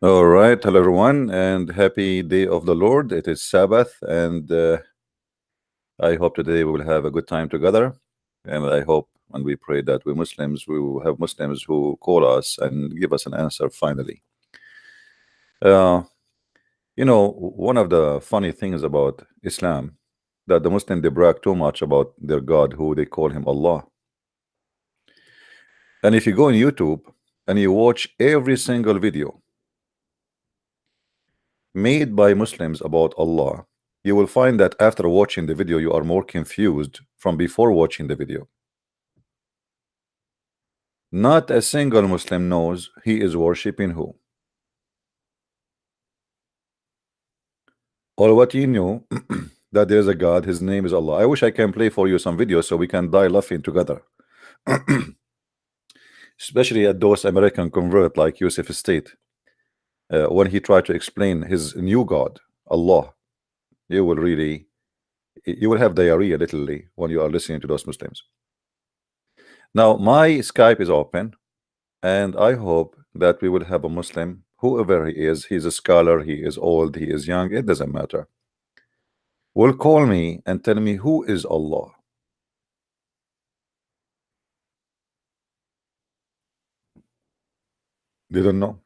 All right, hello everyone, and happy day of the Lord. It is Sabbath, and I hope today we will have a good time together. And I hope and we pray that we Muslims, we will have Muslims who call us and give us an answer finally. Uh, one of the funny things about Islam that the Muslim they brag too much about their God, who they call him Allah. And if you go on YouTube and you watch every single video made by Muslims about Allah, you will find that after watching the video, you are more confused from before watching the video. Not a single Muslim knows he is worshipping who. All what you know that there is a God, his name is Allah. I wish I can play for you some videos so we can die laughing together. Especially at those American convert like Yusuf State. When he tried to explain his new God, Allah, you will have diarrhea literally when you are listening to those Muslims. Now my Skype is open, and I hope that we will have a Muslim, whoever he is, he's a scholar, he is old, he is young, it doesn't matter, will call me and tell me who is Allah. They don't know.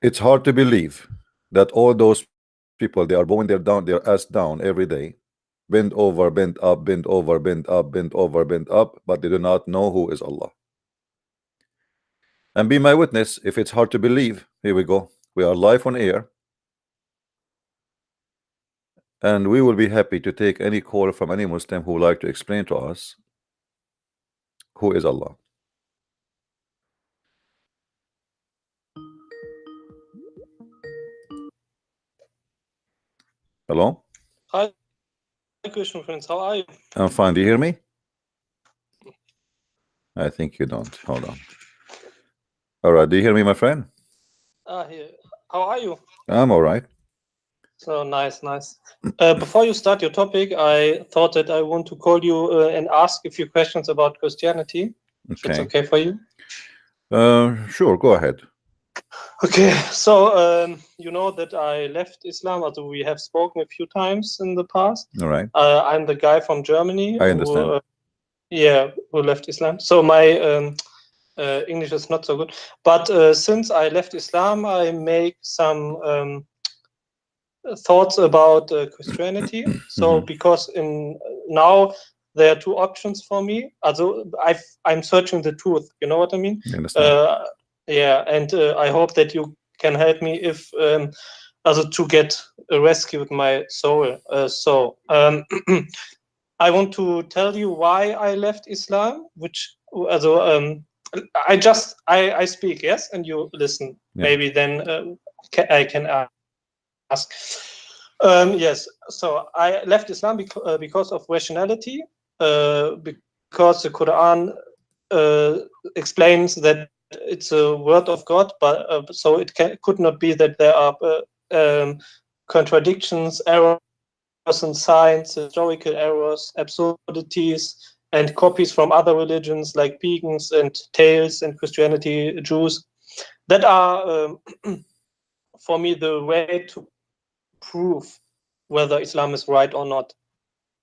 It's hard to believe that all those people, they are bowing their ass down every day, bend over, bend up, bend over, bend up, bend over, bend up, but they do not know who is Allah. And be my witness if it's hard to believe. Here we go. We are live on air, and we will be happy to take any call from any Muslim who would like to explain to us who is Allah. Hello? Hi, Christian friends. How are you? I'm fine. Do you hear me? I think you don't. Hold on. All right. Do you hear me, my friend? Here. How are you? I'm all right. So nice. Before you start your topic, I thought that I want to call you and ask a few questions about Christianity. If it's okay for you. Sure. Go ahead. Okay. So you know that I left Islam. Also, we have spoken a few times in the past. All right. I'm the guy from Germany. I understand. Who left Islam. So my English is not so good. But since I left Islam, I make some thoughts about Christianity. So because now there are two options for me. Also, I'm searching the truth. You know what I mean? I understand. And I hope that you can help me if also to get rescued my soul. I want to tell you why I left Islam, which also I speak, yes, and you listen. Yeah. Maybe then I can ask. Yes, so I left Islam because of rationality, because the Quran explains that it's a word of God, but so could not be that there are contradictions, errors in science, historical errors, absurdities, and copies from other religions like pagans and tales and Christianity, Jews, that are for me the way to prove whether Islam is right or not.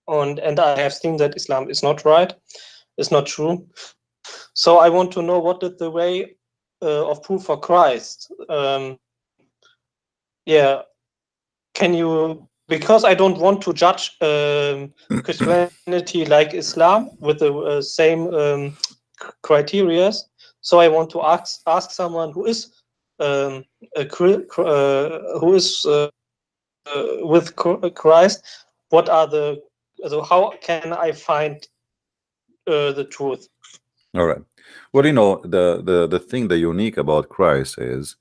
And I have seen that Islam is not right, it's not true. So I want to know what is the way of proof for Christ. Can you, because I don't want to judge Christianity like Islam with the same criteria. So I want to ask someone who is with Christ, what are so how can I find the truth? All right. Well, the thing, the unique about Christ is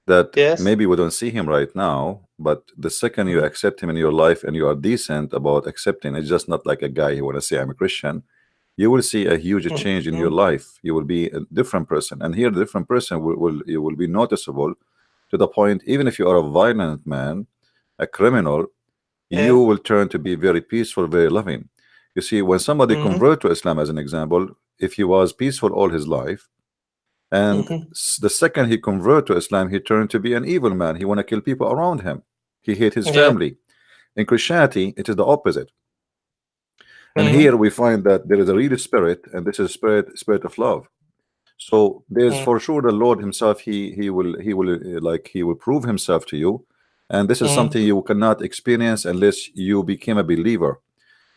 that maybe we don't see him right now, but the second you accept him in your life and you are decent about accepting, it's just not like a guy who want to say I'm a Christian. You will see a huge change in your life. You will be a different person, and here the different person will be noticeable to the point. Even if you are a violent man, a criminal, you will turn to be very peaceful, very loving. You see, when somebody convert to Islam, as an example, if he was peaceful all his life, And Mhm. the second he convert to Islam, he turned to be an evil man. He want to kill people around him. He hate his Yeah. family. In Christianity, it is the opposite. And Mhm. here we find that there is a real spirit, and this is spirit of love. So there's Mhm. for sure the Lord Himself. He will prove Himself to you, and this is Mhm. something you cannot experience unless you became a believer.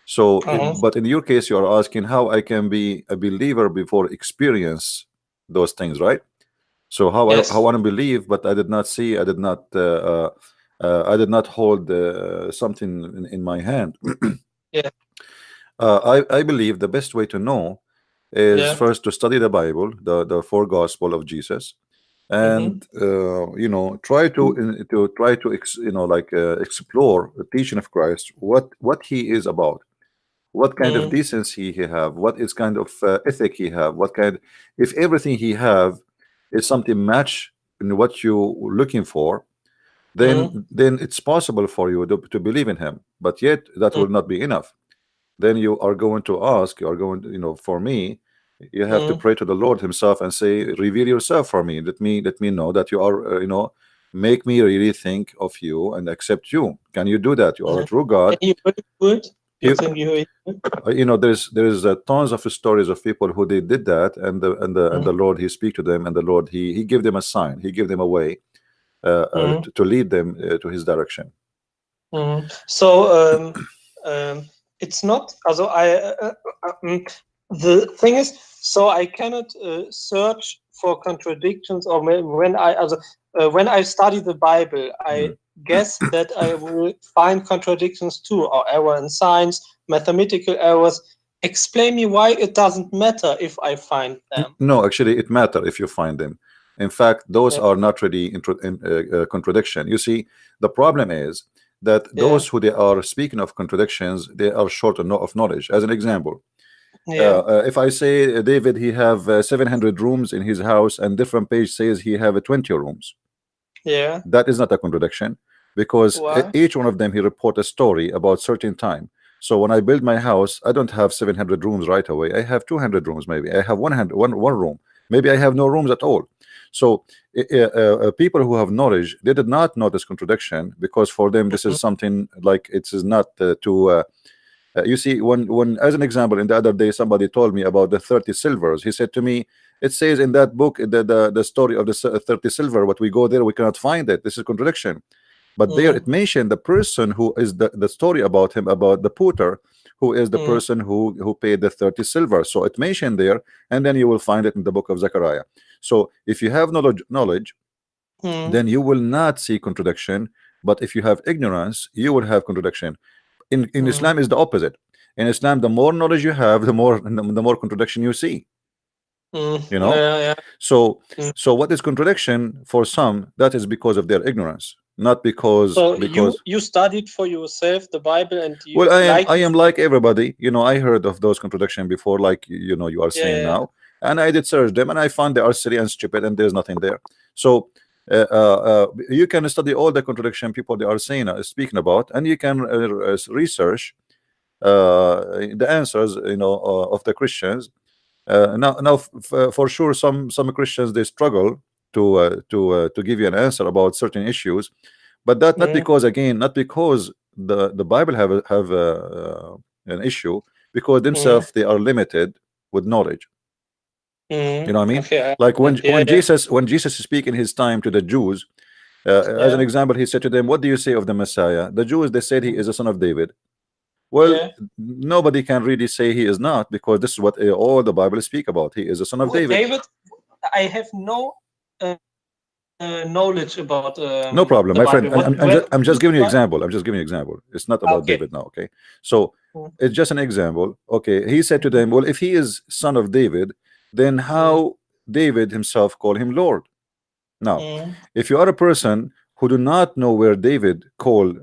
So, Mhm. but in your case, you are asking how I can be a believer before experience those things, right? So how Yes. I believe, but I did not see, I did not hold something in my hand. Yeah. I believe the best way to know is Yeah. first to study the Bible, the four gospel of Jesus, Mhm. and try to explore the teaching of Christ, what he is about, what kind of Mhm. decency he have, what is kind of ethic he have, what kind, if everything he have is something match in what you looking for, Mhm. then it's possible for you to believe in him. But yet that Mhm. will not be enough. Then you are going to ask, you are going to, for me, you have to Mhm. pray to the Lord Himself and say, reveal yourself for me. Let me know that you are, make me really think of you and accept you. Can you do that? You are a Mhm. true And God. you will do it? You You, think you will do it? there's tons of stories of people who they did that, and the Mhm. Lord He speak to them, and the Lord He give them a sign. He give them a way Mhm. to lead them to His direction. Mhm. So it's not. Also, the thing is, so I cannot search for contradictions, or when I study the Bible, I Mm. guess that I will find contradictions too, or error in science, mathematical errors. Explain me why it doesn't matter if I find them. No, actually, it matter if you find them. In fact, those Yeah, are not really contradiction. You see, the problem is that yeah, those who they are speaking of contradictions, they are short of knowledge. As an example, yeah, if I say David, he have 700 rooms in his house, and different page says he have 20 rooms, yeah. that is not a contradiction, because Why? each one of them he report a story about certain time. So when I build my house, I don't have 700 rooms right away. I have 200 rooms, maybe I have one room, maybe I have no rooms at all. So people who have knowledge, they did not know this contradiction, because for them this Mhm. is something like it is not you see, when as an example, in the other day somebody told me about the 30 silvers. He said to me, it says in that book, the story of the 30 silver, but we go there, we cannot find it. This is contradiction. But there it Mhm. mentioned the person who is the story about him, about the putter, who is the Mhm. person who paid the 30 silver. So it mentioned there, and then you will find it in the book of Zechariah. So if you have knowledge, Mhm. then you will not see contradiction. But if you have ignorance, you will have contradiction. In Mhm. Islam is the opposite. In Islam, the more knowledge you have, the more contradiction you see. Mhm. You know. Yeah, yeah. So Mhm. so what is contradiction for some? That is because of their ignorance, not because So because. you studied for yourself the Bible and you Well, I am like I you am find like everybody. I heard of those contradiction before, like you are yeah, saying yeah. now, and I did search them, and I found they are silly and stupid, and there's nothing there. So you can study all the contradiction people they are saying, speaking about, and you can research the answers, of the Christians. Now, for sure, some Christians they struggle to give you an answer about certain issues, but that not Mhm. because, again, not because the Bible an issue, because Mhm. themselves they are limited with knowledge. You Mhm. know what I mean? Okay, I Like when understand. Yeah, yeah. Jesus speak in his time to the Jews, as an Yeah. example, he said to them, "What do you say of the Messiah?" The Jews, they said he Mhm. is a son of David. Well, Yeah. nobody can really say he is not, because this is what all the Bible speak about. He is a son of David. David, I have no knowledge about No the problem, my Bible. friend. What I'm just which giving you Bible? example. I'm just giving you example. It's not about Okay. David now, okay? So Mhm. it's just an example. Okay, he said to Mhm. them, well, if he is son of David, then Mhm. how David himself call him Lord? Now, Mhm. if you are a person who do not know where David called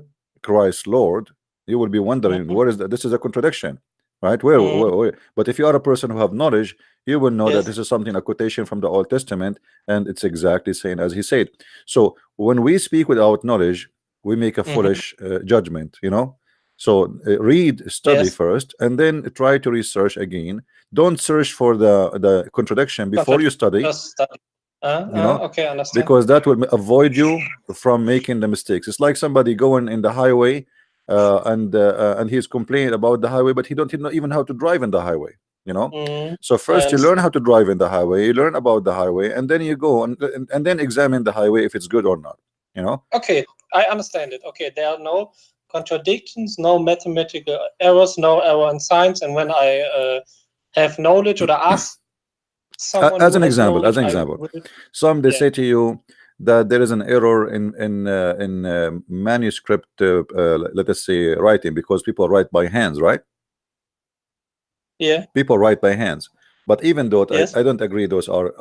Christ Lord, you will be wondering, Mhm. where is that? This is a contradiction, right? Where? But if you are a person who have knowledge, you will know that Yes. this is something, a quotation from the Old Testament, and it's exactly saying as he said. So when we speak without knowledge, we make a Mhm. foolish judgment, So read, study Yes. first, and then try to research again. Don't search for the contradiction before you Contradiction. study, Just study. Okay, understand. because that will avoid you from making the mistakes. It's like somebody going in the highway, and he's complaining about the highway, but he don't know even how to drive in the highway. So I first you learn understand. how to drive in the highway, you learn about the highway, and then you go and then examine the highway if it's good or not. Okay, I understand it. Okay, there are no contradictions, no mathematical errors, no error in science. And when I have knowledge or ask someone As who an has example, knowledge, I will. some they Yeah, say to you that there is an error in manuscript, let us say writing, because people write by hands, right? yeah, People write by hands. But even though yes. I don't agree those are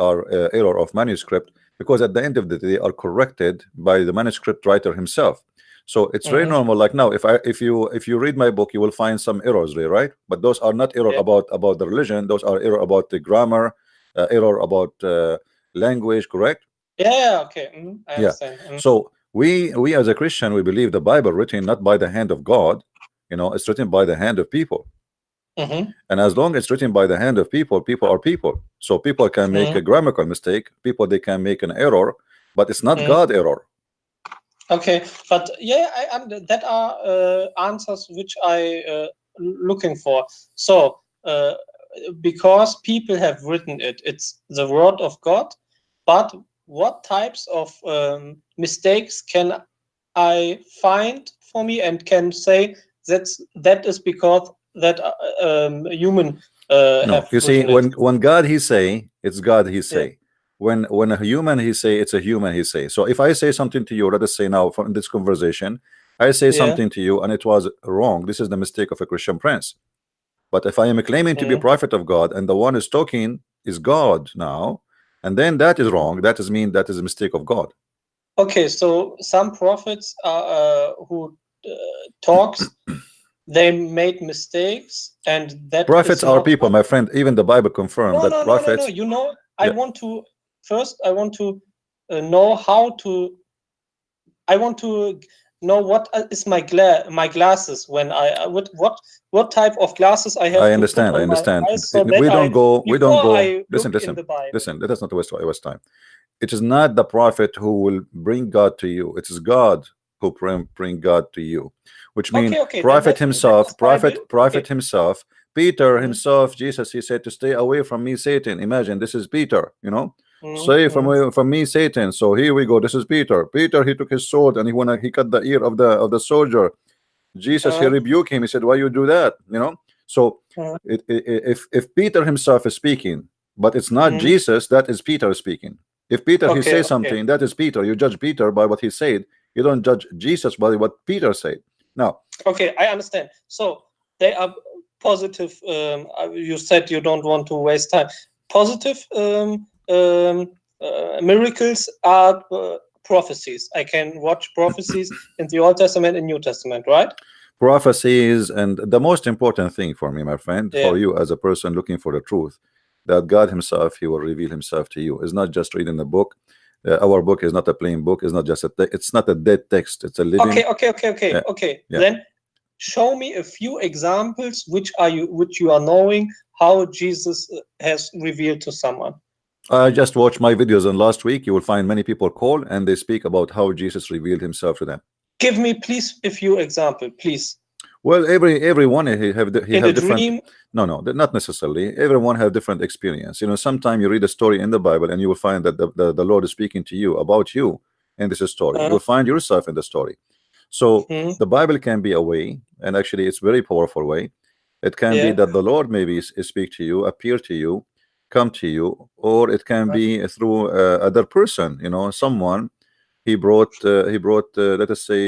error of manuscript, because at the end of the day they are corrected by the manuscript writer himself. So it's very Mm-hmm. normal. Like now, if you read my book, you will find some errors there, right? But those are not error Yeah, about the religion. Those are error about the grammar, error about language, correct? yeah. Okay, I Yeah. understand. So we as a Christian, we believe the Bible written not by the hand of God, it's written by the hand of people. Mm-hmm. And as long as it's written by the hand of people, people are people. So people can make Mm-hmm. a grammatical mistake, people they can make an error, but it's not Mm-hmm. God error. Okay, but yeah, that are answers which I looking for. So because people have written it, it's the word of God. But what types of mistakes can I find for me and can say that is because that human No, have you see, written it? when God he say, it's God he Yeah, say. When a human he say, it's a human he say. So if I say something to you, let us say now from this conversation, I say yeah. something to you and it was wrong. This is the mistake of a Christian prince. But if I am claiming to be a Mm. prophet of God and the one is talking is God now, and then that is wrong, that is mean that is a mistake of God. Okay, so some prophets are who talks they made mistakes and that Prophets is are not people, what. my friend. Even the Bible confirmed No, that no, no, no, no, prophets. you know, I Yeah, want to first know how to I want to know what is my glasses when I what type of glasses I I have to put understand. I on my understand. eyes so that We don't I go. We don't before go. I Listen, look in listen, the Bible. listen. Let us not waste time. It is not the prophet who will bring God to you. It is God who bring God to you, which means Okay, okay, prophet that is himself, Bible. prophet Okay. himself, Peter Mm, himself, Jesus. He said to stay away from me, Satan. Imagine this is Peter. mm, Stay from mm, away from me, Satan. So here we go. This is Peter. Peter. He took his sword and he cut the ear of the soldier. Jesus, he uh, rebuked him. He said, "Why you do that?" So uh, if Peter himself is speaking, but it's not mm. Jesus, that is Peter speaking. If Peter he Okay, says okay. something, that is Peter. You judge Peter by what he said. You don't judge Jesus by what Peter said. Now, Okay, I understand. So they are positive. You said you don't want to waste time. Positive miracles are prophecies. I can watch prophecies in the Old Testament and New Testament, right? prophecies, and the most important thing for me, my friend, Yeah. for you as a person looking for the truth, that God himself, he will reveal himself to you. It's not just reading the book. Our book is not a plain book. It's not just it's not a dead text. It's a living. Okay, okay, okay, okay, uh, okay. yeah. Then show me a few examples which you are knowing how Jesus has revealed to someone. I just watched my videos, and last week you will find many people call and they speak about how Jesus revealed himself to them. Give me please a few examples, please. Well, everyone he In a have different. dream. No, not necessarily. Everyone have different experience. Sometime you read a story in the Bible and you will find that the Lord is speaking to you about you in this story. You Uh, will find yourself in the story. So mm, the Bible can be a way, and actually it's very powerful way. It can be yeah. that the Lord maybe speak to you, appear to you, come to you, or it can be through other person. Someone he brought let us say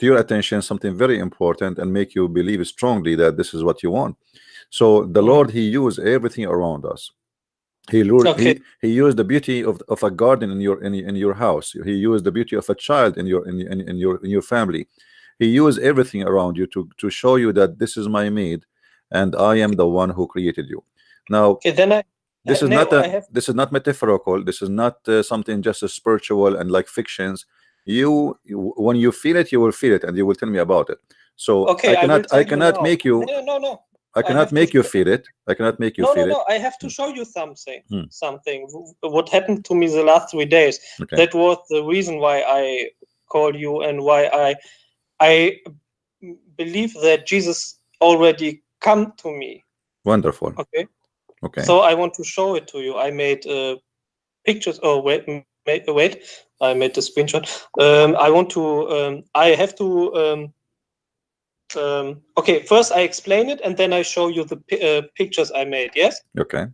to your attention something very important and make you believe strongly that this is what you want. So the Mm, Lord, he used everything around us. He lured, okay. he used the beauty of a garden in your house. He used the beauty of a child in your family. He used everything around you to show you that this is my made, and I am the one who created you. Now, Okay. Then I this is not no. a I have. this is not metaphorical. This is not something just a spiritual and like fictions. When you feel it, you will feel it, and you will tell me about it. So Okay, I will I tell you cannot now. make you, No. I I cannot have to. make you feel it. I cannot make you feel it. No. I have to show you something. Hmm. Something. What happened to me the last 3 days? Okay. That was the reason why I call you and why I believe that Jesus already come to me. Wonderful. Okay. Okay. So I want to show it to you. I made pictures. Oh wait. I made the screenshot. I want to. I have to. Okay, first I explain it and then I show you the pictures I made. Yes. Okay.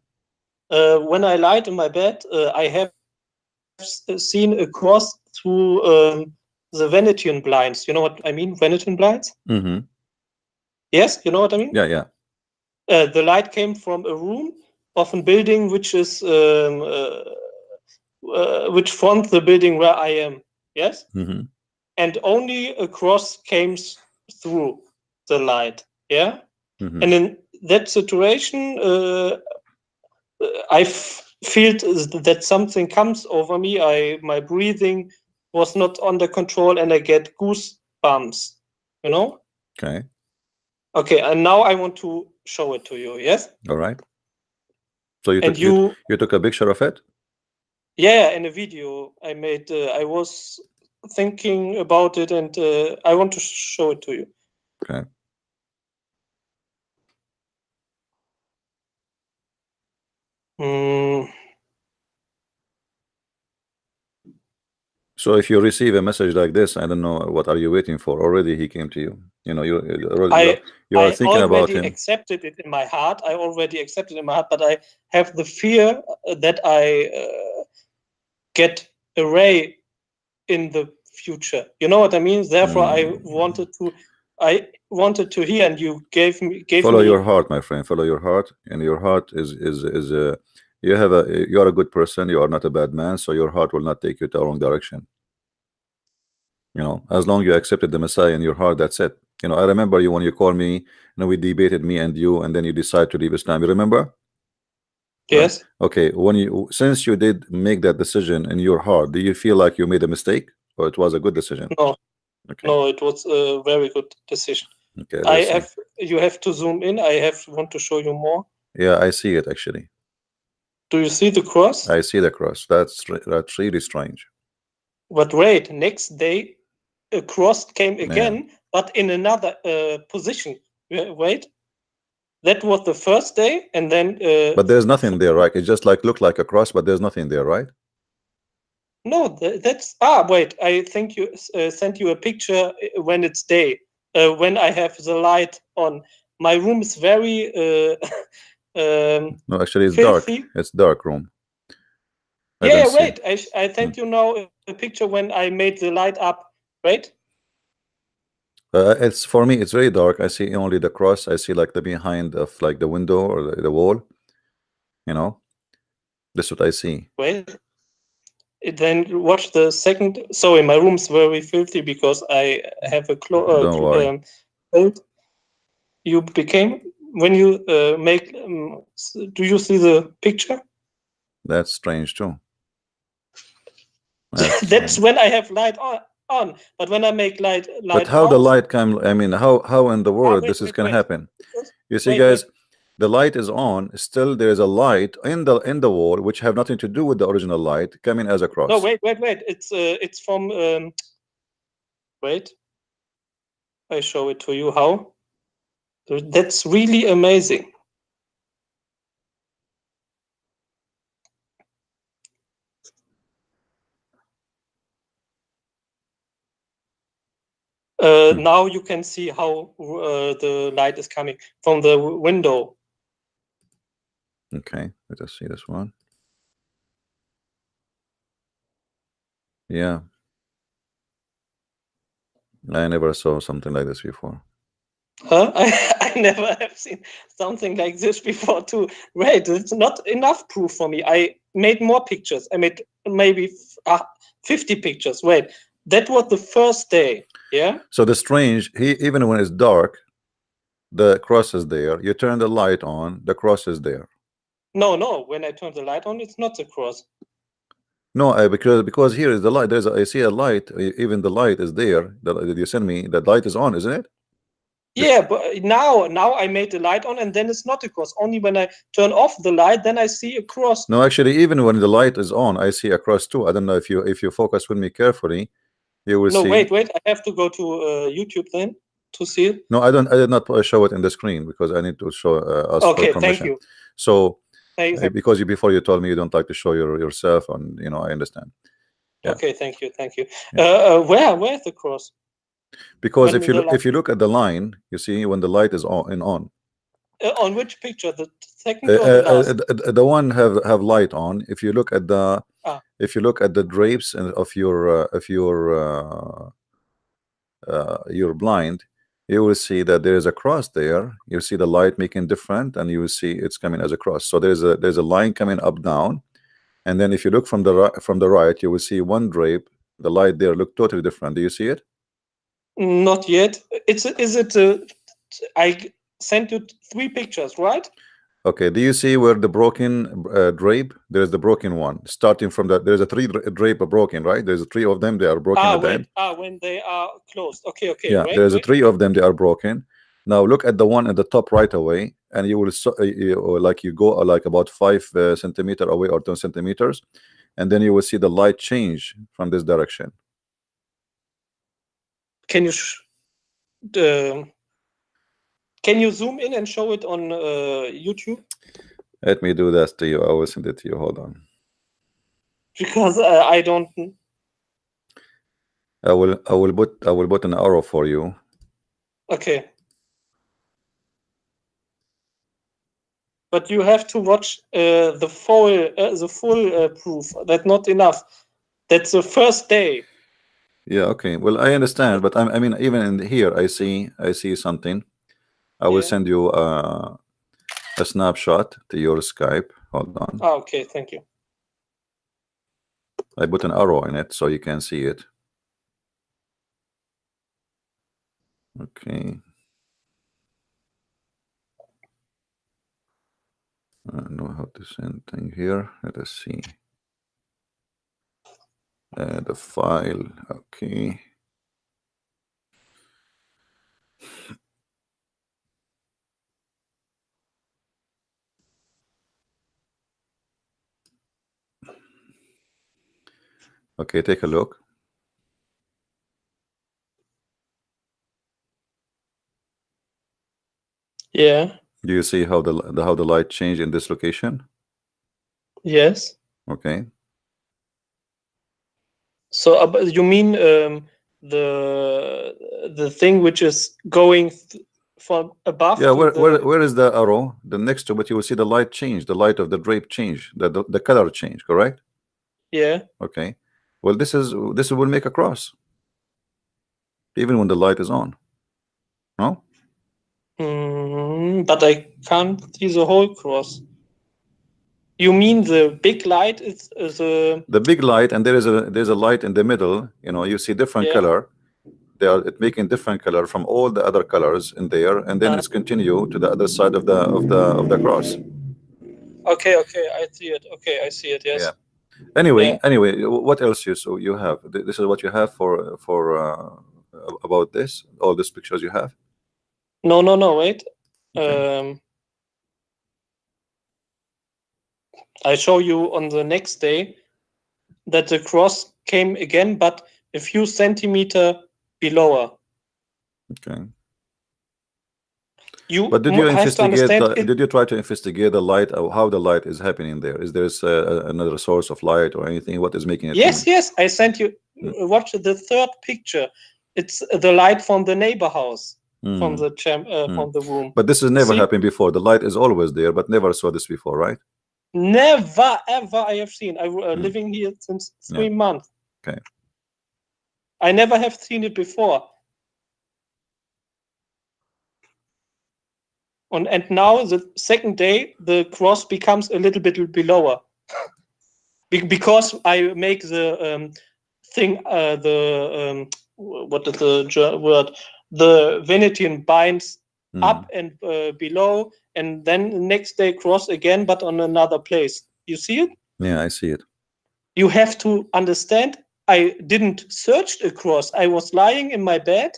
When I lied in my bed, I have seen a cross through the Venetian blinds. You know what I mean? Venetian blinds. Mm-hmm. Yes, you know what I mean. Yeah. The light came from a room of a building which is which fronts the building where I am. Yes. Mm-hmm. And only a cross came through the light. Yeah. Mm-hmm. And in that situation, I felt that something comes over me. My breathing was not under control, and I get goosebumps. You know. Okay. Okay, and now I want to show it to you. Yes. All right. So you And took you took a picture of it? Yeah, in a video I made. I was thinking about it, and I want to show it to you. Okay. So if you receive a message like this, I don't know, what are you waiting for? Already he came to you. You know, you are thinking about him. I already accepted it in my heart. I already accepted it in my heart, but I have the fear that I get away in the future. You know what I mean? Therefore, I wanted to hear, and you gave Follow me. your heart, my friend. Follow your heart, and your heart is you have you are a good person. You are not a bad man, so your heart will not take you the wrong direction. You know, as long you accepted the Messiah in your heart, that's it. You know, I remember you when you called me. You know, we debated, me and you, and then you decide to leave Islam. You remember? Right. Yes. Okay. When you, since you did make that decision in your heart, do you feel like you made a mistake, or it was a good decision? No. Okay. No, it was a very good decision. Okay. Let's see. You have to zoom in. I want to show you more. Yeah, I see it actually. Do you see the cross? I see the cross. That's really strange. But wait, next day a cross came again, but in another position. Wait, that was the first day, and then. But there's nothing there, right? It just like looked like a cross, but there's nothing there, right? No, that's wait. I think you sent you a picture when it's day. When I have the light on, my room is very. No, actually, it's filthy. dark. It's dark room. Yeah, wait. I sent you now a picture when I made the light up. Right. It's for me. It's very dark. I see only the cross. I see like the behind of like the window or the wall. You know, that's what I see. Wait. Then watch the second. Sorry, my room's very filthy because I have a Don't worry. cold. You became when you make. Do you see the picture? That's strange too. That's when I have light on. But when I make light but how off, the light come? I mean, how in the world this is gonna happen? You see, guys, the light is on. Still, there is a light in the wall which have nothing to do with the original light coming as a cross. No, wait. It's from. Wait. I show it to you how. That's really amazing. Now you can see how the light is coming from the window. Okay, let us see this one. Yeah, I never saw something like this before. Huh? I never have seen something like this before too. Wait, it's not enough proof for me. I made more pictures. I made maybe 50 pictures. Wait, that was the first day. Yeah. So the strange, even when it's dark, the cross is there. You turn the light on, the cross is there. No. When I turn the light on, it's not the cross. No, because here is the light. I see a light. Even the light is there. That you send me. That light is on, isn't it? Yeah, but now I made the light on, and then it's not a cross. Only when I turn off the light, then I see a cross. No, actually, even when the light is on, I see a cross too. I don't know if you focus with me carefully, you will No, see. wait. I have to go to YouTube then to see it. No, I did not show it in the screen because I need to show ask for Okay, thank permission. you. So Thank because before you told me you don't like to show yourself, and I understand. Yeah. Okay, thank you. Yeah. Where's the cross? Because When if you look at the line, you see when the light is on on which picture? The second or the last? the one have light on. If you look at the Ah, if you look at the drapes of your blind, you will see that there is a cross there. You see the light making different, and you will see it's coming as a cross. So there's a line coming up down, and then if you look from the right, you will see one drape. The light there look totally different. Do you see it? not yet. Is it? I sent you 3 pictures, right? Okay. Do you see where the broken drape? There's the broken one. Starting from that, there's a drape broken, right? There's 3 of them. They are broken at the end. When they are closed. Okay. Yeah, Wait. there's 3 of them. They are broken. Now look at the one at the top right away, and you will like you go like about 5 centimeter away or 2 centimeters, and then you will see the light change from this direction. Can you zoom in and show it on YouTube? Let me do that to you. I will send it to you. Hold on. Because I don't. I will put an arrow for you. Okay. But you have to watch the full proof. That's not enough. That's the first day. Yeah. Okay. Well, I understand, but I mean, even in here, I see something. I will send you a snapshot to your Skype. Hold on. Okay. Thank you. I put an arrow in it so you can see it. Okay. I don't know how to send thing here. Let us see. The file. Okay. Okay, take a look. Yeah. Do you see how the light changed in this location? Yes. Okay. So you mean the thing which is going from above? Yeah. Where is the arrow? The next to it, you will see the light change. The light of the drape change. The color change. Correct. Yeah. Okay. Well, this will make a cross, even when the light is on. No. But I can't see the whole cross. You mean the big light is the big light, and there's a light in the middle. You see different color. They are making different color from all the other colors in there, and then it's continue to the other side of the cross. Okay, I see it. Okay, I see it. Yes. Yeah. Anyway, what else you have? This is what you have for about this, all these pictures you have. No, wait. Okay. I show you on the next day that the cross came again, but a few centimeter below. Okay. But did you investigate? Did you try to investigate the light? How the light is happening there? Is there another source of light or anything? What is making it? Yes. I sent you. Watch the 3rd picture. It's the light from the neighbor house, from the from the room. But this has never happened before. The light is always there, but never saw this before, right? Never ever I have seen. I living here since 3 months. Okay. I never have seen it before. And now the second day the cross becomes a little bit below, because I make the thing what is the word? The Venetian binds up and below, and then the next day cross again, but on another place. You see it? Yeah, I see it. You have to understand, I didn't search a cross. I was lying in my bed,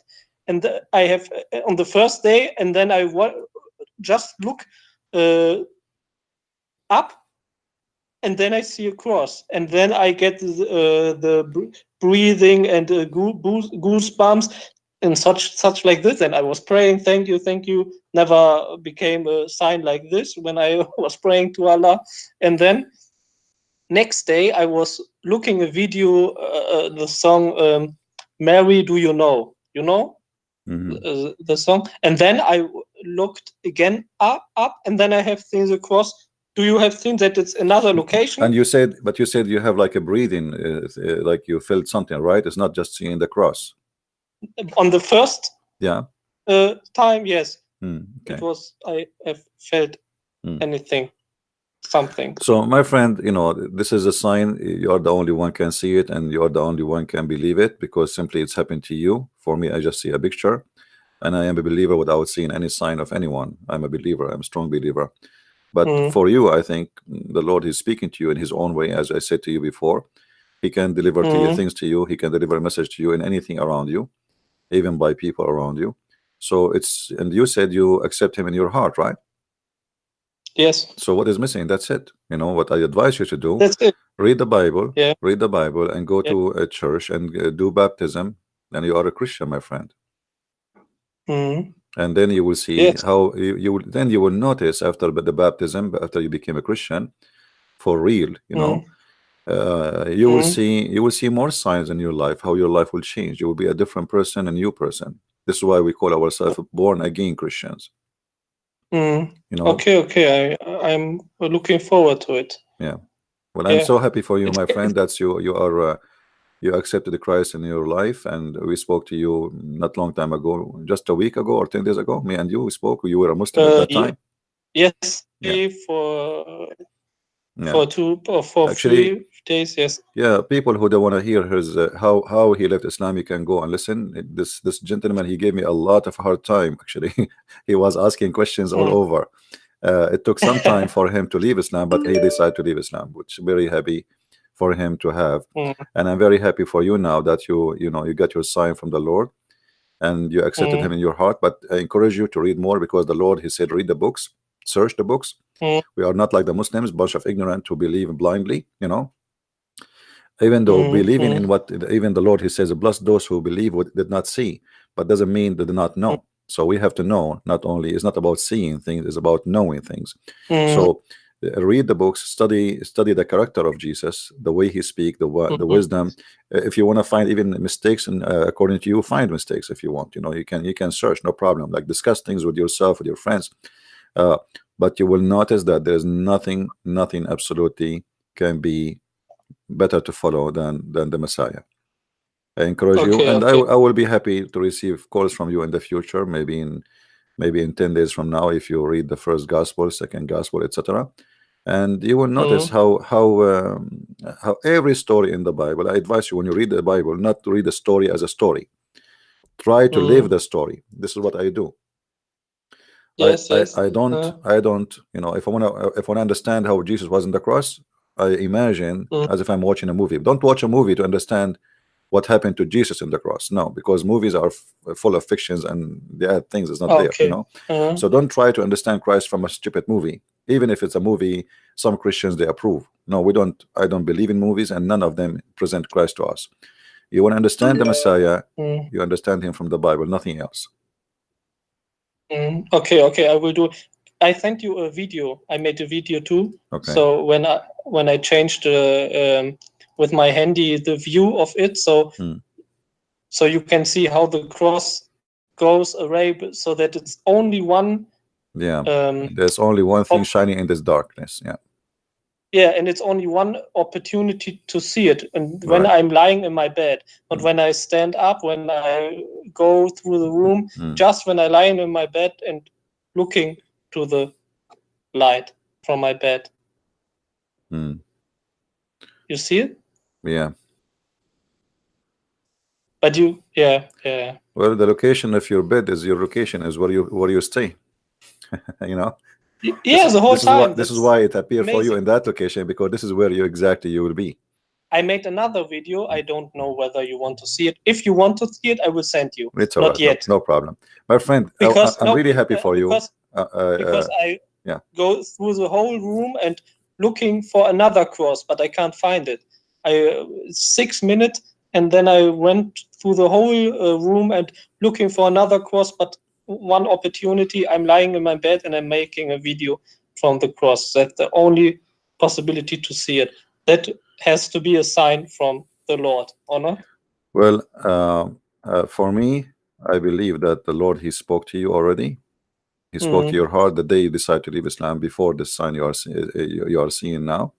and I have on the first day, and then I just look up, and then I see a cross, and then I get the breathing and goosebumps and such like this. And I was praying, thank you. Never became a sign like this when I was praying to Allah. And then next day I was looking a video, the song Mary, Do You Know? You know the song? And then I looked again up, and then I have seen the cross. Do you have seen that it's another location? And you said you have like a breathing, like you felt something, right? It's not just seeing the cross. On the first time, yes. Okay. It was, I have felt anything, something. So my friend, you know, this is a sign. You are the only one can see it, and you are the only one can believe it, because simply it's happened to you. For me, I just see a picture, and I am a believer without seeing any sign of anyone. I'm a believer. I'm a strong believer. But for you, I think the Lord is speaking to you in his own way. As I said to you before, he can deliver to you things to you. He can deliver a message to you in anything around you, even by people around you. So it's, and you said you accept him in your heart, right? Yes. So what is missing? That's it. You know what I advise you to do? That's it. Read the Bible. Yeah. Read the Bible and go to a church and do baptism. Then you are a Christian, my friend. And then you will see how you will. Then you will notice after the baptism, after you became a Christian, for real, you know, you will see more signs in your life. How your life will change. You will be a different person, a new person. This is why we call ourselves born again Christians. You know. Okay. I'm looking forward to it. Yeah. Well, I'm so happy for you, my friend. That's you accepted the Christ in your life, and we spoke to you not long time ago, just a week ago or 10 days ago. Me and you spoke. You were a Muslim at that time. Yes. Yeah. For 2 or for actually 3 days. Yes. Yeah, people who don't want to hear his how he left Islam, you can go and listen. This gentleman, he gave me a lot of hard time. Actually, he was asking questions all over. It took some time for him to leave Islam, but he decided to leave Islam, which I'm very happy for him to have. And I'm very happy for you now that you know you got your sign from the Lord and you accepted him in your heart. But I encourage you to read more, because the Lord, he said, read the books, search the books. We are not like the Muslims, bunch of ignorant who believe blindly, you know. Even though believing in what even the Lord, he says, bless those who believe what did not see, but doesn't mean they did not know. So we have to know. Not only, it's not about seeing things, it's about knowing things. So read the books, study the character of Jesus, the way he speaks, the wisdom. If you want to find even mistakes, and according to you, find mistakes if you want. You know, you can search, no problem. Like discuss things with yourself, with your friends. But you will notice that there's nothing absolutely can be better to follow than the Messiah. I encourage you, and I will be happy to receive calls from you in the future, maybe in 10 days from now, if you read the first gospel, second gospel, etc. And you will notice how every story in the Bible, I advise you, when you read the Bible, not to read the story as a story. Try to live the story. This is what I do. I don't, you know, if I want to understand how Jesus was on the cross, I imagine as if I'm watching a movie. Don't watch a movie to understand what happened to Jesus in the cross. No, because movies are full of fictions and the other things is not there, you know. So don't try to understand Christ from a stupid movie, even if it's a movie some Christians they approve. No, we don't. I don't believe in movies, and none of them present Christ to us. You want to understand the Messiah, you understand him from the Bible, nothing else. Okay, I will do. I sent you a video. I made a video too. So when I changed with my handy the view of it, so you can see how the cross goes away, so that it's only one. Yeah. There's only one thing shining in this darkness. Yeah. Yeah, and it's only one opportunity to see it, and when I'm lying in my bed, not when I stand up, when I go through the room, just when I lie in my bed and looking to the light from my bed. You see it? Yeah. But you, yeah. Well, the location of your bed is your location, is where you stay. You know. Yeah, the whole time. This is why it appeared for you in that location, because this is where you will be. I made another video. I don't know whether you want to see it. If you want to see it, I will send you. It's all Not right. No, yet. no problem. My friend, Because I'm no, really happy for you. because I Yeah. go through the whole room and looking for another cross, but I can't find it. 6 minutes, and then I went through the whole room and looking for another cross, but one opportunity, I'm lying in my bed and I'm making a video from the cross. That's the only possibility to see it. That has to be a sign from the Lord, or not? Well, for me, I believe that the Lord, He spoke to you already. He spoke to Mm, your heart the day you decide to leave Islam before the sign you are seeing now.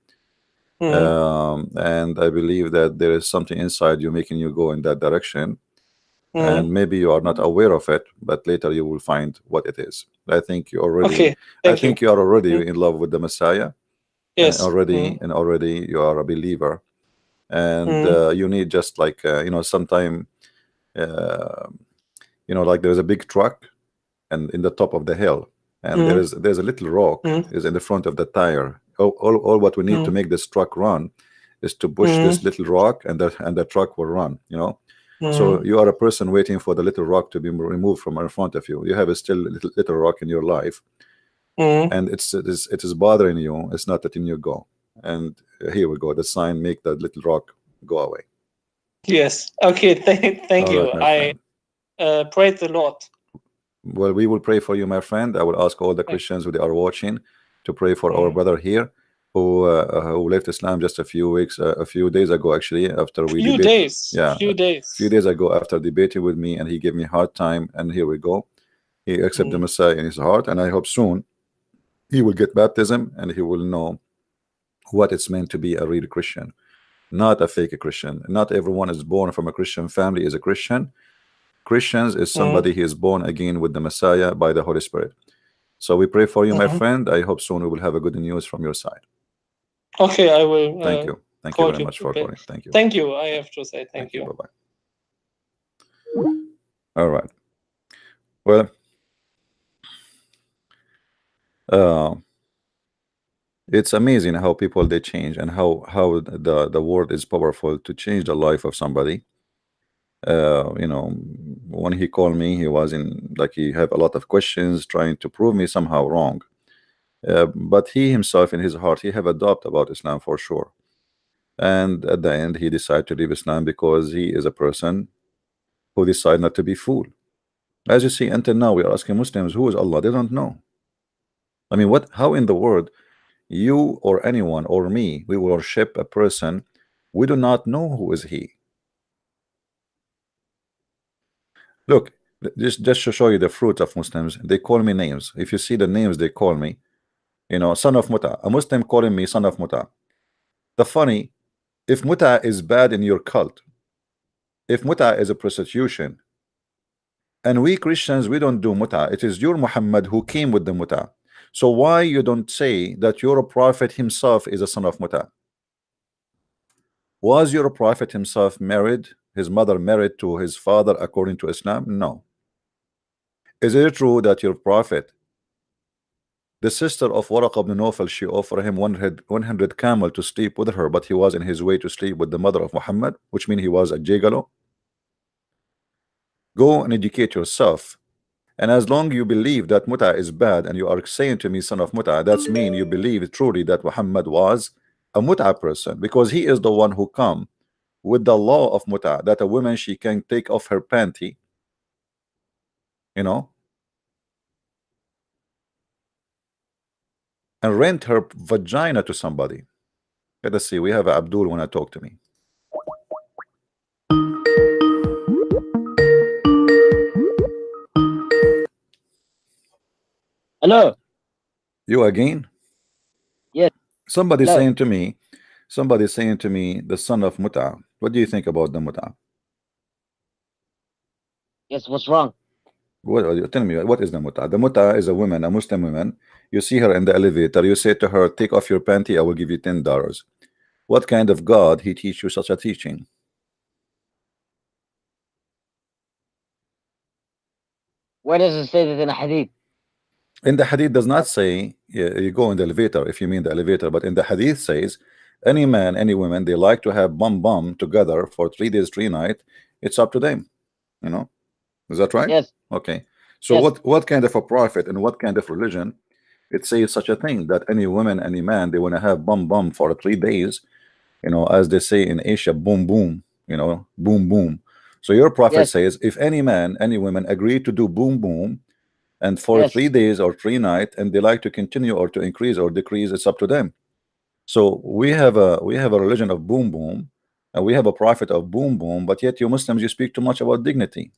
mm, And I believe that there is something inside you making you go in that direction. And mm. maybe you are not aware of it, but later you will find what it is. I think you already, Okay, I thank you. think you are already Mm, in love with the Messiah, yes. Mm, and already you are a believer, and mm, you need just like sometime, uh, like there's a big truck and in the top of the hill, and mm, there's a little rock mm, is in the front of the tire. All what we need to mm, make this truck run is to push mm, this little rock, and the truck will run. So mm, you are a person waiting for the little rock to be removed from in front of you. You have a still little rock in your life, mm. and it is bothering you. It's not letting you go. And here we go. The sign make that little rock go away. Yes. Okay. Thank All you. right, my I friend. praise the Lord. Well, we will pray for you, my friend. I will ask all the Thank Christians who they are watching to pray for our mm. brother here who left Islam just a few weeks, a few days ago, actually, after we Few debate. days. Yeah, Few a few days. days ago after debating with me, and he gave me a hard time. And here we go. He accepted the Mm, Messiah in his heart, and I hope soon he will get baptism and he will know what it's meant to be a real Christian, not a fake Christian. Not everyone is born from a Christian family is a Christian. Christians is mm, somebody who is born again with the Messiah by the Holy Spirit. So we pray for you, my mhm. friend. I hope soon we will have a good news from your side. Okay, I will Thank you. Thank you call very you. much for Okay. calling. Thank you. Thank you. I have to say thank Thank you. you. Bye bye. All right. Well, uh, it's amazing how people they change, and how the word is powerful to change the life of somebody. When he called me, he was in like he have a lot of questions trying to prove me somehow wrong. But he himself in his heart he have a doubt about Islam for sure. And at the end he decided to leave Islam because he is a person who decide not to be fooled. As you see, until now we are asking Muslims who is Allah. They don't know. I mean, what? How in the world you or anyone or me we worship a person we do not know who is he? Look, just to show you the fruit of Muslims, they call me names. If you see the names they call me, son of Muta. A Muslim calling me son of Muta. The funny, if Muta is bad in your cult, if Muta is a prostitution, and we Christians we don't do Muta, it is your Muhammad who came with the Muta. So why you don't say that your prophet himself is a son of Muta? Was your prophet himself married? His mother married to his father according to Islam? No. Is it true that your prophet, the sister of Waraq ibn Nawfal, she offered him 100 camel to sleep with her, but he was in his way to sleep with the mother of Muhammad, which means he was a gigolo? Go and educate yourself. And as long you believe that Muta is bad and you are saying to me son of Muta, that's mean you believe truly that Muhammad was a Muta person, because he is the one who come with the law of Muta, that a woman she can take off her panty, you know, and rent her vagina to somebody. Let us see. We have Abdul want to talk to me. Hello. You again? Yes. Somebody Hello. saying to me, the son of Muta. What do you think about the Muta? Yes. What's wrong? What are you tell me? What is the Muta? The Muta is a woman, a Muslim woman. You see her in the elevator. You say to her, "Take off your panty. I will give you $10." What kind of God he teach you such a teaching? Where does it say that in a hadith? In the hadith does not say you go in the elevator if you mean the elevator, but in the hadith says Any man, any woman, they like to have bum together for 3 days, 3 nights. It's up to them, you know. Is that right? Yes. Okay. So Yes. what kind of a prophet and what kind of religion it says such a thing that any woman, any man, they want to have bum for 3 days, as they say in Asia, boom boom, boom boom. So your prophet Yes. says if any man, any woman agree to do boom boom and for Yes. 3 days or 3 nights and they like to continue or to increase or decrease, it's up to them. So we have a religion of boom boom and we have a prophet of boom boom, but yet you Muslims, you speak too much about dignity.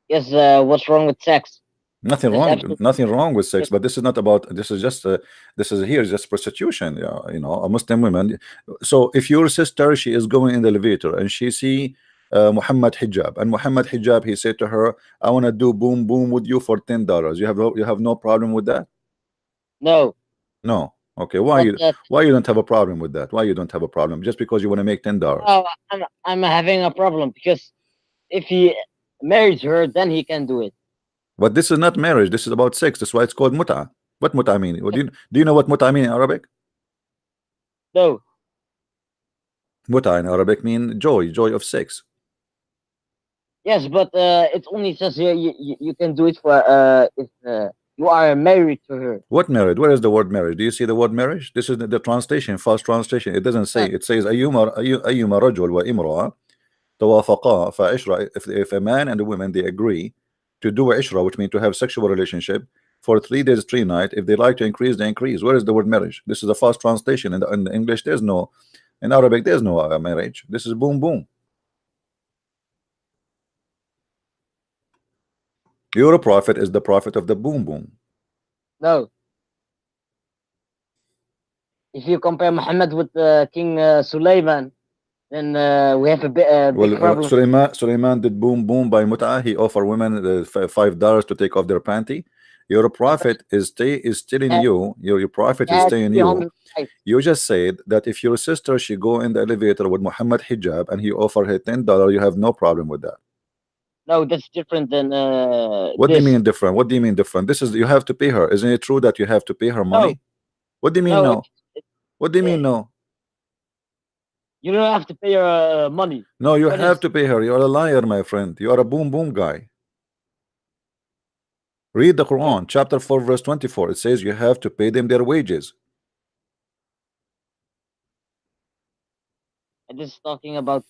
Yes. What's wrong with sex? Nothing There's wrong, absolutely. nothing wrong with sex, Yes. but this is not about. This is just. This is here is just prostitution. Yeah, a Muslim woman. So if your sister, she is going in the elevator and she see Muhammad hijab, and Muhammad hijab, he said to her, "I want to do boom boom with you for $10." You have no problem with that? No. No. Okay. Why But you why you don't have a problem with that? Why you don't have a problem? Just because you want to make $10? no, I'm having a problem because if he marries her, then he can do it. But this is not marriage. This is about sex. That's why it's called muta. What muta mean? What do you know what muta mean in Arabic? No. Muta in Arabic mean joy of sex. Yes, but it only says here you can do it for if you are married to her. What marriage? Where is the word marriage? Do you see the word marriage? This is the translation, fast translation. It doesn't say. Yes. It says أيما رجل وامرأة توافقا فعشرة. If a man and a woman they agree to do ishra, which means to have sexual relationship for 3 days, 3 nights. If they like to increase, they increase. Where is the word marriage? This is a fast translation. In English, there's no. In Arabic, there's no marriage. This is boom boom. Your prophet is the prophet of the boom boom. No. If you compare Muhammad with King Sulaiman, then we have a Well, big problem. Sulaiman did boom boom by mut'ah. He offered women $5 to take off their panty. Your My friend prophet is telling had, you, your prophet is had telling you, 300 wives. you just said that if your sister she go in the elevator with Muhammad hijab and he offer her $10, you have no problem with that. No, that's different than What do you this. mean different? What do you mean different? This is you have to pay her. Isn't it true that you have to pay her No, money? What do you mean no, no? What do you uh, mean no? you don't have to pay her money. No, you What have is to pay her. You are a liar, my friend. You are a boom boom guy. Read the yes? Quran, chapter 4, verse 24. It says you have to pay them their wages. This is talking about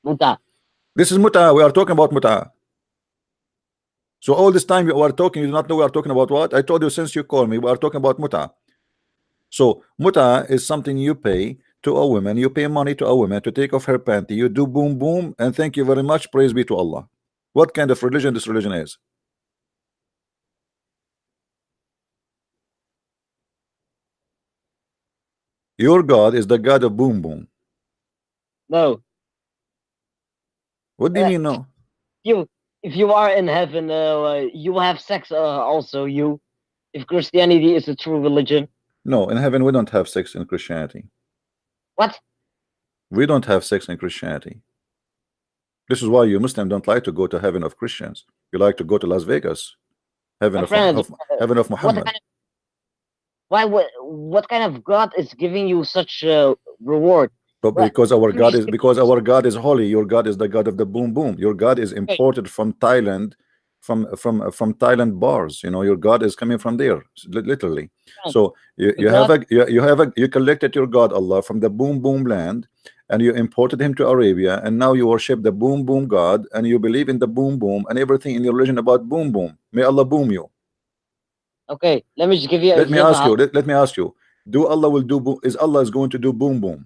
muta. This is muta. We are talking about muta. So all this time you are talking, you do not know we are talking about what? I told you since you called me, we are talking about muta. So muta is something you pay to a woman. You pay money to a woman to take off her panty. You do boom boom and thank you very much. Praise be to Allah. What kind of religion this religion is? Your God is the God of boom boom. No, What do you uh, mean no? you if you are in heaven, you will have sex. Also, you if Christianity is a true religion. No, in heaven we don't have sex in Christianity. What? We don't have sex in Christianity. This is why you Muslim don't like to go to heaven of Christians. You like to go to Las Vegas, heaven My of, friend, heaven of what Muhammad. kind of what kind of God is giving you such reward? But What? because our God is holy. Your God is the God of the boom boom. Your God is Okay, imported from Thailand, from Thailand bars. Your God is coming from there, literally. friend, So you the have God. you collected your God Allah from the boom boom land, and you imported him to Arabia, and now you worship the boom boom God, and you believe in the boom boom and everything in your religion about boom boom. May Allah boom you. Okay, let me just give you an Let me example. ask How? you. Let me ask you. Do Allah will do? Is Allah is going to do boom boom?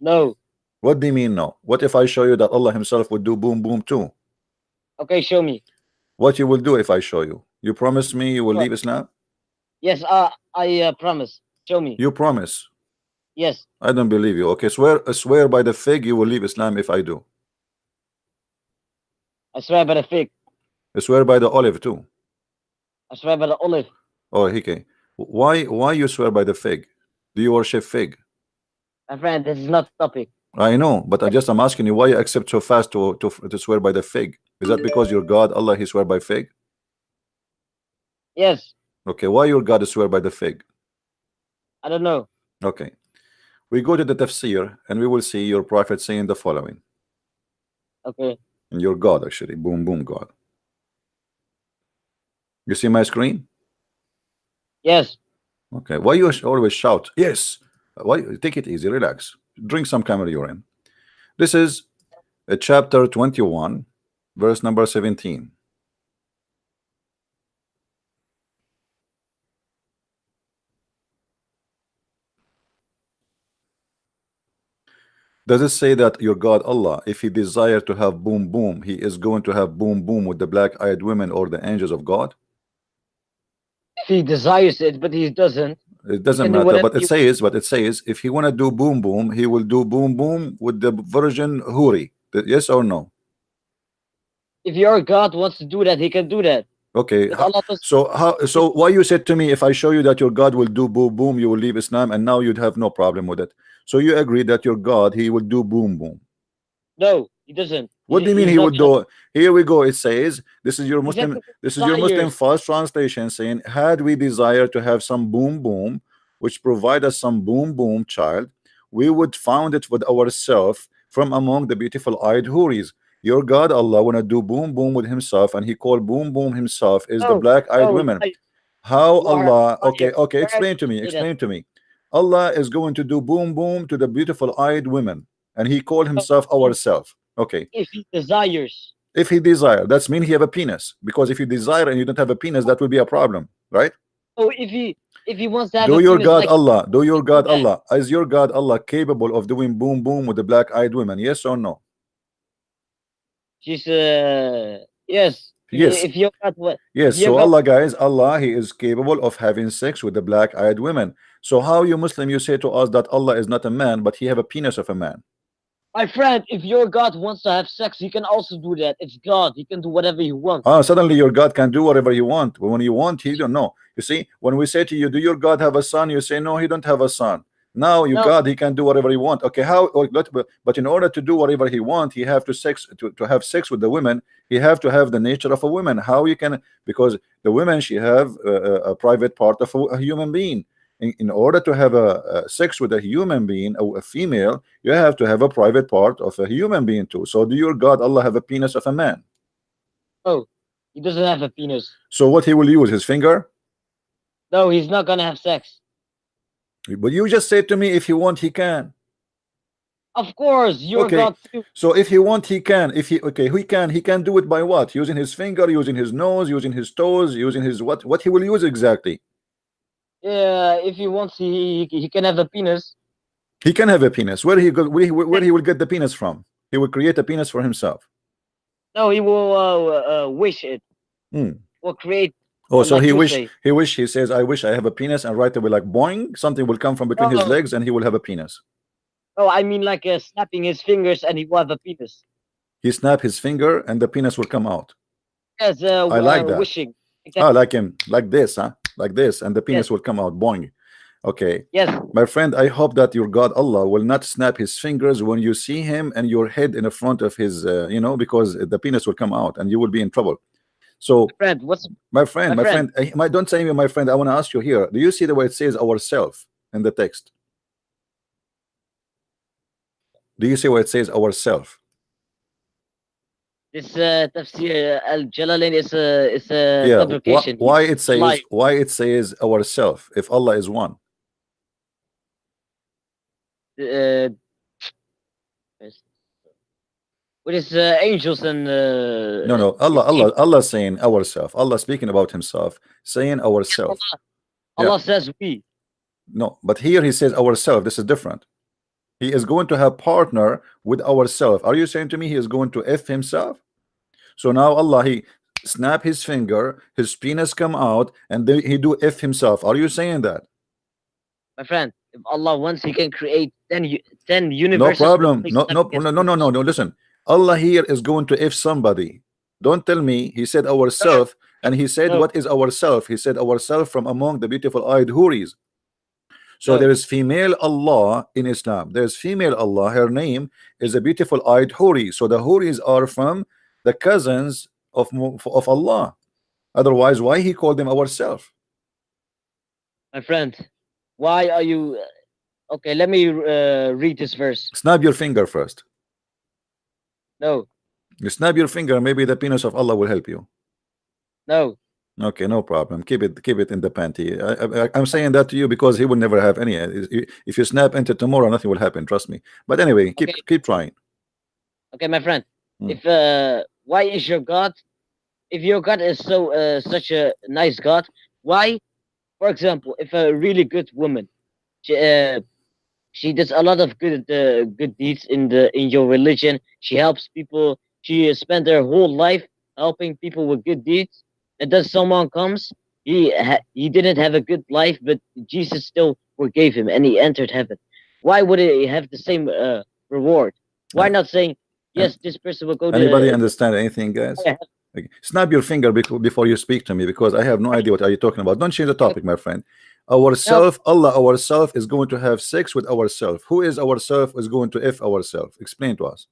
No. What do you mean no? What if I show you that Allah himself would do boom boom too? Okay, show me. What you will do if I show you? You promise me you will Sure. leave Islam? Yes, I promise. Show me. You promise? Yes, I don't believe you. Okay, swear by the fig you will leave Islam if I do. I swear by the fig. Swear by the olive too. I swear by the olive. Oh, okay. Why you swear by the fig? Do you worship fig? My friend, this is not the topic. I know, but I'm asking you why you accept so fast to swear by the fig. Is that because your God Allah he swear by fig? Yes, Okay, why your God is swear by the fig? I don't know. Okay, we go to the tafsir and we will see your prophet saying the following. Okay. And your God, actually, boom boom God. You see my screen? Yes. Okay, why you always shout yes? Why? Take it easy, relax, drink some camel urine. This is chapter 21, verse number 17. Does it say that your God Allah, if he desire to have boom boom, he is going to have boom boom with the black-eyed women or the angels of God? If he desires it, but he doesn't, It he doesn't can do matter, whatever but it he. says, if he wanna do boom boom, he will do boom boom with the virgin Huri. Yes or no? If your God wants to do that, he can do that. Okay, But Allah does. so why you said to me, if I show you that your God will do boom boom, you will leave Islam, and now you'd have no problem with it. So you agree that your God, he will do boom boom. No, he doesn't. What do you mean He's he not would gonna. do? Here we go. It says, this is your He said Muslim, if he this is your Muslim desires. fast translation saying, had we desire to have some boom boom, which provide us some boom boom child, we would found it with ourselves from among the beautiful eyed Huris. Your God Allah wanna do boom boom with himself, and he called boom boom himself is the No, black eyed no, women. How you are a Allah, liar. okay, Where did explain to you me, say that? explain to me. Allah is going to do boom boom to the beautiful eyed women, and he called No, himself no, ourself. Okay, if he desires. if he desire, that's mean he have a penis, because if you desire and you don't have a penis, that will be a problem, right? So if he wants to have a penis, like Do he your can do God that. Allah, is your God Allah capable of doing boom boom with the black-eyed women? Yes or no? She's yes. Yes, If your God, if yes. your So God, Allah, guys, Allah, he is capable of having sex with the black-eyed women. So how you Muslim, you say to us that Allah is not a man, but he have a penis of a man? my friend, if your God wants to have sex, he can also do that. It's God. He can do whatever he wants. Ah, suddenly your God can do whatever you want. When you want, he don't know. You see, when we say to you, do your God have a son? You say, no, he don't have a son. Now your No, God, he can do whatever he want. Okay, how? But in order to do whatever he want, he have to have sex with the women. He have to have the nature of a woman. How you can? Because the women, she have a private part of a human being. In order to have a sex with a human being, a female, you have to have a private part of a human being too. So do your God Allah have a penis of a man? no, he doesn't have a penis. So what he will use, his finger? No, he's not gonna have sex. But you just said to me, if he want, he can. Of course, your Okay, God too. so if he want, he can. If he okay, he can do it by what? Using his finger, using his nose, using his toes, using his what? What he will use exactly? Yeah, if he wants, he can have a penis. He can have a penis. Where he will get the penis from? He will create a penis for himself. No, he will wish it. Hmm. Will create, Oh, so like you say. he says, I wish I have a penis, and right away, like boing, something will come from between his No, legs, and he will have a penis. no, I mean like snapping his fingers and he will have a penis. He snap his finger, and the penis will come out. Yes, I like that. wishing. Oh, like him, like this, huh? Like this, and the Yes, penis will come out, boing. Okay, yes, my friend, I hope that your God Allah will not snap his fingers when you see him and your head in the front of his, because the penis will come out and you will be in trouble. So, friend. My my friend? friend, don't say me, my friend. I want to ask you here. Do you see the way it says ourself in the text? Do you see what it says ourself? This Tafsir Al Jalalain is a Yeah. fabrication. He's lying. Why it says ourself if Allah is one? Uh, with his angels and No, no. his angels. Allah saying ourself. Allah speaking about himself, saying ourself. Allah, Yeah. Allah says we. No, but here he says ourself. This is different. He is going to have partner with ourself. Are you saying to me he is going to F himself? So now Allah, he snap his finger, his penis come out, and then he do F himself. Are you saying that? My friend, if Allah wants, He can create 10 No universes with problem. only No, no, snapping his no, no, no, no, fingers. no. Listen, Allah here is going to F somebody. Don't tell me he said No, ourself, and he said, no, what is ourself? He said ourself from among the beautiful eyed Huris. So there no. is female Allah in Islam. There's female Allah. Her name is a beautiful eyed Huri. So the Huris are from the cousins of Allah. Otherwise, why he called them ourself? My friend. Why are you? Okay, let me read this verse. Snap your finger first. No, You snap your finger, maybe the penis of Allah will help you. no. Okay, no problem. Keep it in the panty. I'm saying that to you because he will never have any. If you snap into tomorrow, nothing will happen. Trust me. But anyway, Okay, keep trying. okay, my friend. Hmm. If why is your God? If your God is so such a nice God, why? For example, if a really good woman, she, uh, she does a lot of good deeds in your religion. She helps people. She spent her whole life helping people with good deeds. And then someone comes. He didn't have a good life, but Jesus still forgave him, and he entered heaven. Why would he have the same reward? Why Uh, not saying and yes? This person will go anybody to understand anything, guys? the Okay. Snap your finger before you speak to me because I have no idea what are you talking about. Don't change the topic, my friend. no, Ourself, Allah, ourself is going to have sex with ourself. Who is ourself is going to F ourself? Explain to us.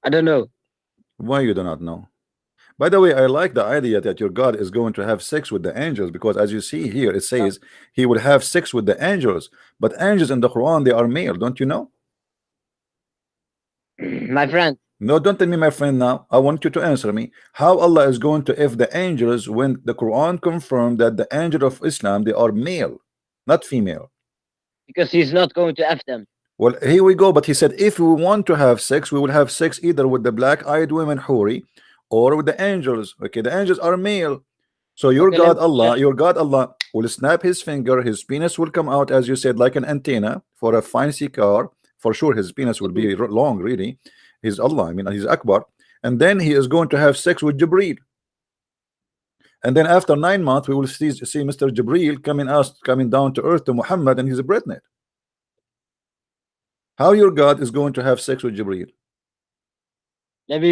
I don't know. Why you do not know? By the way, I like the idea that your God is going to have sex with the angels because as you see here, it says he will have sex with the angels. But angels in the Quran, they are male, don't you know? My friend, No, don't tell me, my friend, now. I want you to answer me. How Allah is going to F the angels when the Quran confirmed that the angel of Islam, they are male, not female. because he's not going to f them. Well, here we go. But he said, if we want to have sex, we will have sex either with the black-eyed women, Huri, or with the angels. Okay, the angels are male. So Okay, let me just Your God Allah will snap his finger, his penis will come out, as you said, like an antenna for a fancy car. For sure, his penis will be long, really. He's Allah, I mean, he's Akbar. And then he is going to have sex with Jibreel. And then after 9 months, we will see Mr. Jibreel coming down to earth to Muhammad, and he's a pregnant. How your God is going to have sex with Jibreel? let me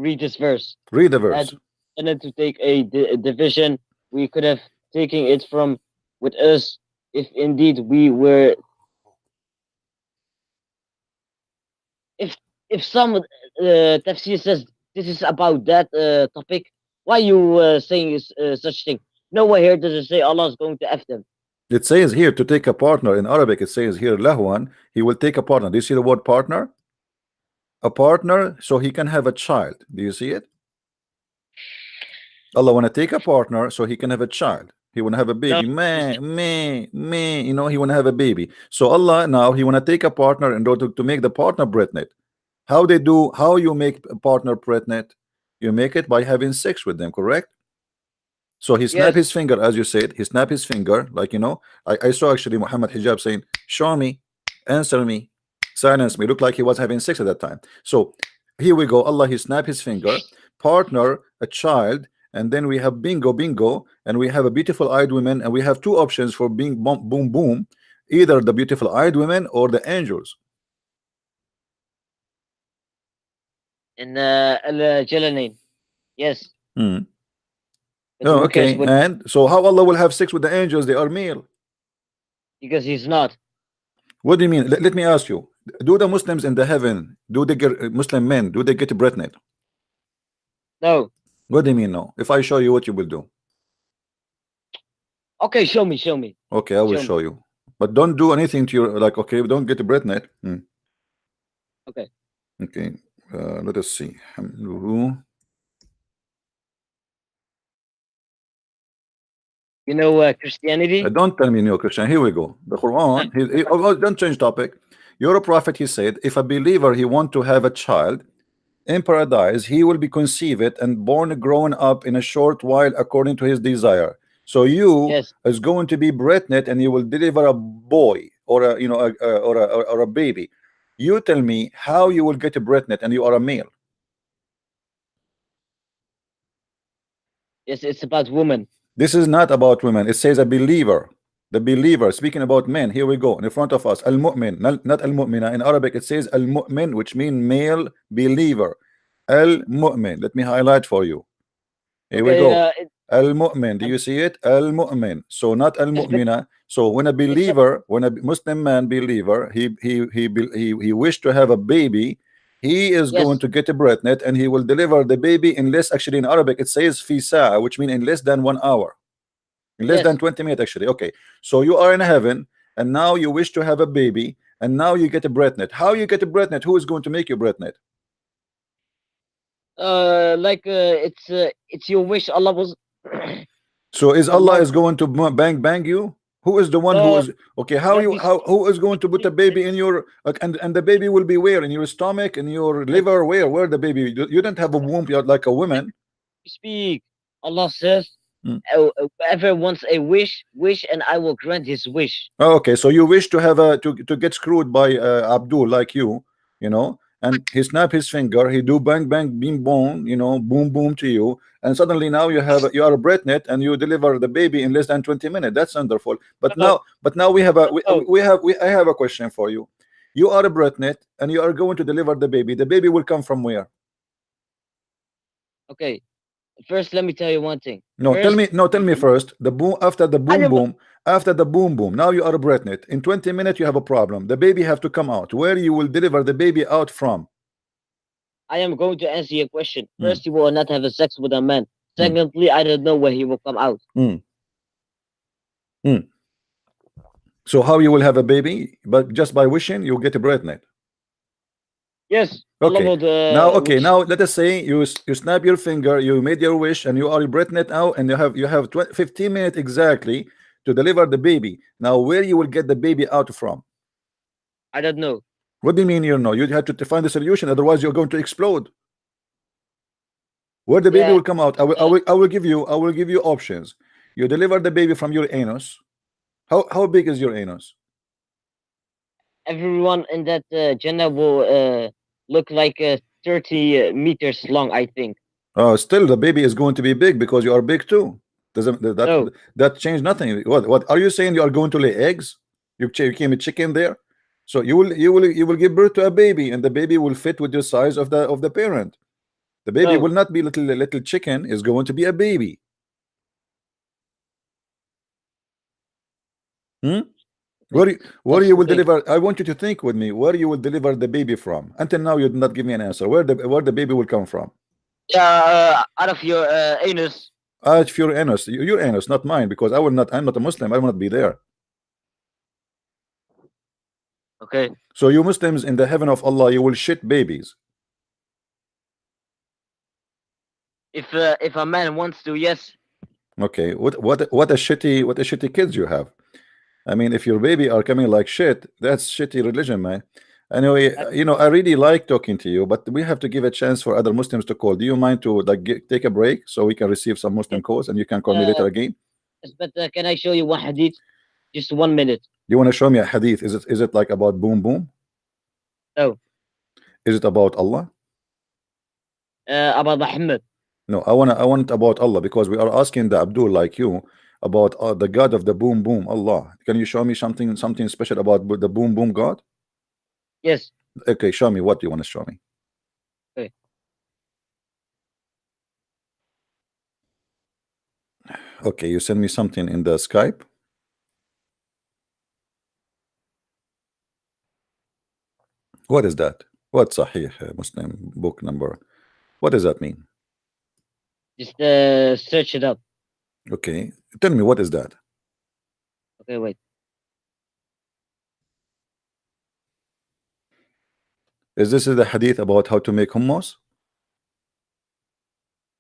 read this verse. Read the Had verse. intended to take a division, we could have taken it from with us if indeed we were. If if some tafsir says this is about that topic, why you saying such thing? Nowhere here does it say Allah is going to f them. It says here to take a partner. In Arabic, it says here, Lahwan, he will take a partner. Do you see the word partner? A partner, so he can have a child. Do you see it? Allah want to take a partner so he can have a child. He want to have a No, baby. Me. You know, he want to have a baby. So Allah now he want to take a partner in order to make the partner pregnant. How they do? How you make a partner pregnant? You make it by having sex with them, correct? So he snapped yes, his finger, as you said. He snapped his finger, like you know. I saw actually Muhammad Hijab saying, "Show me, answer me, silence me." Looked like he was having sex at that time. So here we go. Allah, he snapped his finger, partner, a child, and then we have bingo, and we have a beautiful eyed woman, and we have two options for being boom, boom, either the beautiful eyed women or the angels. in Jalalain. Yes, Hmm. but Oh, who cares okay. what? And so how Allah will have sex with the angels? They are male. Because he's not. What do you mean? Let me ask you. Do the Muslims in the heaven, do they get Muslim men, do they get pregnant? No. What do you mean no? If I show you what you will do. Okay, show me, show me, Okay, I will show me. show you. But don't do anything to your like okay, don't get pregnant. Okay. Okay. Let us see. You know Christianity? Don't tell me new Christian. Here we go. The Quran. Don't change topic. You're a prophet. He said, if a believer he want to have a child in paradise, he will be conceived and born, grown up in a short while according to his desire. So you Yes. is going to be pregnant and you will deliver a boy or a you know or a baby. You tell me how you will get pregnant and you are a male. Yes, it's about women. This is not about women. It says a believer. The believer, speaking about men, here we go in front of us. Al-mu'min, not al-mu'mina. In Arabic, it says al-mu'min, which means male believer. Al-mu'min. Let me highlight for you. Here we Okay, go. Al-mu'min. Do um, you see it? Al-mu'min. So not yes, but al-mu'mina. So when a It's believer, when a Muslim man believer, he wished to have a baby, he is going yes, to get a pregnant and he will deliver the baby in less, actually in Arabic it says fi sa'a, which means in less than 1 hour, in less than yes. 20 minutes actually. Okay, so you are in heaven and now you wish to have a baby and now you get a pregnant. How you get a pregnant? Who is going to make you pregnant? Like it's your wish. Allah was. So is Allah Allah. is going to bang you? Who is the one who No, is okay? How let you me how speak. who is Let going me to put speak. a baby in your and the baby will be where? In your stomach, in your Let liver, where the baby? You don't have a womb. You're like a woman. me speak. Allah says, Mm. whoever wants a wish, wish, and I will grant his wish. Oh, okay, so you wish to have a to get screwed by Abdul like you know, and he snap his finger, he do bang bang beam boom, boom boom to you, and suddenly now you are a breastnet and you deliver the baby in less than 20 minutes. That's wonderful. No, But now we have a no. I have a question for you. You are a breastnet and you are going to deliver the baby. The baby will come from where? Okay. First, let me tell you one thing. No, tell First, me, no, tell me first. The boom after the I boom don't. boom, after the boom boom. Now you are a pregnant. In 20 minutes you have a problem. The baby have to come out. Where you will deliver the baby out from? I am going to answer your question. Mm, First, you will not have a sex with a man. mm, Secondly, I don't know where he will come out. mm, mm. So how you will have a baby? But just by wishing, you get a pregnant. Yes, Allah Okay. would Now, okay. wish. Now let us say you snap your finger, you made your wish, and you are pregnant now, and you have 15 minutes exactly to deliver the baby. Now, where you will get the baby out from? I don't know. What do you mean you know? You have to find the solution, otherwise you're going to explode. Where the baby Yeah. will come out? I will give you options. You deliver the baby from your anus. How big is your anus? Everyone in that Jannah will look like 30 meters long, I think. Still the baby is going to be big because you are big too. Doesn't No, that change nothing? What are you saying? You are going to lay eggs? You came a chicken there, so you will give birth to a baby, and the baby will fit with the size of the parent. The baby no, will not be little chicken. Is going to be a baby. Hmm? that's, Where that's you the will thing. deliver? I want you to think with me. Where you will deliver the baby from? Until now, you did not give me an answer. Where the baby will come from? Yeah, out of your anus. It's your anus. Your anus, not mine, because I will not. I'm not a Muslim. I will not be there. Okay. So you Muslims in the heaven of Allah, you will shit babies. If a man wants to, yes. Okay. What a shitty kids you have. I mean, if your baby are coming like shit, that's shitty religion, man. Anyway, I, I really like talking to you, but we have to give a chance for other Muslims to call. Do you mind to like take a break so we can receive some Muslim calls and you can call me uh, later again? yes, but can I show you one hadith? Just 1 minute. You want to show me a hadith? Is it like about boom boom? No, Is it about Allah? about Muhammad. No, I want about Allah because we are asking the Abdul like you about the God of the boom boom, Allah. Can you show me something special about the boom boom God? Yes. Okay, show me what you want to show me. Okay. Okay, you send me something in the Skype. What is that? What Sahih Muslim book number? What does that mean? Just search it up. Okay, tell me what is that? Okay, wait. Is this the hadith about how to make hummus?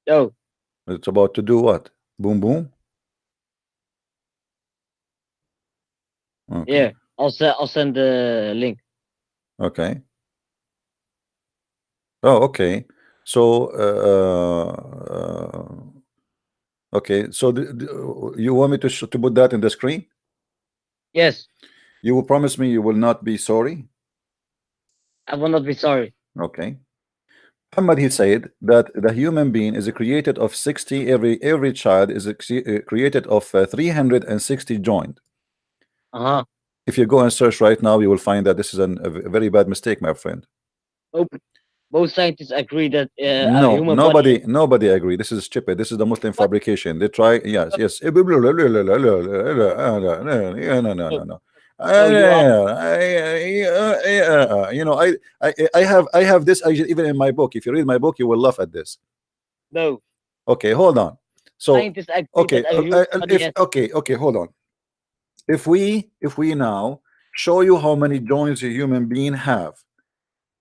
No. It's about to do what? Boom boom. Okay, Yeah. I'll send the link. okay. Oh, okay. So, okay. So, you want me to put that in the screen? Yes. You will promise me you will not be sorry? I will not be sorry. Okay. Muhammad, he said that the human being is created of 60. Every child is created of 360 joint. Uh-huh. If you go and search right now, you will find that this is a very bad mistake, my friend. Nope. Most scientists agree that a No, human body is nobody agree. This is stupid. This is the Muslim what? fabrication. They try, yes, yes. No, no, no, No, no, no. no, you are I have this even in my book. If you read my book, you will laugh at this. no. Okay, hold on. So, Scientists agree that okay, a human body if has. okay, hold on. If we now show you how many joints a human being have,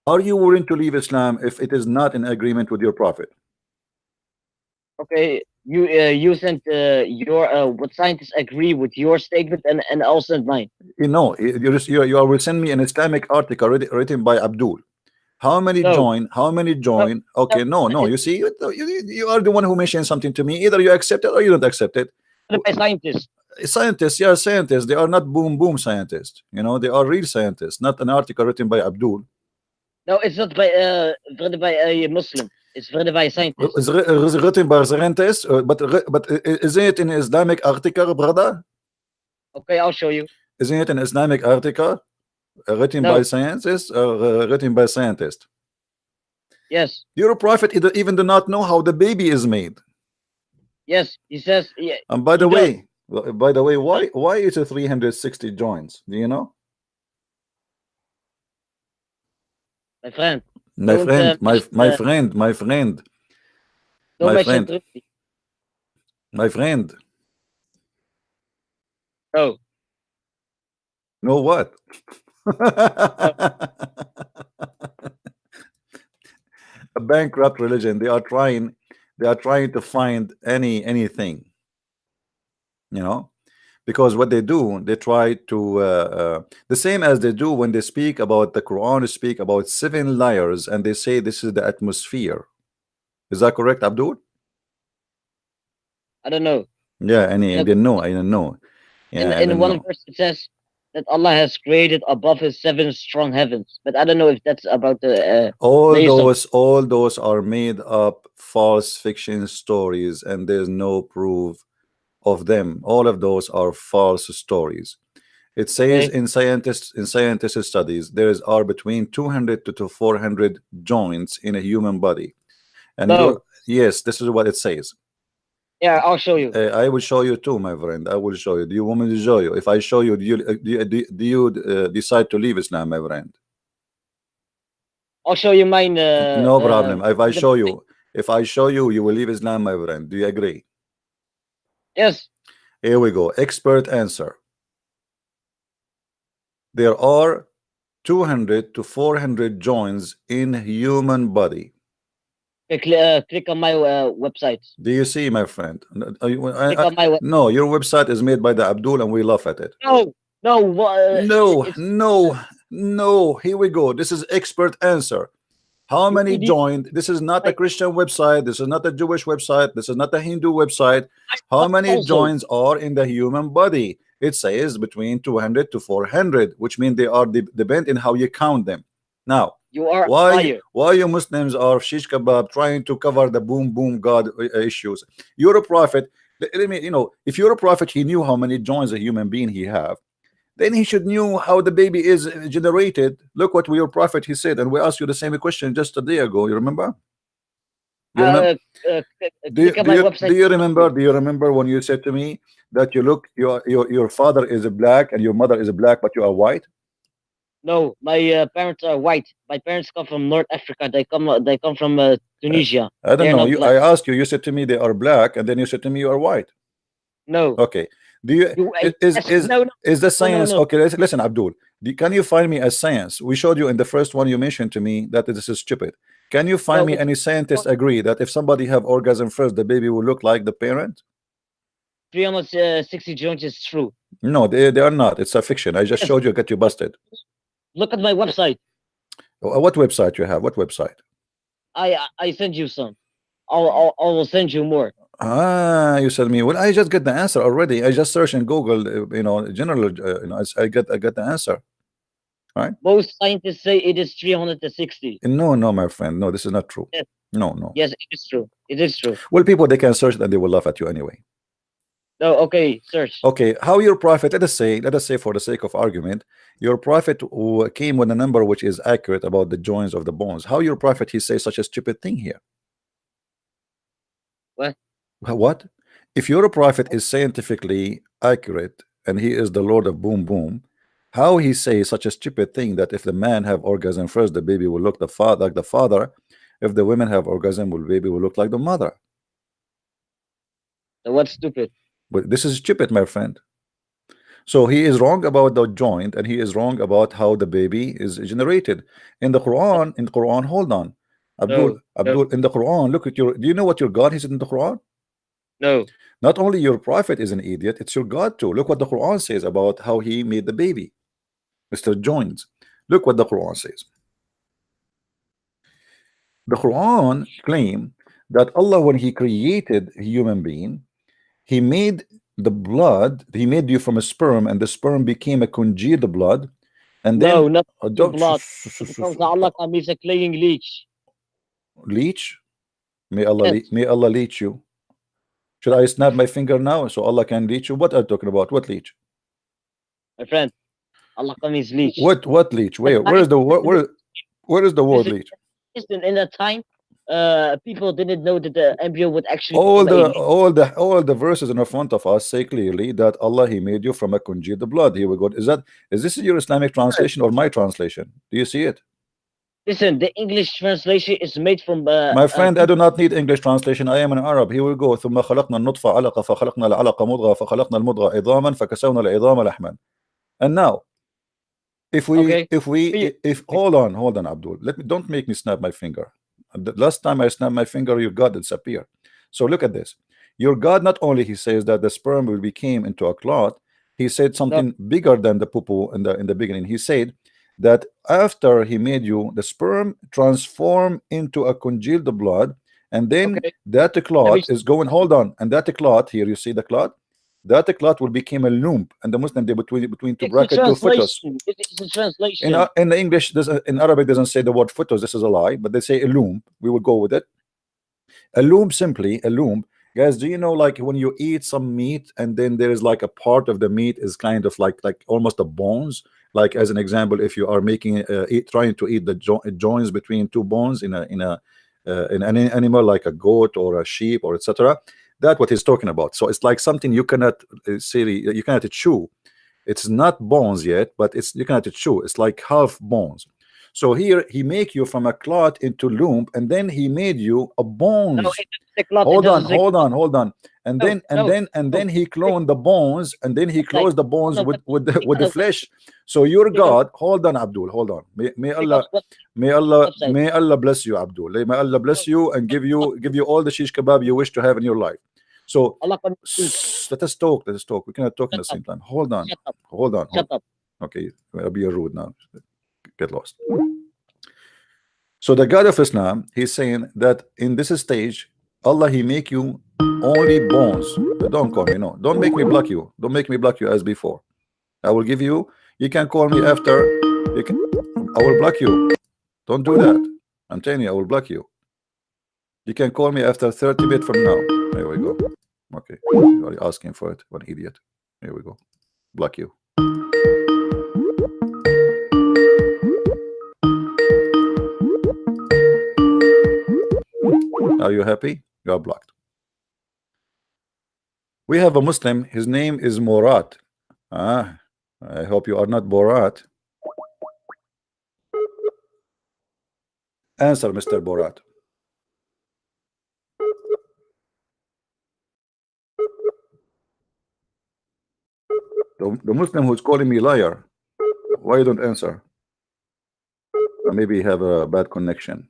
are you willing to leave Islam if it is not in agreement with your prophet? Okay, you sent your what scientists agree with your statement, and I'll send mine. You know, you will send me an Islamic article written by Abdul. How many No, join? How many no, join? no. Okay, no, no. You see, you are the one who mentioned something to me. Either you accept it or you don't accept it. By scientists. Scientists, yeah, scientists. They are not boom boom scientists. You know, they are real scientists, not an article written by Abdul. No, it's not by written by a Muslim. It's written by a scientist. It's written by scientists, but isn't it an Islamic article, brother? Okay, I'll show you. Isn't it an Islamic article written by No. scientists or written by scientists? Yes. Your prophet even do not know how the baby is made. Yes. He says. Yeah. And by He the does. way, why is it 360 joints? Do you know? My friend. My Don't friend, mention, my friend, don't my mention friend, Trinity. my friend. No. Know what? No. A bankrupt religion. They are trying to find anything, you know, because what they do, they try to the same as they do when they speak about the Quran, speak about 7 layers, and they say this is the atmosphere. Is that correct, Abdul? I don't know. Yeah, I No, didn't know. I didn't know. Yeah, I in didn't one know. verse it says that Allah has created above his 7 strong heavens, but I don't know if that's about the All layers of. those are made up false fiction stories, and there's no proof of them. All of those are false stories. It says Okay. in scientist studies are between 200 to 400 joints in a human body, and No. yes, this is what it says. Yeah, I'll show you. I will show you too, my friend. I will show you. Do you want me to show you? If I show you, do you decide to leave Islam, my friend? I'll show you mine. No problem. The, If I show you, you will leave Islam, my friend. Do you agree? yes. Here we go. Expert answer. There are 200 to 400 joints in human body. Click on my website. Do you see, my friend? Click on my No, your website is made by the Abdul, and we laugh at it. No, no, No, it's no, no. Here we go. This is expert answer. How you many idiot. joined? This is not a Like, Christian website. This is not a Jewish website. This is not a Hindu website. How many also, joints are in the human body? It says between 200 to 400, which means they are depend in how you count them. Now, you are a why liar. you Muslims are shish kebab trying to cover the boom boom God issues? You're a prophet. Let me, if you're a prophet, he knew how many joints a human being he have. Then he should knew how the baby is generated. Look what your prophet he said, and we asked you the same question just a day ago. You remember? You remember? Click on my website. Do you remember? Do you remember when you said to me that your father is a black and your mother is a black, but you are white? No, my parents are white. My parents come from North Africa. They come from Tunisia. I don't They're know. not I black. asked you. You said to me they are black, and then you said to me you are white. No. Okay. Do you No, is the science no. okay? Listen, Abdul. Can you find me a science? We showed you in the first one you mentioned to me that this is stupid. Can you find No, me any scientists agree that if somebody have orgasm first, the baby will look like the parent? 360 joints is true. No, they are not. It's a fiction. I just Yes. showed you, get you busted. Look at my website. What website you have? What website? I send you some. I will send you more. You said me. Well, I just get the answer already. I just search in Google. General. I get the answer. Right? Most scientists say it is 360. No, no, my friend. No, this is not true. Yes. No, no. Yes, it is true. It is true. Well, people they can search it and they will laugh at you anyway. No, okay, search. Okay, how your prophet, let us say for the sake of argument, your prophet who came with a number which is accurate about the joints of the bones. How your prophet he says such a stupid thing here? What? What? If your prophet is scientifically accurate and he is the Lord of boom boom, how he says such a stupid thing that if the man have orgasm first, the baby will look the father like the father. If the women have orgasm, will baby will look like the mother. So what's stupid? But this is stupid, my friend. So he is wrong about the joint, and he is wrong about how the baby is generated. In the Quran, hold on. No, no, In the Quran, look at your, do you know what your God he said in the Quran? no. Not only your prophet is an idiot, it's your God too. Look what the Quran says about how he made the baby, Mr. Joins. Look what the Quran says. The Quran claim that Allah, when he created a human being, he made the blood, he made you from a sperm, and the sperm became a congealed blood, and then No, not in don't blood. It comes to Allah come is a claying leech. leech. Yes, May Allah leech you. Should I snap my finger now so Allah can leech you? What are you talking about? What leech? my friend. Allah come is leech. What leech? That Where time, is the where is the word listen, leech? listen, in that time, people didn't know that the embryo would actually become a leech. All the verses in front of us say clearly that Allah he made you from a congealed blood. Here we go. Is this your Islamic translation or my translation? Do you see it? Listen, the English translation is made from My friend, I do people. not need English translation. I am an Arab. Here we go. ثم خلقنا النطفة علقة فخلقنا العلقة مضغة فخلقنا المضغة عظاما فكسونا العظام لحما. And now, Okay, if hold on, Abdul. Let me don't make me snap my finger. The last time I snapped my finger, your God disappeared. So look at this. Your God not only he says that the sperm will became into a clot, he said no, something bigger than the poo in the beginning. He said that after he made you, the sperm transform into a congealed blood, and then okay. that Let me clot is going. Hold on, and that clot here, you see the clot. That clot will become a lump, and the Muslim they between two It's a bracket two fetus. translation. It's a translation. In the English, in Arabic doesn't say the word fetus. This is a lie, but they say a lump. We will go with it. A lump, simply a lump. Guys, do you know like when you eat some meat and then there is like a part of the meat is kind of like almost a bones? Like as an example, if you are making trying to eat the joints between two bones in an animal like a goat or a sheep or etc. That's what he's talking about. So it's like something you cannot say, you cannot chew. It's not bones yet, but it's you cannot chew. It's like half bones. So here he make you from a clot into lump, and then he made you a No, bones. it doesn't say clot. It doesn't say clot. Hold on. No, no, And no. then he Wait, cloned the bones, and then he like, closed the bones no, but with the no, flesh. So your because God, hold on, Abdul, hold on. because what website? May Allah bless you, Abdul. May Allah bless No, you and give you all the shish kebab you wish to have in your life. So Allah can leech. let us talk. Let us talk. We cannot talk in Shut the up. same time. Hold on. Shut up. Hold on. Shut up. Okay, I'll be rude now. Get lost. So the God of Islam, he's saying that in this stage, Allah he make you only bones. Don't call me, no. Don't make me block you. Don't make me block you as before. I will give you. You can call me after. You can. I will block you. Don't do that. I'm telling you, I will block you. You can call me after 30 minutes from now. Here we go. Okay, you are asking for it. One idiot. Here we go. Block you. Are you happy? You are blocked. We have a Muslim. His name is Murat. Ah, I hope you are not Borat. Answer, Mr. Borat. The Muslim who's calling me liar. Why you don't answer? Maybe you have a bad connection.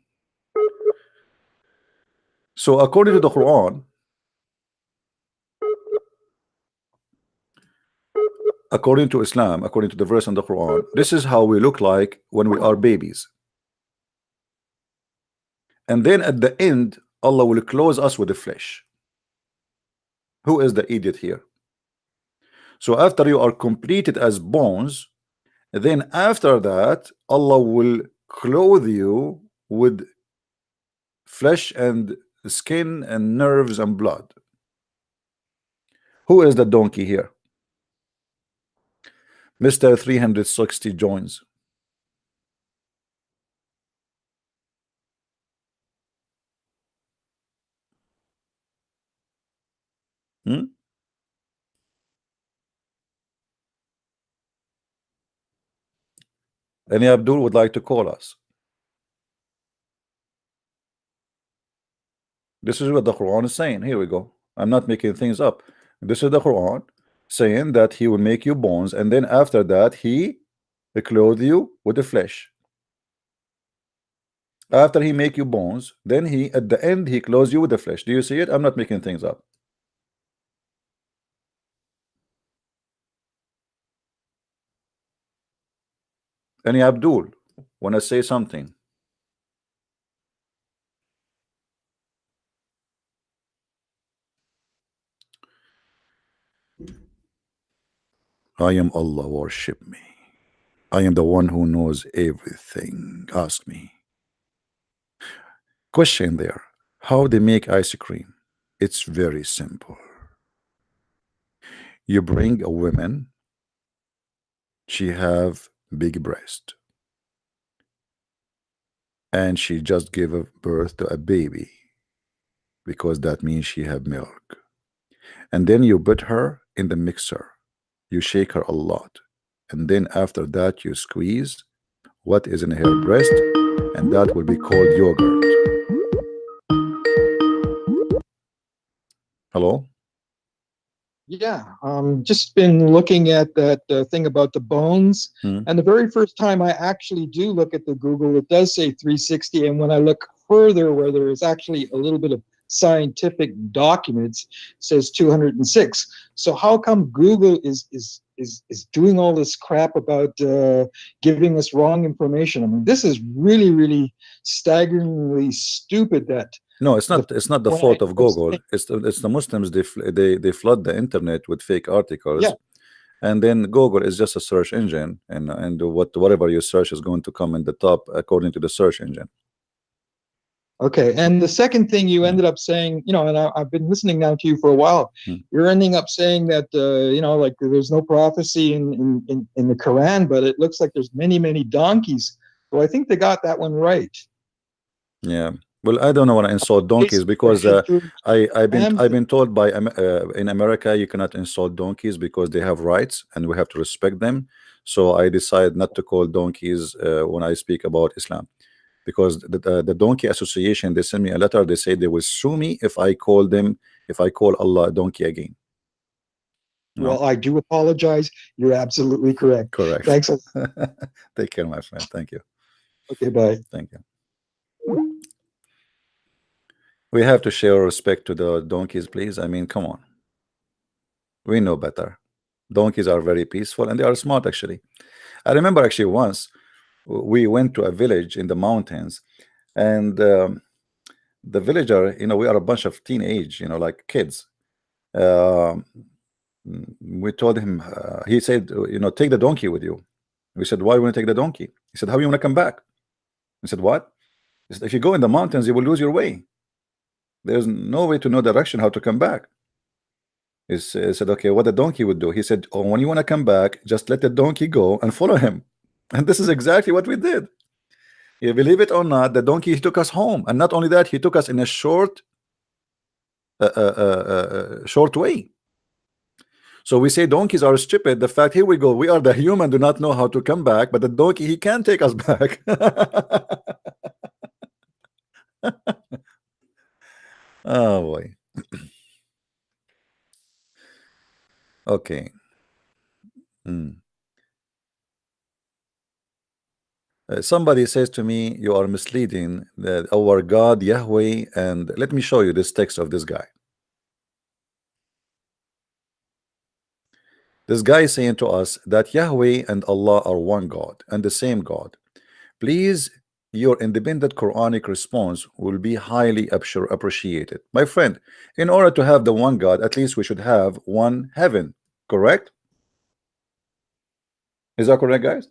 So according to the Quran, according to Islam, according to the verse in the Quran, this is how we look like when we are babies. And then at the end, Allah will close us with the flesh. Who is the idiot here? So after you are completed as bones, then after that, Allah will clothe you with flesh and skin and nerves and blood. Who is the donkey here? Mr. 360 joins. Hmm? Any Abdul would like to call us? This is what the Quran is saying. Here we go. I'm not making things up. This is the Quran saying that he will make you bones, and then after that he will clothe you with the flesh. After he make you bones, then he at the end he clothes you with the flesh. Do you see it? I'm not making things up. Any Abdul want to say something? I am Allah, worship me. I am the one who knows everything. Ask me. Question there. How they make ice cream? It's very simple. You bring a woman, she have big breast, and she just gave birth to a baby, because that means she have milk. And then you put her in the mixer, you shake her a lot, and then after that you squeeze what is in her breast, and that will be called yogurt. Hello? Yeah, just been looking at that thing about the bones. And the very first time I actually do look at the Google, it does say 360. And when I look further, where there is actually a little bit of scientific documents, it says 206. So how come Google is doing all this crap about giving us wrong information? I mean, this is really, really staggeringly stupid that. No, it's not. It's not the fault of Google. It's the Muslims. They flood the internet with fake articles, yeah. And then Google is just a search engine, and whatever you search is going to come in the top according to the search engine. Okay, and the second thing you ended up saying, and I've been listening now to you for a while. You're ending up saying that like there's no prophecy in the Quran, but it looks like there's many donkeys. So I think they got that one right. Yeah. Well, I don't know when I insult donkeys, because I've been told by in America you cannot insult donkeys because they have rights and we have to respect them. So I decide not to call donkeys when I speak about Islam, because the Donkey Association, they send me a letter. They say they will sue me if I call Allah a donkey again. No? Well, I do apologize. You're absolutely correct. Correct. Thanks. Take care, my friend. Thank you. Okay, bye. Thank you. We have to show respect to the donkeys, please. I mean, come on. We know better. Donkeys are very peaceful and they are smart, actually. I remember actually once we went to a village in the mountains, and the villager, we are a bunch of teenage, like kids. We told him, he said, take the donkey with you. We said, why you want to take the donkey? He said, how you want to come back? We said, what? He said, if you go in the mountains, you will lose your way. There's no way to know direction, how to come back. He said, okay, what the donkey would do. He said, oh, when you want to come back, just let the donkey go and follow him. And this is exactly what we did. You believe it or not, the donkey took us home. And not only that, he took us in a short way. So we say donkeys are stupid. The fact, here we go, we are the human, do not know how to come back, but the donkey, he can take us back. Oh boy. Okay. Somebody says to me, you are misleading that our God Yahweh, and let me show you this text of this guy. This guy is saying to us that Yahweh and Allah are one God and the same God. Please, your independent Quranic response will be highly appreciated. My friend, in order to have the one God, at least we should have one heaven, correct? Is that correct, guys?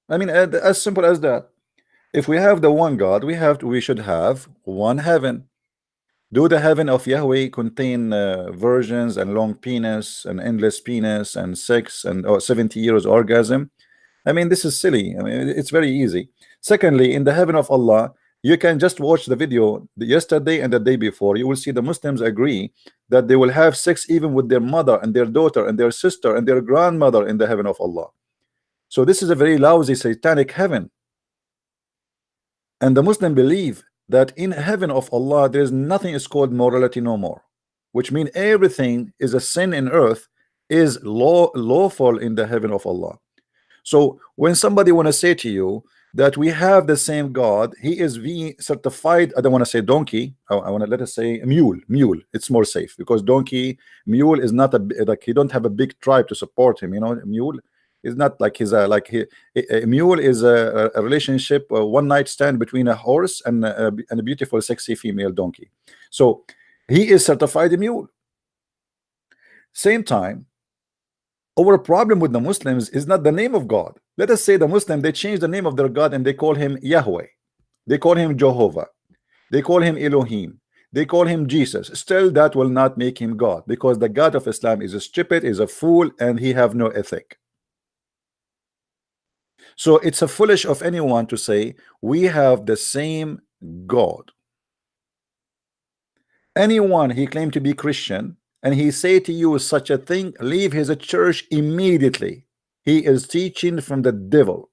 I mean, as simple as that. If we have the one God, we should have one heaven. Do the heaven of Yahweh contain virgins and long penis and endless penis and sex and 70 years orgasm? I mean, this is silly. I mean, it's very easy. Secondly, in the heaven of Allah, you can just watch the video yesterday and the day before. You will see the Muslims agree that they will have sex even with their mother and their daughter and their sister and their grandmother in the heaven of Allah. So this is a very lousy satanic heaven. And the Muslim believe that in heaven of Allah there is nothing is called morality no more, which means everything is a sin in earth is lawful in the heaven of Allah. So when somebody want to say to you that we have the same God, he is the certified, I don't want to say donkey, I want to let us say mule. It's more safe because donkey, mule is not like he don't have a big tribe to support him. You know, mule is not like he's a mule is a relationship, a one night stand between a horse and a beautiful sexy female donkey. So he is certified a mule. Same time, our problem with the Muslims is not the name of God. Let us say the Muslim, they change the name of their God and they call him Yahweh, they call him Jehovah, they call him Elohim, they call him Jesus. Still that will not make him God, because the God of Islam is a stupid, is a fool, and he have no ethic. So it's a foolish of anyone to say we have the same God. Anyone he claimed to be Christian and he say to you such a thing, leave his church immediately. He is teaching from the devil.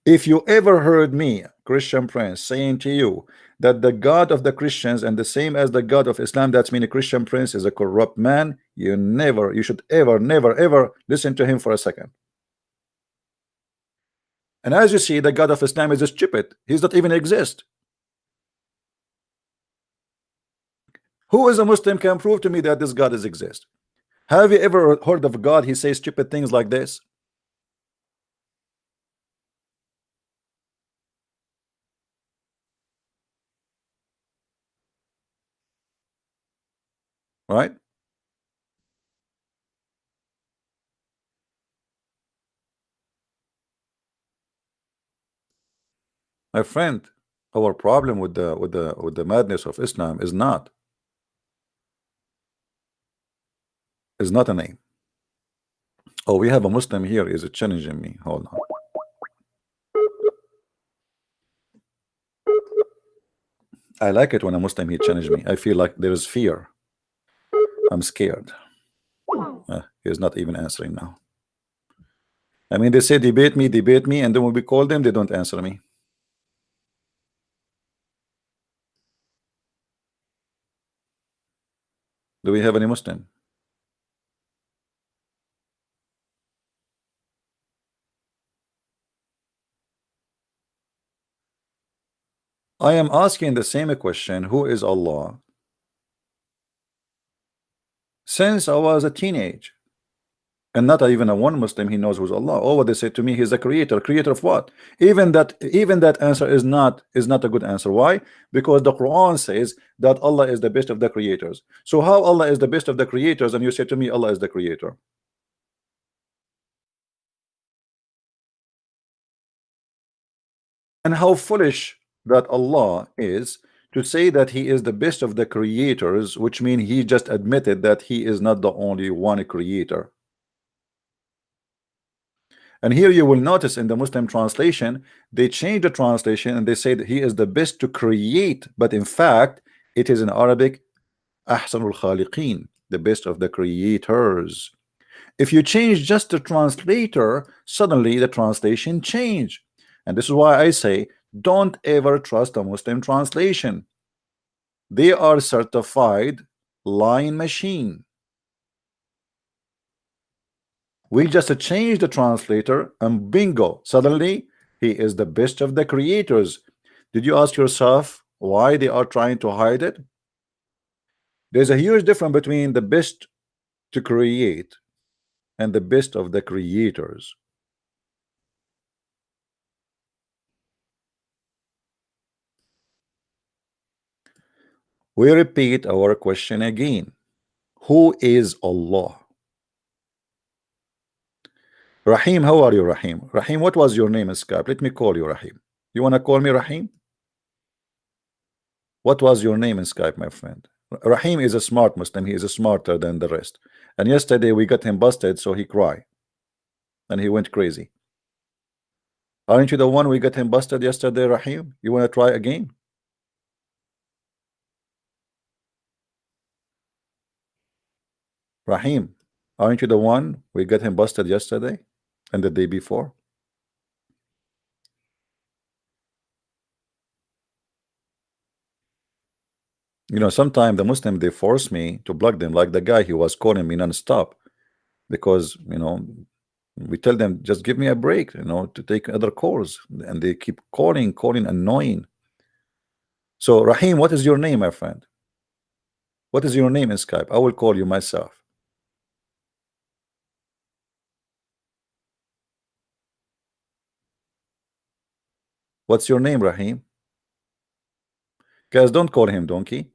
If you ever heard me, Christian Prince, saying to you that the God of the Christians and the same as the God of Islam, that's mean a Christian Prince is a corrupt man, you should ever listen to him for a second. And as you see, the God of Islam is a stupid. He's not even exist. Who is a Muslim can prove to me that this God is exist? Have you ever heard of God? He says stupid things like this. Right? My friend, our problem with the madness of Islam is not a name. Oh, we have a Muslim here is challenging me. Hold on. I like it when a Muslim here challenge me. I feel like there is fear. I'm scared. He's not even answering now. I mean, they say debate me, and then when we call them, they don't answer me. Do we have any Muslim? I am asking the same question, who is Allah? Since I was a teenage. And not even a one Muslim he knows who's Allah. Oh, what they say to me, he's a creator. Creator of what? Even that answer is not a good answer. Why? Because the Quran says that Allah is the best of the creators. So how Allah is the best of the creators and you say to me Allah is the creator? And how foolish that Allah is to say that he is the best of the creators, which means he just admitted that he is not the only one creator. And here you will notice in the Muslim translation, they change the translation and they say that he is the best to create, but in fact, it is in Arabic, Ahsanul Khaliqeen, the best of the creators. If you change just the translator, suddenly the translation change. And this is why I say, don't ever trust a Muslim translation. They are certified lying machine. We just change the translator and bingo, suddenly he is the best of the creators. Did you ask yourself why they are trying to hide it? There's a huge difference between the best to create and the best of the creators. We repeat our question again. Who is Allah? Rahim, how are you, Rahim? Rahim, what was your name in Skype? Let me call you Rahim. You want to call me Rahim? What was your name in Skype, my friend? Rahim is a smart Muslim. He is smarter than the rest. And yesterday we got him busted, so he cried and he went crazy. Aren't you the one we got him busted yesterday, Rahim? You want to try again? Rahim, aren't you the one we got him busted yesterday and the day before? You know, sometimes the Muslim, they force me to block them, like the guy, he was calling me non-stop because, you know, we tell them just give me a break, you know, to take other calls, and they keep calling, annoying. So Rahim, what is your name, my friend? What is your name in Skype? I will call you myself. What's your name, Rahim? Guys, don't call him donkey.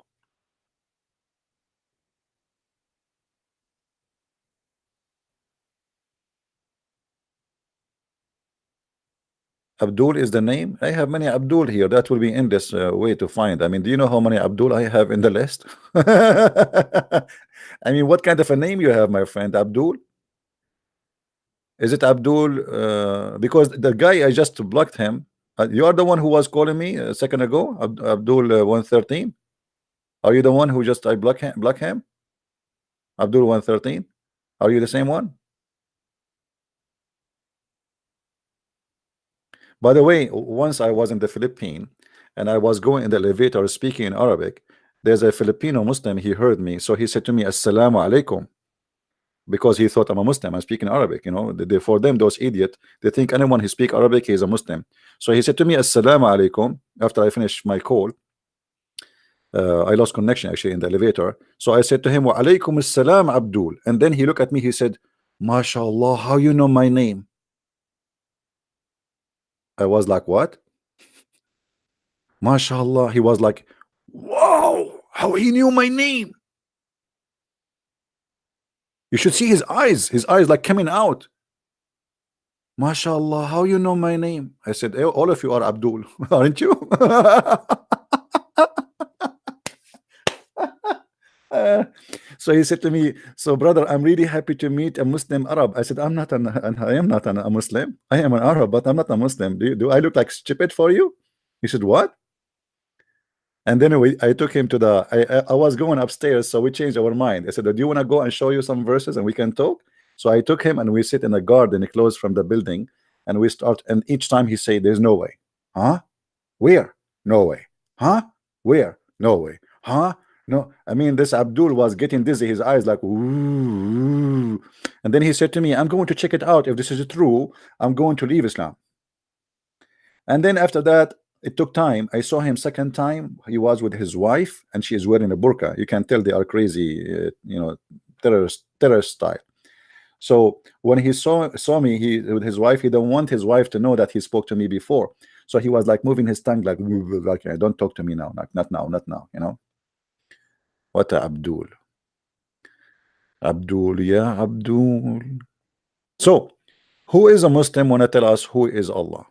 Abdul is the name. I have many Abdul here. That will be endless way to find. I mean, do you know how many Abdul I have in the list? I mean, what kind of a name you have, my friend? Abdul? Is it Abdul? Because the guy, I just blocked him. You are the one who was calling me a second ago, Abdul 113. Are you the one who just I block him? Abdul 113. Are you the same one? By the way, once I was in the Philippines and I was going in the elevator speaking in Arabic. There's a Filipino Muslim, he heard me, so he said to me, Assalamu alaikum, because he thought I'm a Muslim. I'm speaking Arabic, you know. For them, those idiots, they think anyone who speak Arabic is a Muslim. So he said to me, Assalamu alaikum, after I finished my call. I lost connection actually in the elevator. So I said to him, Wa alaikum assalam, Abdul. And then he looked at me, he said, MashaAllah, how you know my name? I was like, what? MashaAllah. He was like, wow, how he knew my name. You should see his eyes like coming out. MashaAllah, how you know my name? I said, hey, all of you are Abdul, aren't you? So he said to me, so brother, I'm really happy to meet a Muslim Arab. I said, I am not a Muslim. I am an Arab, but I'm not a Muslim. Do I look like stupid for you? He said, what? And then I took him to I was going upstairs, so we changed our mind. I said, do you want to go and show you some verses and we can talk? So I took him and we sit in a garden close from the building, and we start, and each time he say, there's no way. Huh? Where? No way. Huh? Where? No way. Huh? No. I mean, this Abdul was getting dizzy, his eyes like, ooh. And then he said to me, I'm going to check it out. If this is true, I'm going to leave Islam. And then after that, it took time. I saw him second time. He was with his wife, and she is wearing a burqa. You can tell they are crazy, you know, terrorist style. So when he saw me, he with his wife, he don't want his wife to know that he spoke to me before. So he was like moving his tongue like don't talk to me now, like not now, you know. What a Abdul. Abdul, yeah, Abdul. So who is a Muslim? Wanna tell us who is Allah?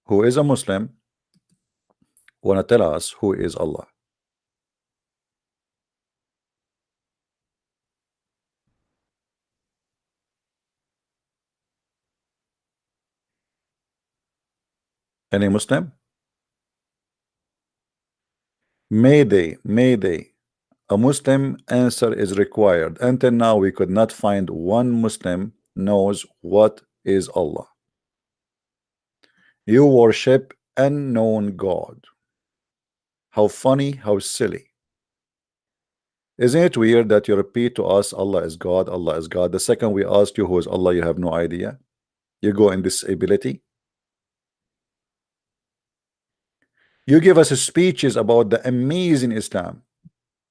Who is a Muslim? Wanna tell us who is Allah? Any Muslim? Mayday. A Muslim answer is required. Until now, we could not find one Muslim knows what is Allah. You worship unknown God. How funny, how silly. Isn't it weird that you repeat to us Allah is God, Allah is God? The second we ask you who is Allah, you have no idea. You go in disability. You give us speeches about the amazing Islam,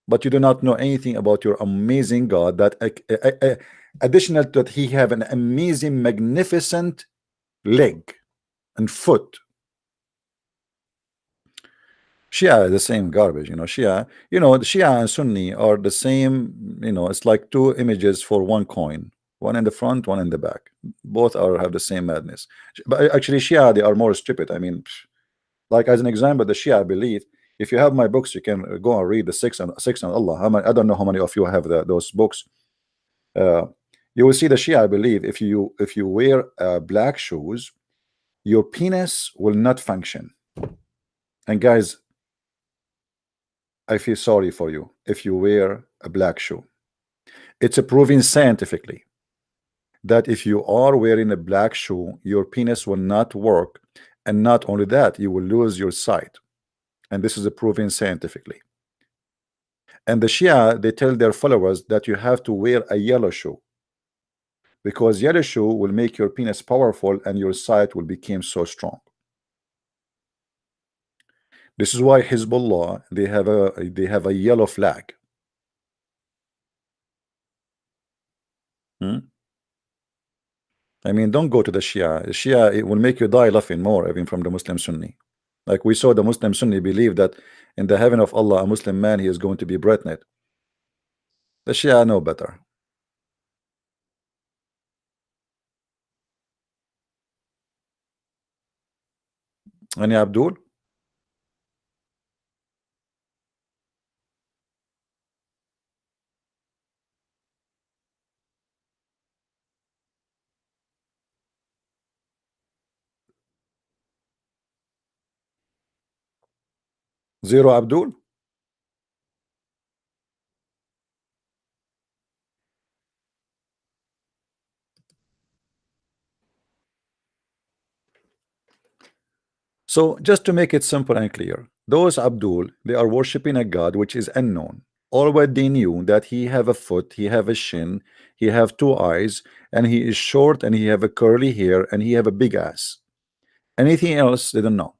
but you do not know anything about your amazing God, that additional to that, he have an amazing, magnificent leg and foot. Shia is the same garbage, you know. Shia, you know, Shia and Sunni are the same, you know. It's like two images for one coin. one in the front, one in the back. Both are have the same madness. But actually, Shia, they are more stupid. I mean, like as an example, the Shia believe if you have my books, you can go and read the six and Allah. I don't know how many of you have those books. You will see the Shia believe if you wear black shoes, your penis will not function. And guys, I feel sorry for you if you wear a black shoe. It's proven scientifically that if you are wearing a black shoe, your penis will not work, and not only that, you will lose your sight. And this is proven scientifically. And the Shia, they tell their followers that you have to wear a yellow shoe, because yellow shoe will make your penis powerful and your sight will become so strong. This is why Hezbollah, they have a yellow flag. I mean, don't go to the Shia. Shia, it will make you die laughing more, even from the Muslim Sunni. Like we saw the Muslim Sunni believe that in the heaven of Allah, a Muslim man, he is going to be pregnant. The Shia know better. Any Abdul? Zero Abdul? So just to make it simple and clear, those Abdul, they are worshiping a God which is unknown. All what they knew that he have a foot, he have a shin, he have two eyes, and he is short, and he have a curly hair, and he have a big ass. Anything else they don't know.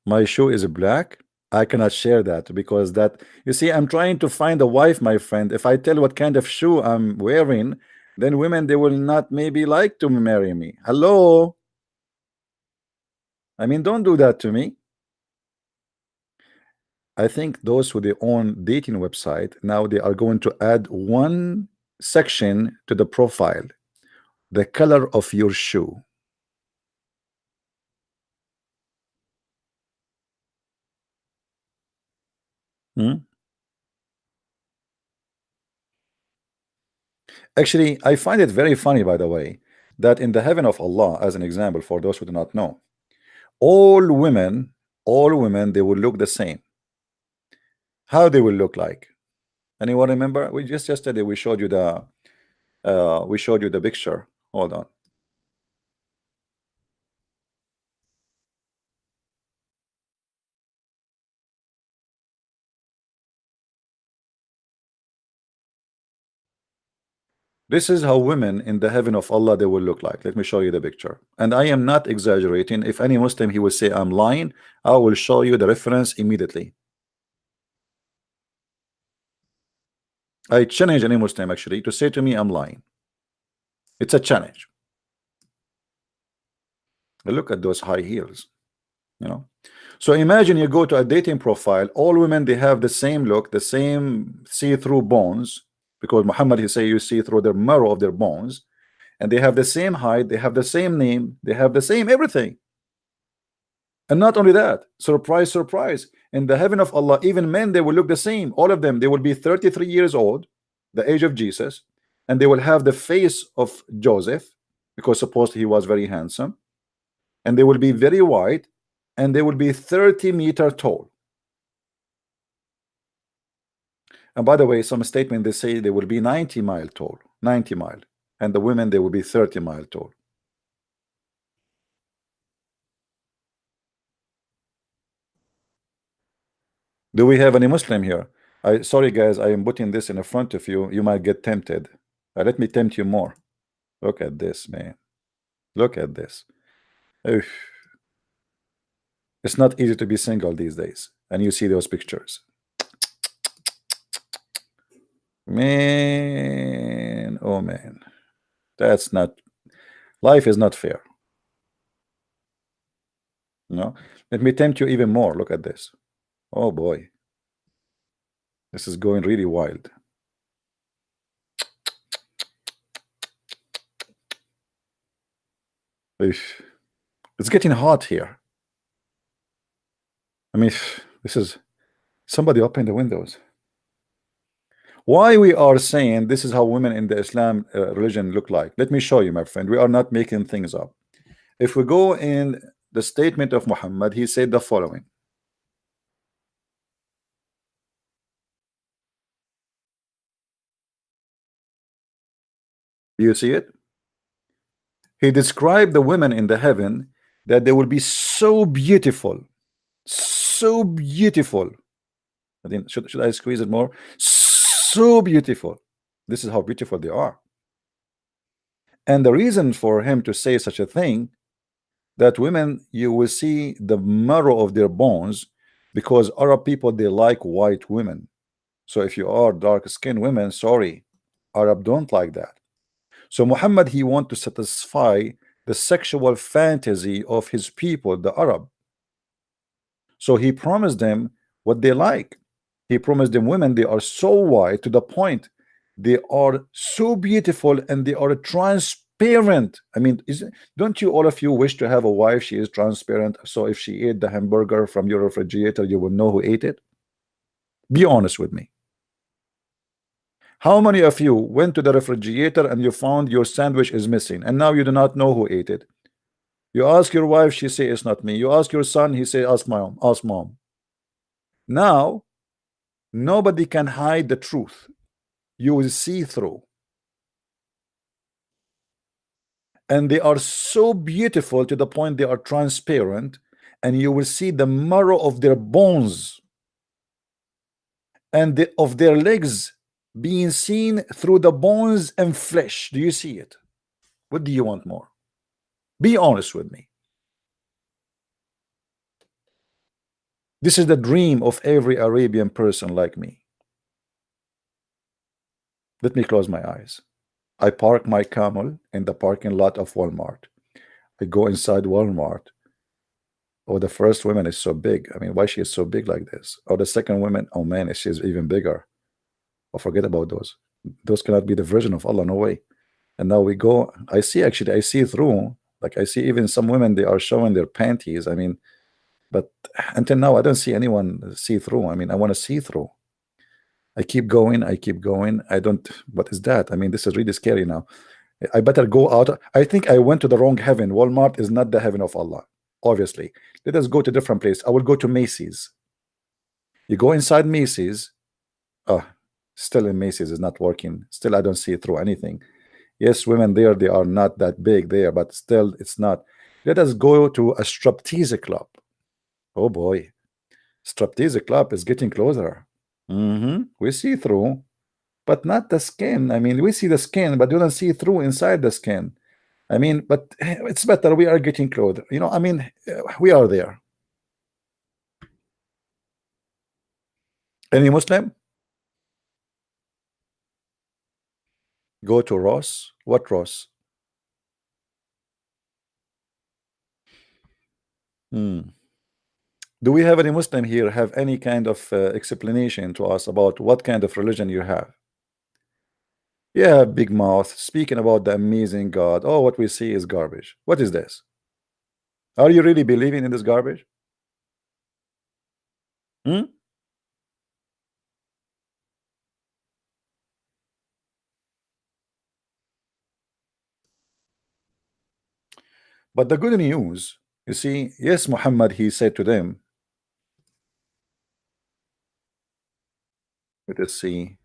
My shoe is black. I cannot share that because that, you see, I'm trying to find a wife, my friend. If I tell what kind of shoe I'm wearing, then women, they will not maybe like to marry me. Hello? I mean, don't do that to me. I think those who they own dating website, now they are going to add one section to the profile, the color of your shoe. Actually, I find it very funny, by the way, that in the heaven of Allah, as an example, for those who do not know, all women, they will look the same. How they will look like? Anyone remember? We just yesterday we showed you the picture. Hold on. This is how women in the heaven of Allah they will look like. Let me show you the picture. And I am not exaggerating. If any Muslim he will say I'm lying, I will show you the reference immediately. I challenge any Muslim actually to say to me I'm lying. It's a challenge. Look at those high heels, you know. So imagine you go to a dating profile, all women they have the same look, the same see-through bones, because Muhammad he say you see through the marrow of their bones, and they have the same height, they have the same name, they have the same everything. And not only that, surprise, surprise, in the heaven of Allah, even men they will look the same. All of them, they will be 33 years old, the age of Jesus, and they will have the face of Joseph, because supposedly he was very handsome, and they will be very white, and they will be 30-meter tall. And by the way, some statement they say they will be 90-mile tall, 90-mile, and the women they will be 30-mile tall. Do we have any Muslim here? Sorry guys, I am putting this in front of you. You might get tempted. Let me tempt you more. Look at this, man. Look at this. Oof. It's not easy to be single these days. And you see those pictures. Man, oh man. That's not, life is not fair. No, let me tempt you even more. Look at this. Oh boy, this is going really wild. It's getting hot here. I mean, this is somebody open the windows. Why we are saying this is how women in the Islam religion look like? Let me show you, my friend. We are not making things up. If we go in the statement of Muhammad, he said the following. Do you see it? He described the women in the heaven that they will be so beautiful, so beautiful. I think should I squeeze it more? So beautiful. This is how beautiful they are. And the reason for him to say such a thing, that women, you will see the marrow of their bones, because Arab people, they like white women. So if you are dark-skinned women, sorry, Arab don't like that. So Muhammad, he want to satisfy the sexual fantasy of his people, the Arab. So he promised them what they like. He promised them women, they are so white to the point they are so beautiful and they are transparent. I mean, don't you, all of you, wish to have a wife she is transparent, so if she ate the hamburger from your refrigerator you will know who ate it? Be honest with me. How many of you went to the refrigerator and you found your sandwich is missing and now you do not know who ate it? You ask your wife, she say it's not me. You ask your son, he say ask mom, ask mom. Now nobody can hide the truth. You will see through. And they are so beautiful to the point they are transparent, and you will see the marrow of their bones and of their legs being seen through the bones and flesh. Do you see it? What do you want more? Be honest with me. This is the dream of every Arabian person like me. Let me close my eyes. I park my camel in the parking lot of Walmart. I go inside Walmart. Oh, the first woman is so big. I mean, why she is so big like this? Or the second woman, oh man, she's even bigger. Oh, forget about those. Those cannot be the version of Allah, no way. And now we go, I see through. Like I see even some women, they are showing their panties. I mean, but until now, I don't see anyone see through. I mean, I want to see through. I keep going, I don't, what is that? I mean, this is really scary now. I better go out. I think I went to the wrong heaven. Walmart is not the heaven of Allah, obviously. Let us go to a different place. I will go to Macy's. You go inside Macy's. Oh, still in Macy's is not working. Still, I don't see through anything. Yes, women there, they are not that big there, but still, it's not. Let us go to a striptease club. Oh boy, striptease club is getting closer. We see through, but not the skin. I mean, we see the skin, but we don't see through inside the skin. I mean, but it's better. We are getting closer. You know, I mean, we are there. Any Muslim? Go to Ross. What Ross? Do we have any Muslim here have any kind of explanation to us about what kind of religion you have? Yeah, big mouth, speaking about the amazing God. Oh, what we see is garbage. What is this? Are you really believing in this garbage? But the good news, you see, yes, Muhammad, he said to them, let's see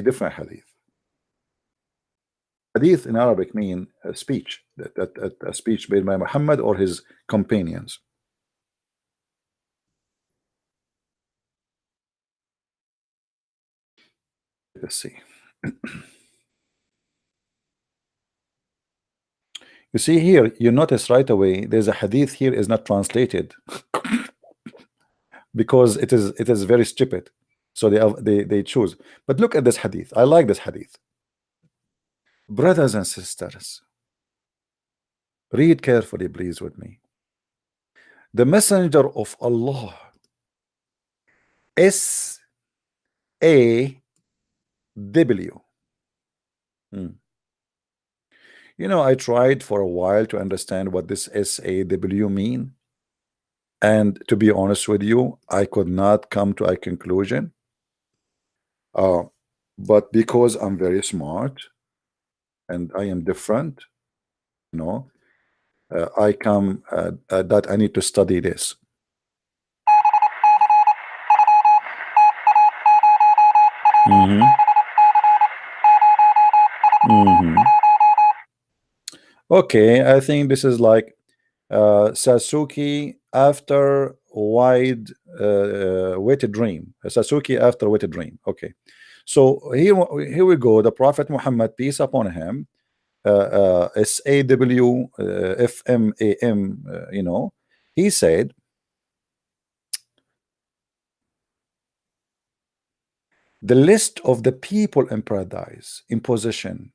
different hadith. Hadith in Arabic mean a speech, a speech made by Muhammad or his companions. Let's see. You see here, you notice right away there's a hadith here is not translated because it is very stupid. So they choose. But look at this hadith. I like this hadith. Brothers and sisters, read carefully, please, with me. The messenger of Allah, SAW, You know, I tried for a while to understand what this SAW mean, and to be honest with you, I could not come to a conclusion. Uh, but because I'm very smart and I am different, you know, I come that I need to study this. Mm-hmm. Mm-hmm. Okay, I think this is like Sasuke after wide wet dream. Sasuke after wet dream. Okay, so here we go. The Prophet Muhammad, peace upon him, SAW FMAM, you know, he said, the list of the people in paradise in position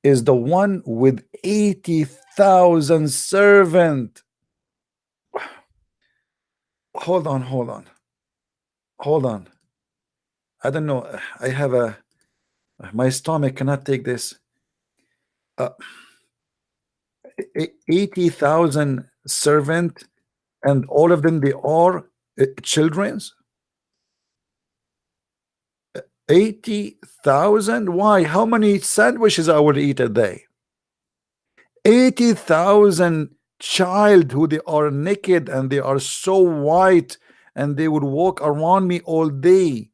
is the one with 80,000 servant. Hold on, hold on, hold on. I don't know. I have a my stomach cannot take this. Uh, 80,000 servant, and all of them they are children's. 80,000. Why? How many sandwiches I would eat a day? 80,000 child who they are naked and they are so white and they would walk around me all day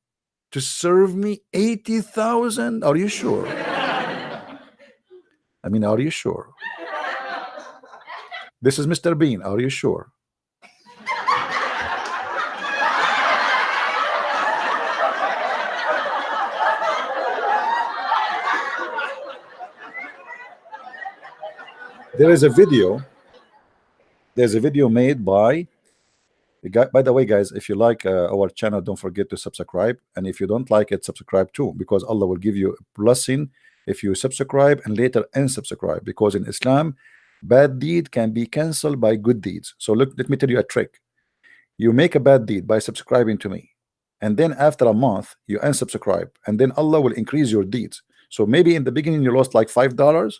to serve me. 80,000. Are you sure? I mean, are you sure? This is Mr. Bean. Are you sure? There is a video. There's a video made by the guy. By the way, guys, if you like our channel, don't forget to subscribe. And if you don't like it, subscribe too, because Allah will give you a blessing if you subscribe and later unsubscribe. Because in Islam, bad deed can be cancelled by good deeds. So look, let me tell you a trick. You make a bad deed by subscribing to me, and then after a month you unsubscribe, and then Allah will increase your deeds. So maybe in the beginning you lost like $5,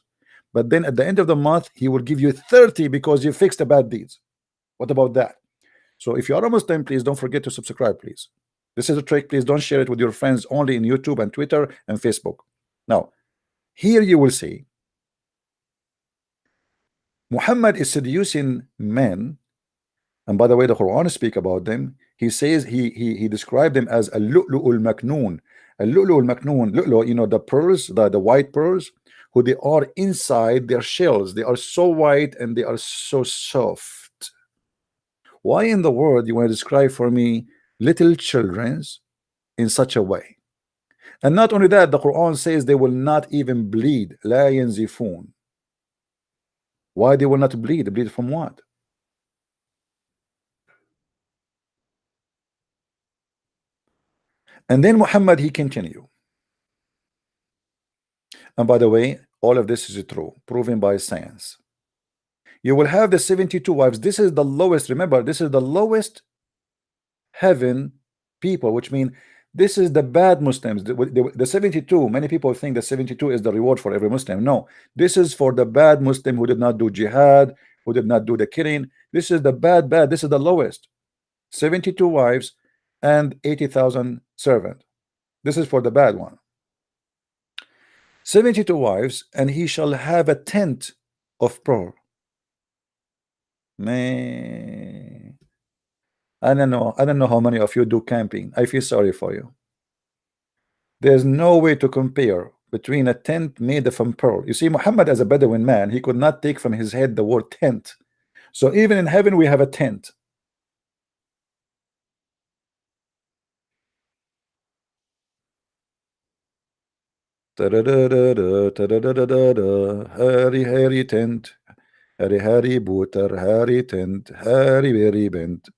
but then at the end of the month he will give you 30 because you fixed the bad deeds. What about that? So if you are a Muslim, please don't forget to subscribe, please. This is a trick. Please don't share it with your friends, only in YouTube and Twitter and Facebook. Now here you will see Muhammad is seducing men. And by the way, the Quran speak about them. He says he described them as a lu'lu'ul maknoon. A lu'lu'ul maknoon, lu'lu', you know, the pearls, the white pearls, who they are inside their shells. They are so white and they are so soft. Why in the world you want to describe for me little children's in such a way? And not only that, the Quran says they will not even bleed. La yanzifun. Why they will not bleed? Bleed from what? And then Muhammad, he continue. And by the way, all of this is true, proven by science. You will have the 72 wives. This is the lowest. Remember, this is the lowest heaven people, which means this is the bad Muslims. The 72, many people think the 72 is the reward for every Muslim. No, this is for the bad Muslim who did not do jihad, who did not do the killing. This is the bad. This is the lowest. 72 wives and 80,000 servants. This is for the bad one. 72 wives, and he shall have a tent of pearl. Man, I don't know how many of you do camping. I feel sorry for you. There's no way to compare between a tent made from pearl. You see, Muhammad, as a Bedouin man, he could not take from his head the word tent. So even in heaven we have a tent. Harry tent, Harry booter, Harry tent, Harry very bent.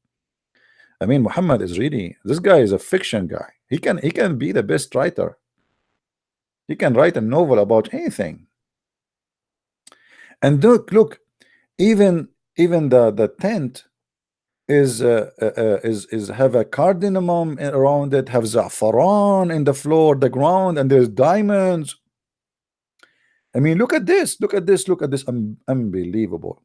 I mean, Muhammad is really, this guy is a fiction guy. He can be the best writer. He can write a novel about anything. And look, even the tent is have a cardamom around it, have za'faran in the floor, the ground, and there's diamonds. I mean, look at this, look at this, look at this. Unbelievable.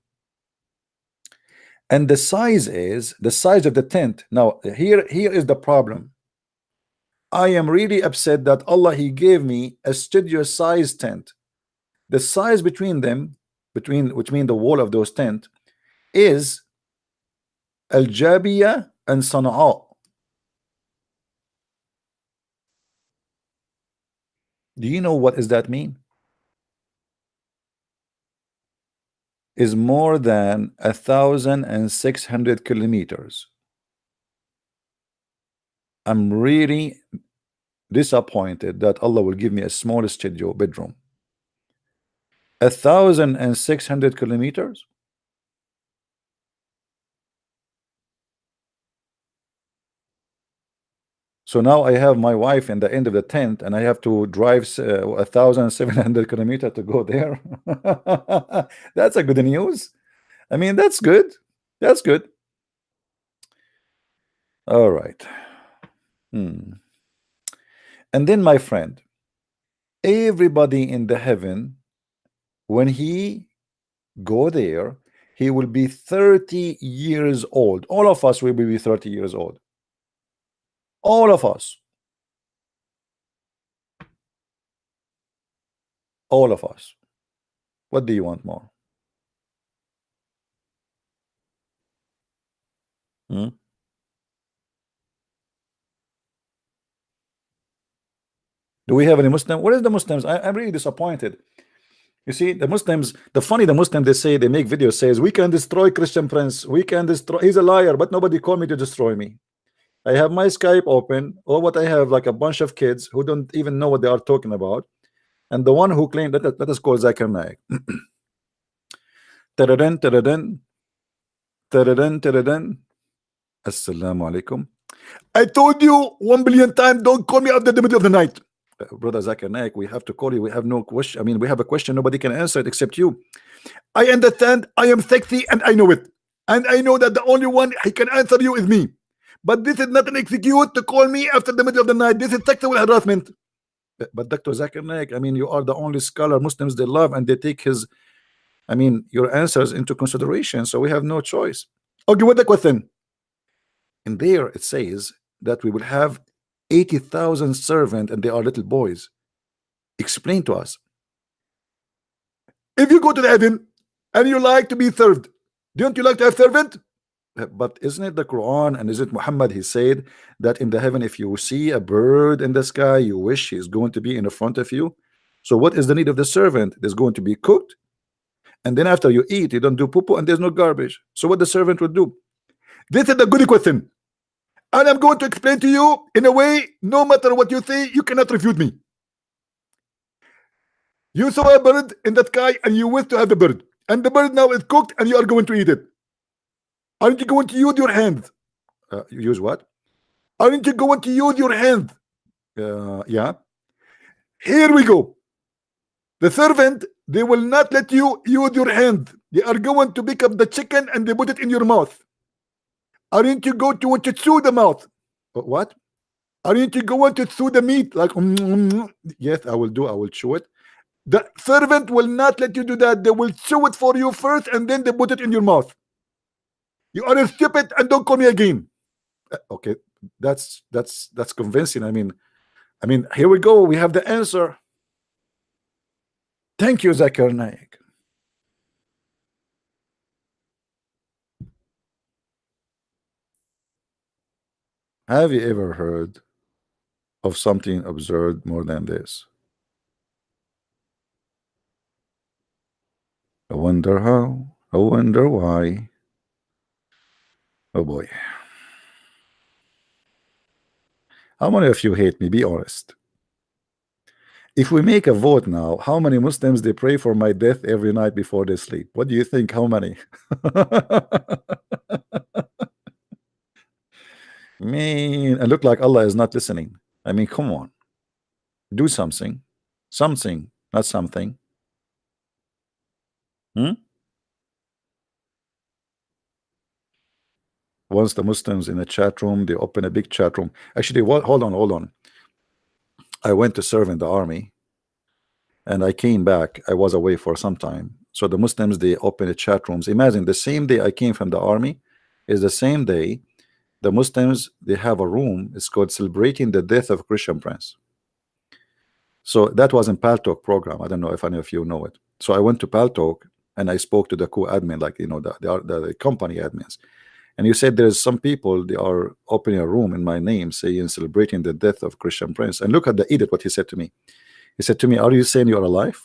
And the size is the size of the tent. Now, here is the problem. I am really upset that Allah, He gave me a studio size tent. The size between them, between the wall of those tent, is Al Jabiya and Sana'a. Do you know what does that mean? Is more than 1,600 kilometers. I'm really disappointed that Allah will give me a small studio bedroom. 1,600 kilometers. So now I have my wife in the end of the tent, and I have to drive 1,700 kilometers to go there. That's a good news. I mean, that's good. That's good. All right. And then, my friend, everybody in the heaven, when he go there, he will be 30 years old. All of us will be 30 years old. All of us. All of us. What do you want more? Do we have any Muslim? What is the Muslims? I'm really disappointed. You see, the Muslims, the Muslims, they say, they make videos, says, we can destroy Christian Prince. We can destroy, he's a liar, but nobody called me to destroy me. I have my Skype open, or what I have, like a bunch of kids who don't even know what they are talking about. And the one who claimed that, let us call Zakir Naik. Taradan, taradan, taradan, taradan. Assalamu alaikum. I told you 1 billion times, don't call me after the middle of the night. Brother Zakir Naik, we have to call you. We have no question. I mean, we have a question. Nobody can answer it except you. I understand. I am sexy and I know it. And I know that the only one he can answer you is me. But this is not an excuse to call me after the middle of the night. This is sexual harassment. But Dr. Zakir Naik, I mean, you are the only scholar Muslims they love, and they take his, I mean, your answers into consideration. So we have no choice. Okay, what the question? In there it says that we will have 80,000 servants, and they are little boys. Explain to us. If you go to the heaven and you like to be served, don't you like to have servant? But isn't it the Quran, and is it Muhammad? He said that in the heaven, if you see a bird in the sky, you wish he's going to be in the front of you. So what is the need of the servant? There's going to be cooked, and then after you eat, you don't do poo-poo, and there's no garbage. So what the servant would do? This is the good question, and I'm going to explain to you in a way, no matter what you say, you cannot refute me. You saw a bird in the sky, and you wish to have the bird, and the bird now is cooked, and you are going to eat it. Aren't you going to use your hands? Use what? Aren't you going to use your hands? Yeah. Here we go. The servant, they will not let you use your hands. They are going to pick up the chicken and they put it in your mouth. Aren't you going to want to chew the mouth? What? Aren't you going to chew the meat? Like, yes, I will do. I will chew it. The servant will not let you do that. They will chew it for you first, and then they put it in your mouth. You are stupid, and don't call me again. Okay, that's convincing. I mean, here we go. We have the answer. Thank you, Zakir Naik. Have you ever heard of something absurd more than this? I wonder how. I wonder why. Oh boy. How many of you hate me? Be honest. If we make a vote now, how many Muslims they pray for my death every night before they sleep? What do you think? How many? Man, it look like Allah is not listening. I mean, come on. Do something. Something, not something. Once the Muslims in a chat room, they open a big chat room. Actually, what? Hold on. I went to serve in the army, and I came back. I was away for some time. So the Muslims, they open the chat rooms. Imagine the same day I came from the army is the same day the Muslims, they have a room. It's called Celebrating the Death of Christian Prince. So that was in Paltalk program. I don't know if any of you know it. So I went to Paltalk and I spoke to the co-admin, like, you know, the company admins. And you said there's some people, they are opening a room in my name saying celebrating the death of Christian Prince. And look at the edit, what he said to me. He said to me, are you saying you're alive?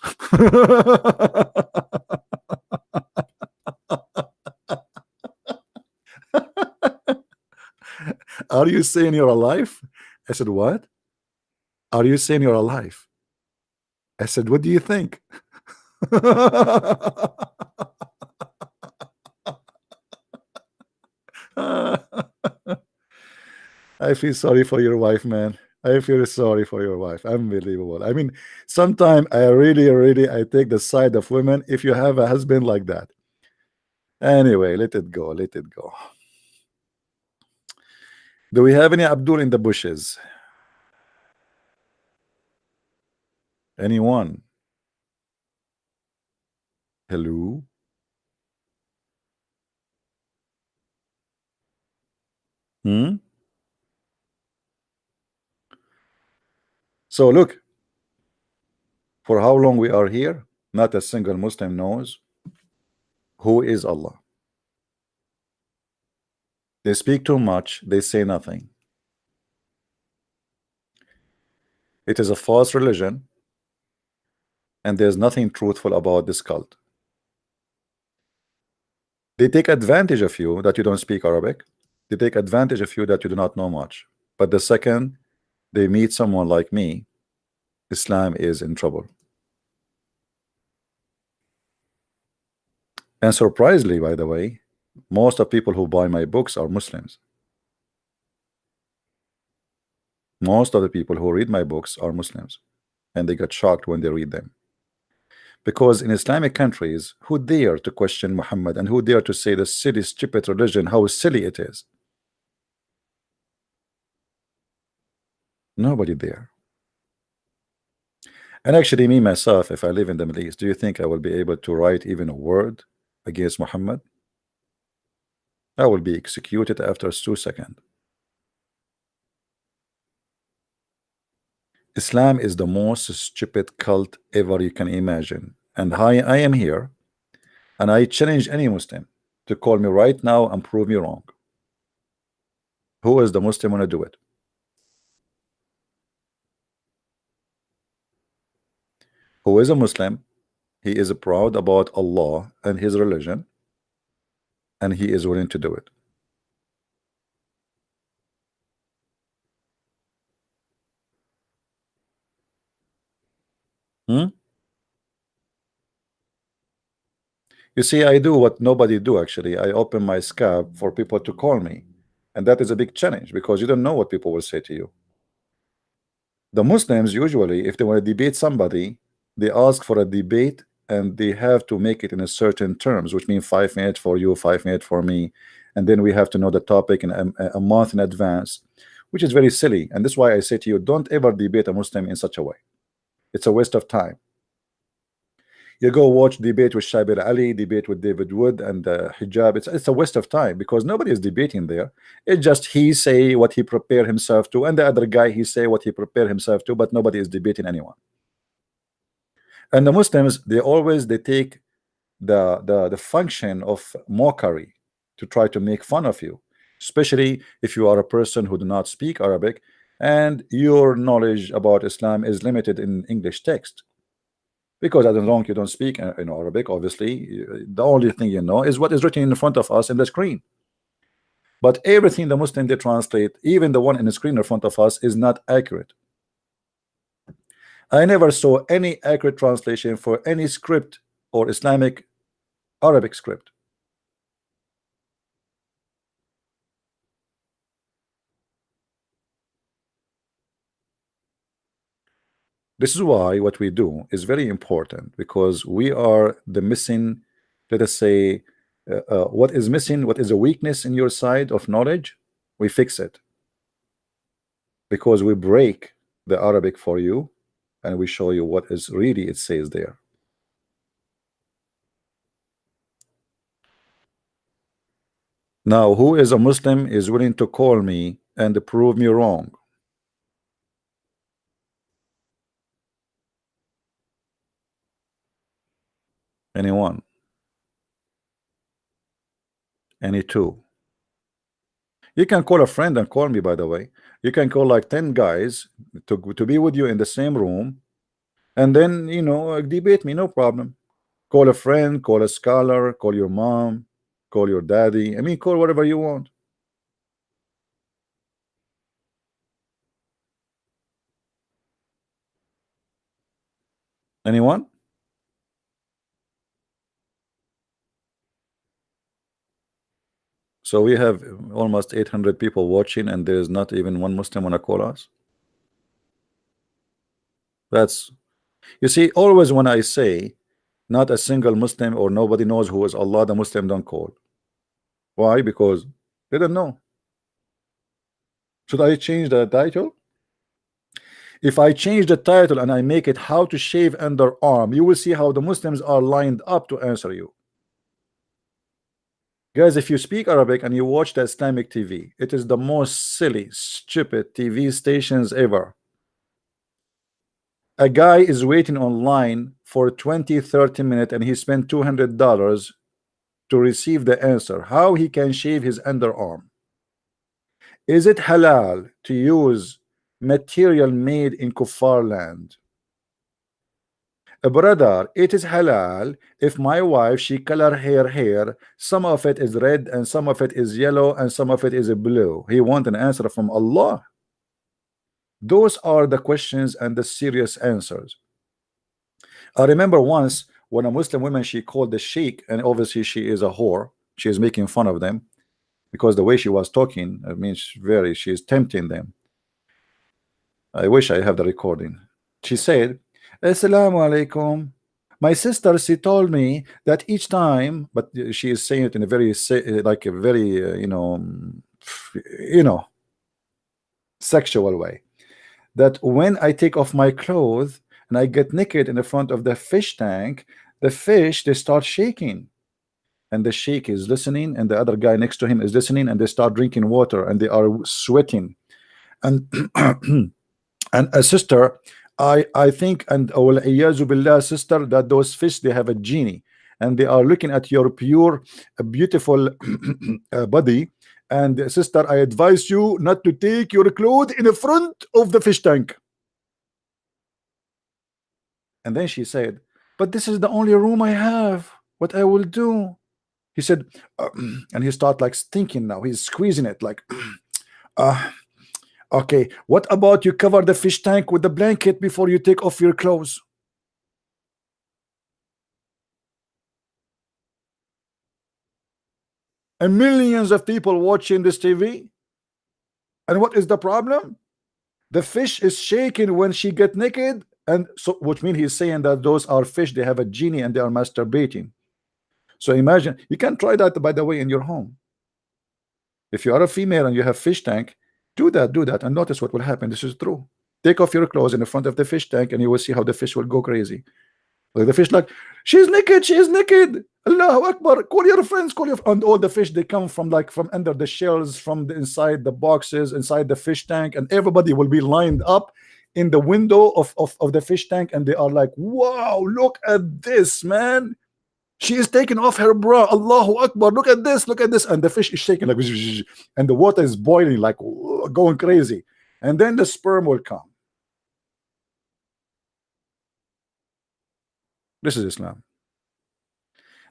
Are you saying you're alive? I said, what? Are you saying you're alive? I said, what do you think? I feel sorry for your wife, man. I feel sorry for your wife. Unbelievable. I mean, sometimes I really I take the side of women if you have a husband like that. Anyway, let it go. Let it go. Do we have any Abdul in the bushes? Anyone? Hello? So look, for how long we are here, not a single Muslim knows who is Allah. They speak too much, they say nothing. It is a false religion, and there's nothing truthful about this cult. They take advantage of you that you don't speak Arabic. They take advantage of you that you do not know much. But the second they meet someone like me, Islam is in trouble. And surprisingly, by the way, most of people who buy my books are Muslims. Most of the people who read my books are Muslims, and they get shocked when they read them. Because in Islamic countries, who dare to question Muhammad, and who dare to say the silly, stupid religion, how silly it is? Nobody there. And actually, me myself, if I live in the Middle East, do you think I will be able to write even a word against Muhammad? I will be executed after 2 seconds. Islam is the most stupid cult ever you can imagine. And I am here, and I challenge any Muslim to call me right now and prove me wrong. Who is the Muslim want to do it? Who is a Muslim? He is proud about Allah and his religion, and he is willing to do it. You see, I do what nobody do actually. I open my Skype for people to call me, and that is a big challenge because you don't know what people will say to you. The Muslims usually, if they want to debate somebody, they ask for a debate and they have to make it in a certain terms, which means 5 minutes for you, 5 minutes for me, and then we have to know the topic in a month in advance, which is very silly. And that's why I say to you, don't ever debate a Muslim in such a way. It's a waste of time. You go watch debate with Shabir Ali, debate with David Wood and hijab. It's a waste of time because nobody is debating there. It's just he say what he prepared himself to, and the other guy he say what he prepared himself to, but nobody is debating anyone. And the Muslims, they take the function of mockery to try to make fun of you, especially if you are a person who do not speak Arabic and your knowledge about Islam is limited in English text. Because as long as you don't speak in Arabic, obviously, the only thing you know is what is written in front of us in the screen. But everything the Muslim they translate, even the one in the screen in front of us, is not accurate. I never saw any accurate translation for any script or Islamic Arabic script. This is why what we do is very important, because we are the missing, let us say, what is missing, what is a weakness in your side of knowledge, we fix it. Because we break the Arabic for you, and we show you what is really it says there. Now, who is a Muslim is willing to call me and prove me wrong? Anyone? Any two? You can call a friend and call me, by the way. You can call like 10 guys to be with you in the same room, and then, you know, debate me, no problem. Call a friend, call a scholar, call your mom, call your daddy. I mean, call whatever you want. Anyone? So we have almost 800 people watching, and there is not even one Muslim wanna call us. That's, you see, always when I say not a single Muslim or nobody knows who is Allah, the Muslim don't call. Why? Because they don't know. Should I change the title? If I change the title and I make it how to shave underarm, you will see how the Muslims are lined up to answer you. Guys, if you speak Arabic and you watch the Islamic TV, it is the most silly, stupid TV stations ever. A guy is waiting online for 20-30 minutes and he spent $200 to receive the answer how he can shave his underarm. Is it halal to use material made in kuffar land? Brother, it is halal if my wife she color her hair, some of it is red and some of it is yellow and some of it is blue. He want an answer from Allah. Those are the questions and the serious answers. I remember once when a Muslim woman she called the sheikh, and obviously she is a whore. She is making fun of them because the way she was talking, I mean, she is tempting them. I wish I have the recording. She said, Assalamu alaikum. My sister, she told me that each time, but she is saying it in a very, like a very, sexual way, that when I take off my clothes and I get naked in the front of the fish tank, the fish, they start shaking. And the sheikh is listening, and the other guy next to him is listening, and they start drinking water, and they are sweating. And and a sister, I think, and billah, sister, that those fish they have a genie, and they are looking at your pure, beautiful body. And sister, I advise you not to take your clothes in the front of the fish tank. And then she said, but this is the only room I have. What I will do? He said, and he start like thinking now. He's squeezing it like, okay, what about you cover the fish tank with the blanket before you take off your clothes? And millions of people watching this TV. And what is the problem? The fish is shaking when she get naked. And so, which means he's saying that those are fish, they have a genie and they are masturbating. So imagine, you can try that, by the way, in your home. If you are a female and you have fish tank, do that, and notice what will happen. This is true. Take off your clothes in the front of the fish tank, and you will see how the fish will go crazy. Like the fish, like, she's naked, she is naked. Allahu Akbar, call your friends, call your, and all the fish, they come from like from under the shells, from the inside the boxes, inside the fish tank, and everybody will be lined up in the window of the fish tank, and they are like, wow, look at this, man. She is taking off her bra. Allahu Akbar, look at this, and the fish is shaking like, and the water is boiling like going crazy, and then the sperm will come. This is Islam.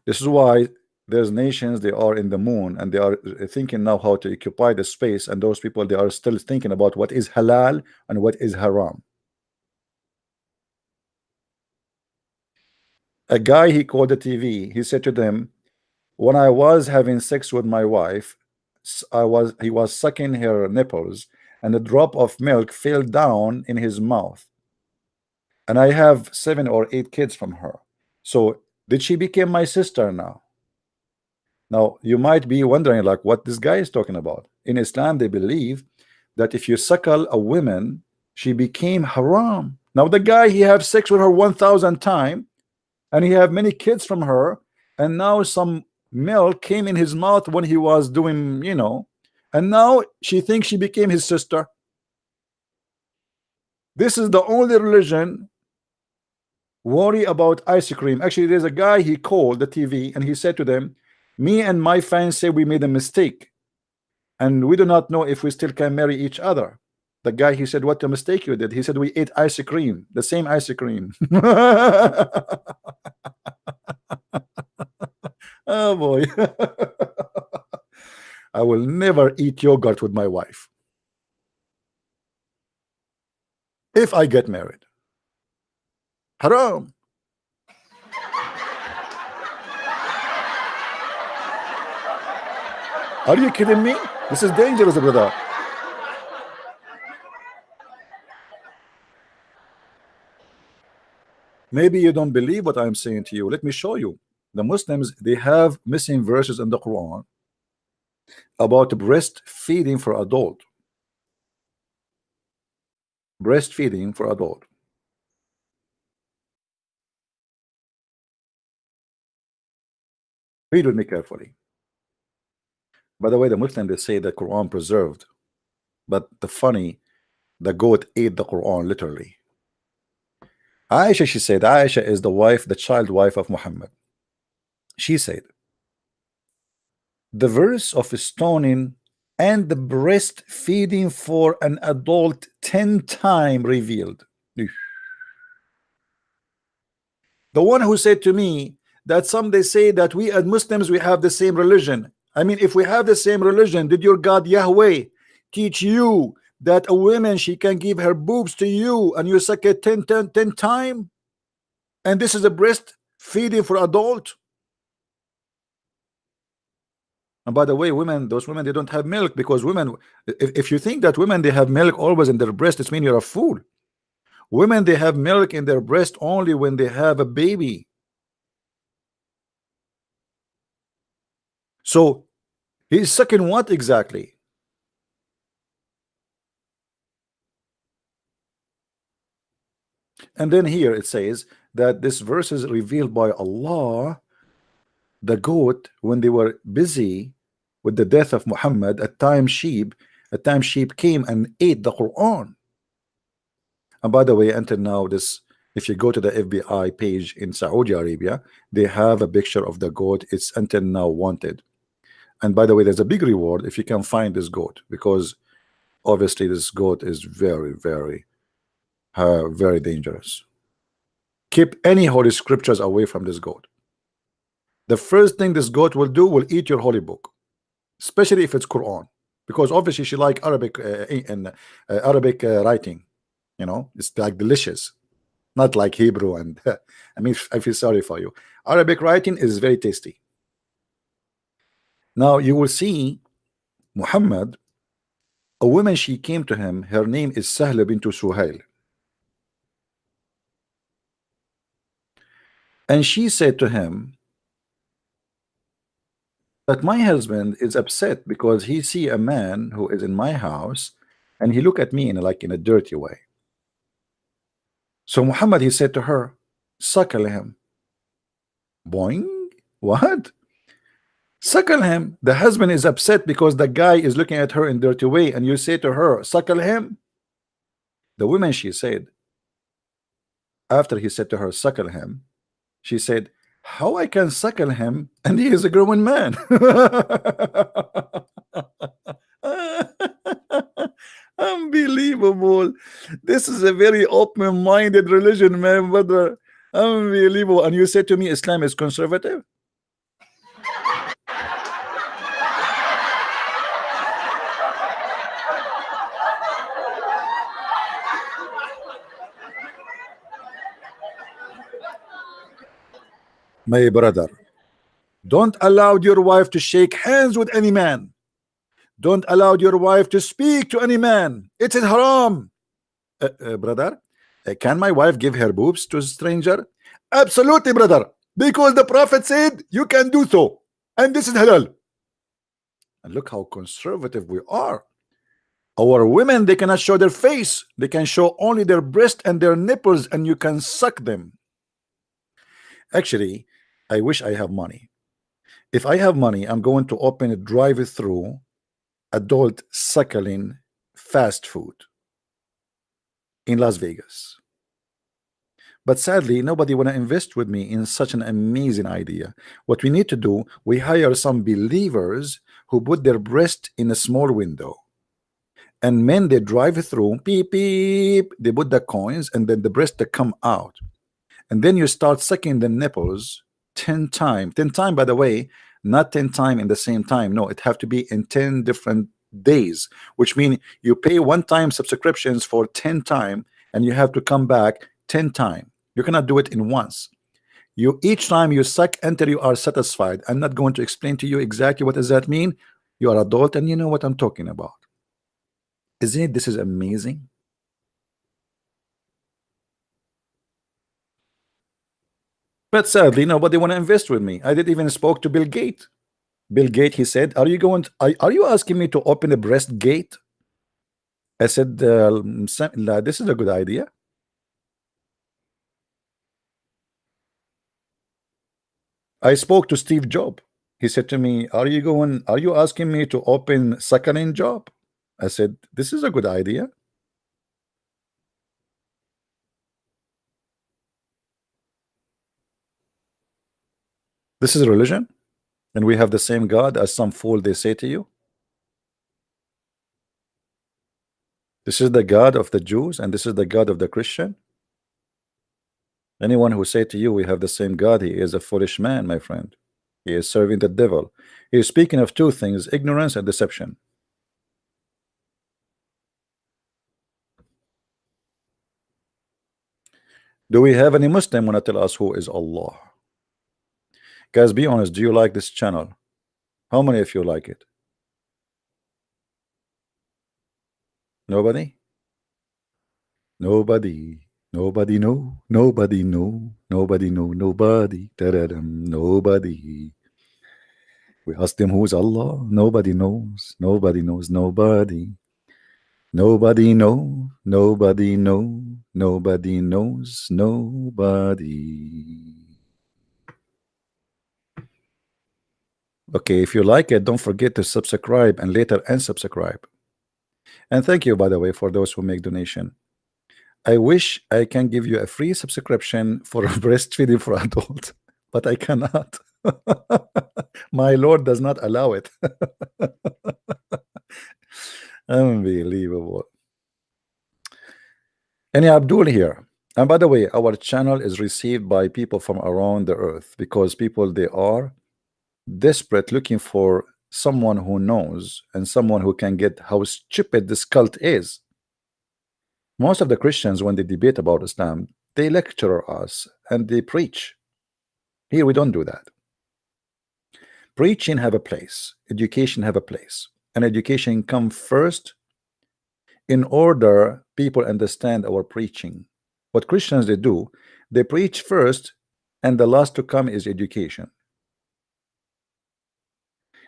This is why there's nations, they are in the moon, and they are thinking now how to occupy the space, and those people, they are still thinking about what is halal and what is haram. A guy, he called the TV, he said to them, when I was having sex with my wife, he was sucking her nipples, and a drop of milk fell down in his mouth, and I have 7 or 8 kids from her. So did she become my sister now? Now you might be wondering like what this guy is talking about. In Islam, they believe that if you suckle a woman, she became haram. Now the guy, he have sex with her 1,000 times, and he have many kids from her, and now some milk came in his mouth when he was doing, you know, and now she thinks she became his sister. This is the only religion worry about ice cream. Actually, there's a guy, he called the TV and he said to them, me and my fans say we made a mistake and we do not know if we still can marry each other. The guy, he said, what a mistake you did. He said, we ate ice cream, the same ice cream. Oh boy. I will never eat yogurt with my wife if I get married. Haram. Are you kidding me? This is dangerous, brother. Maybe you don't believe what I'm saying to you. Let me show you. The Muslims, they have missing verses in the Quran about breastfeeding for adult. Breastfeeding for adult. Read with me carefully. By the way, the Muslims, they say the Quran preserved, but the goat ate the Quran literally. Aisha, she said, Aisha is the wife, the child wife of Muhammad. She said, the verse of stoning and the breastfeeding for an adult 10 times revealed. The one who said to me that some they say that we as Muslims, we have the same religion. I mean, if we have the same religion, did your God Yahweh teach you that a woman, she can give her boobs to you and you suck it 10 times? And this is a breastfeeding for adult? And by the way, women, those women, they don't have milk, because women, if you think that women, they have milk always in their breast, it means you're a fool. Women, they have milk in their breast only when they have a baby. So he's sucking what exactly? And then here it says that this verse is revealed by Allah. The goat, when they were busy with the death of Muhammad, a time sheep came and ate the Quran. And by the way, until now, this, if you go to the FBI page in Saudi Arabia, they have a picture of the goat. It's until now wanted. And by the way, there's a big reward if you can find this goat, because obviously this goat is very, very, very dangerous. Keep any holy scriptures away from this goat. The first thing this goat will do will eat your holy book, especially if it's Quran, because obviously she like Arabic and Arabic writing. You know, it's like delicious, not like Hebrew. And I mean, I feel sorry for you. Arabic writing is very tasty. Now you will see Muhammad, a woman, she came to him. Her name is Sahla bint Suhail. And she said to him that my husband is upset because he see a man who is in my house and he look at me in a dirty way. So Muhammad, he said to her, suckle him. Boing. What? Suckle him. The husband is upset because the guy is looking at her in dirty way, and you say to her, suckle him. The woman, she said, after he said to her, suckle him, she said, how I can suckle him and he is a grown man? Unbelievable. This is a very open-minded religion, man, brother. Unbelievable. And you said to me Islam is conservative? My brother, don't allow your wife to shake hands with any man. Don't allow your wife to speak to any man. It is haram. Brother, can my wife give her boobs to a stranger? Absolutely, brother, because the Prophet said you can do so, and this is halal. And look how conservative we are. Our women, they cannot show their face. They can show only their breast and their nipples, and you can suck them. Actually, I wish I have money. If I have money, I'm going to open a drive-through adult suckling fast food in Las Vegas. But sadly, nobody want to invest with me in such an amazing idea. What we need to do, we hire some believers who put their breast in a small window. And men, they drive through, beep, beep, they put the coins, and then the breast they come out. And then you start sucking the nipples 10 times. 10 times, by the way, not 10 times in the same time. No, it have to be in 10 different days, which means you pay one-time subscriptions for 10 times, and you have to come back 10 times. You cannot do it in once. You each time you suck until you are satisfied. I'm not going to explain to you exactly what does that mean. You are adult and you know what I'm talking about. Isn't it? This is amazing. But sadly, nobody want to invest with me. I did even spoke to Bill Gates. Bill Gates, he said, "Are you going? Are you asking me to open a breast gate?" I said, "This is a good idea." I spoke to Steve Jobs. He said to me, "Are you going? Are you asking me to open second job?" I said, "This is a good idea." This is religion, and we have the same God as some fool they say to you. This is the God of the Jews, and this is the God of the Christian. Anyone who say to you we have the same God, he is a foolish man, my friend. He is serving the devil. He is speaking of two things: ignorance and deception. Do we have any Muslim want to tell us who is Allah? Guys, be honest. Do you like this channel? How many of you like it? Nobody? Nobody. Nobody know. Nobody know. Nobody know. Nobody. Da-da-dum. Nobody. We ask them who's Allah. Nobody knows. Nobody knows. Nobody. Nobody know. Nobody know. Nobody knows. Nobody. Okay, if you like it, don't forget to subscribe and later unsubscribe. And thank you, by the way, for those who make donation. I wish I can give you a free subscription for breastfeeding for adult, but I cannot. My Lord does not allow it. Unbelievable. Any Abdul here. And by the way, our channel is received by people from around the earth because people, they are desperate looking for someone who knows and someone who can get how stupid this cult is. Most of the Christians, when they debate about Islam, they lecture us and they preach. Here we don't do that. Preaching have a place, education have a place, and education come first in order people understand our preaching. What Christians they do, they preach first, and the last to come is education.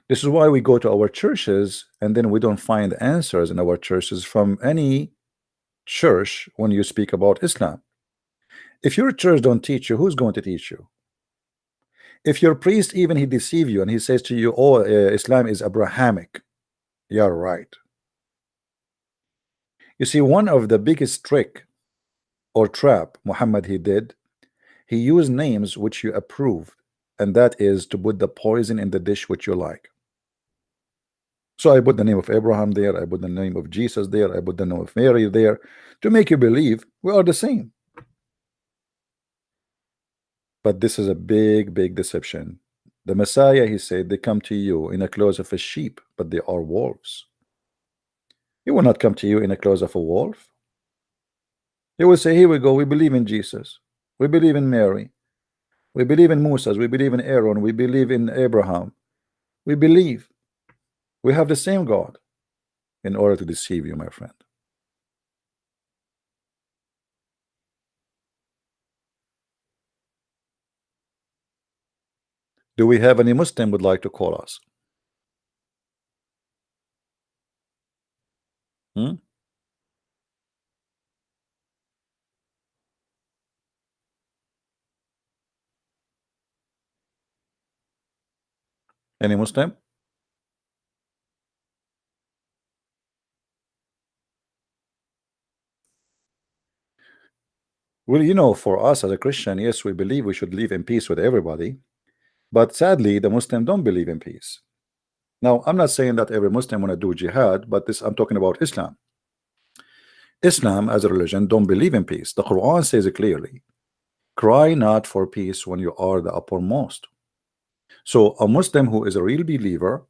This is why we go to our churches and then we don't find answers in our churches from any church when you speak about Islam. If your church don't teach you, who's going to teach you? If your priest even he deceive you and he says to you, oh, Islam is Abrahamic, you're right. You see, one of the biggest trick or trap Muhammad he did, he used names which you approved, and that is to put the poison in the dish which you like. So I put the name of Abraham there, I put the name of Jesus there, I put the name of Mary there to make you believe we are the same. But this is a big deception. The Messiah, he said, they come to you in a clothes of a sheep, but they are wolves. He will not come to you in a clothes of a wolf. He will say, here we go, we believe in Jesus, we believe in Mary, we believe in Moses, we believe in Aaron, we believe in Abraham, we believe we have the same God, in order to deceive you, my friend. Do we have any Muslim would like to call us? Hmm? Any Muslim? Well, you know, for us as a Christian, yes, we believe we should live in peace with everybody. But sadly, the Muslim don't believe in peace. Now, I'm not saying that every Muslim want to do jihad, but this I'm talking about Islam. Islam as a religion don't believe in peace. The Quran says it clearly. Cry not for peace when you are the uppermost. So a Muslim who is a real believer,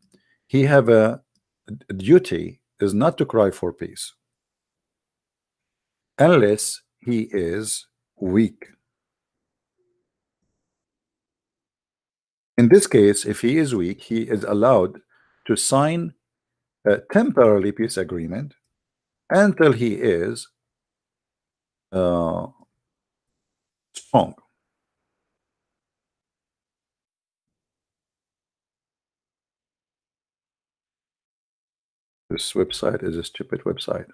he have a duty is not to cry for peace unless he is weak. In this case, if he is weak, he is allowed to sign a temporary peace agreement until he is strong. This website is a stupid website.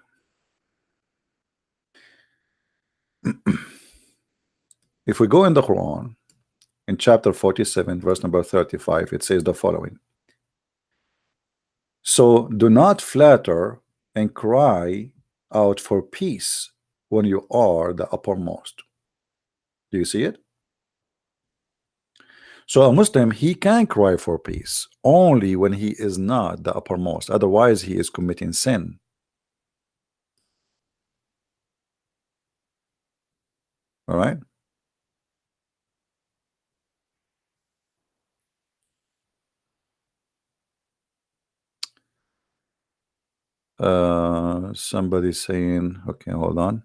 If we go in the Quran, in chapter 47, verse number 35, it says the following. So do not flatter and cry out for peace when you are the uppermost. Do you see it? So a Muslim, he can cry for peace only when he is not the uppermost. Otherwise, he is committing sin. All right. Somebody saying, okay, hold on.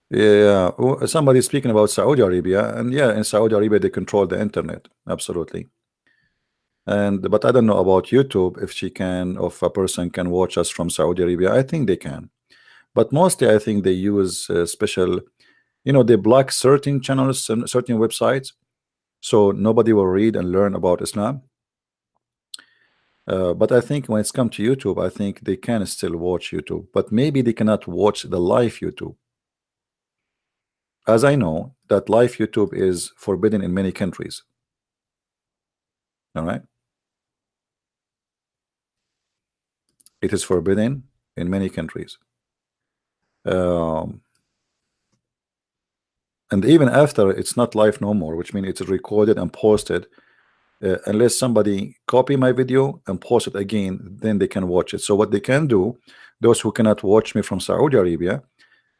Yeah, somebody speaking about Saudi Arabia, and yeah, in Saudi Arabia they control the internet, absolutely. And but I don't know about YouTube, if she can, if a person can watch us from Saudi Arabia. I think they can, but mostly I think they use special, you know, they block certain channels and certain websites, so nobody will read and learn about Islam. But I think when it's come to YouTube, I think they can still watch YouTube, but maybe they cannot watch the live YouTube. As I know that live YouTube is forbidden in many countries. All right. It is forbidden in many countries. And even after it's not live no more, which means it's recorded and posted. Unless somebody copy my video and post it again, then they can watch it. So what they can do, those who cannot watch me from Saudi Arabia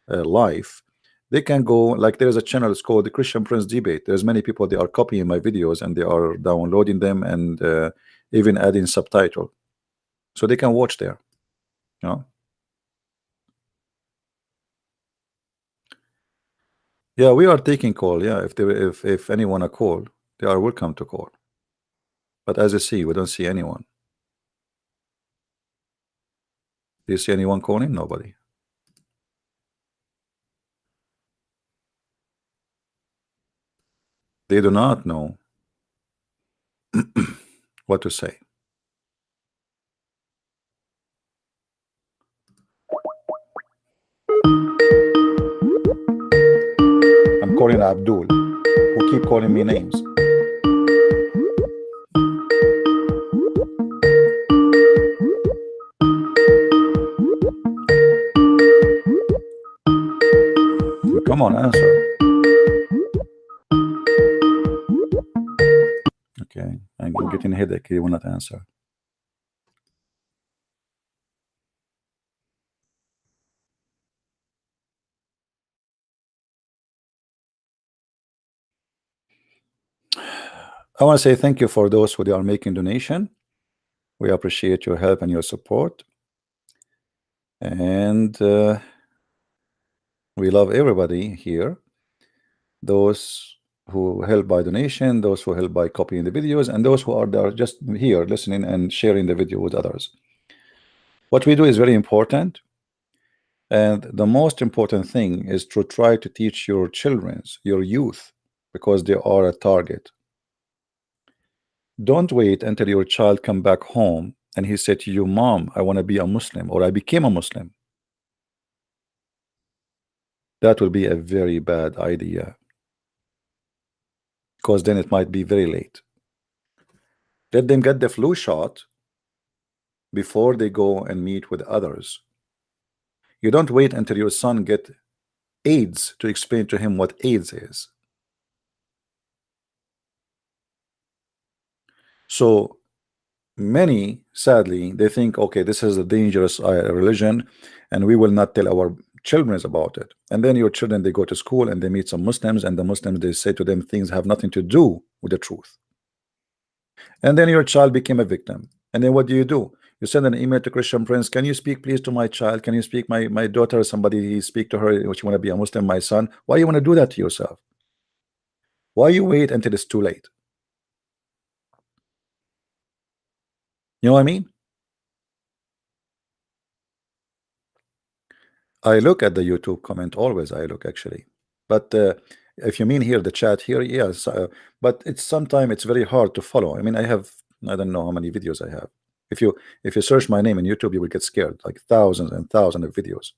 live, they can go, like there's a channel, it's called the Christian Prince Debate. There's many people, they are copying my videos and they are downloading them and even adding subtitle, so they can watch there, you know. Yeah, we are taking call. Yeah, if anyone a call, they are welcome to call. But as you see, we don't see anyone. Do you see anyone calling? Nobody. They do not know what to say. I'm calling Abdul, who keep calling me names. Come on, answer. Okay, I'm getting a headache. He will not answer. I want to say thank you for those who they are making donation. We appreciate your help and your support, and we love everybody here. Those who help by donation, those who help by copying the videos, and those who are there just here listening and sharing the video with others. What we do is very important, and the most important thing is to try to teach your children, your youth, because they are a target. Don't wait until your child come back home and he said to you, Mom, I want to be a Muslim, or I became a Muslim. That will be a very bad idea, because then it might be very late. Let them get the flu shot before they go and meet with others. You don't wait until your son get AIDS to explain to him what AIDS is. So many, sadly, they think, okay, this is a dangerous religion, and we will not tell our children about it. And then your children, they go to school and they meet some Muslims, and the Muslims, they say to them things have nothing to do with the truth. And then your child became a victim. And then what do? You send an email to Christian Prince, can you speak please to my child? Can you speak my daughter? Somebody speak to her, she want to be a Muslim, my son. Why you want to do that to yourself? Why you wait until it's too late? You know what I mean? I look at the YouTube comment always. I look, actually, but if you mean here the chat here, yes, but it's sometimes it's very hard to follow. I mean, I don't know how many videos I have. If you search my name in YouTube, you will get scared, like thousands and thousands of videos.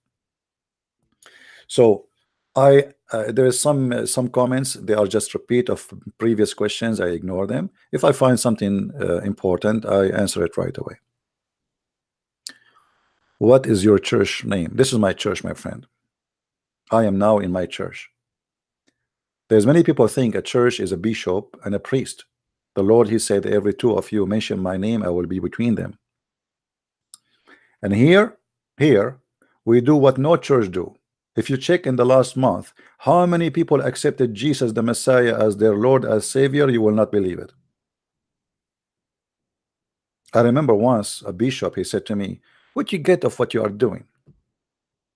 So there is some comments, they are just repeat of previous questions. I ignore them. If I find something important, I answer it right away. What is your church name? This is my church, my friend. I am now in my church. There's many people think a church is a bishop and a priest. The Lord, he said, every two of you mention my name, I will be between them. And here we do what no church do. If you check in the last month, how many people accepted Jesus the Messiah as their Lord, as Savior, you will not believe it. I remember once a bishop, he said to me, what you get of what you are doing?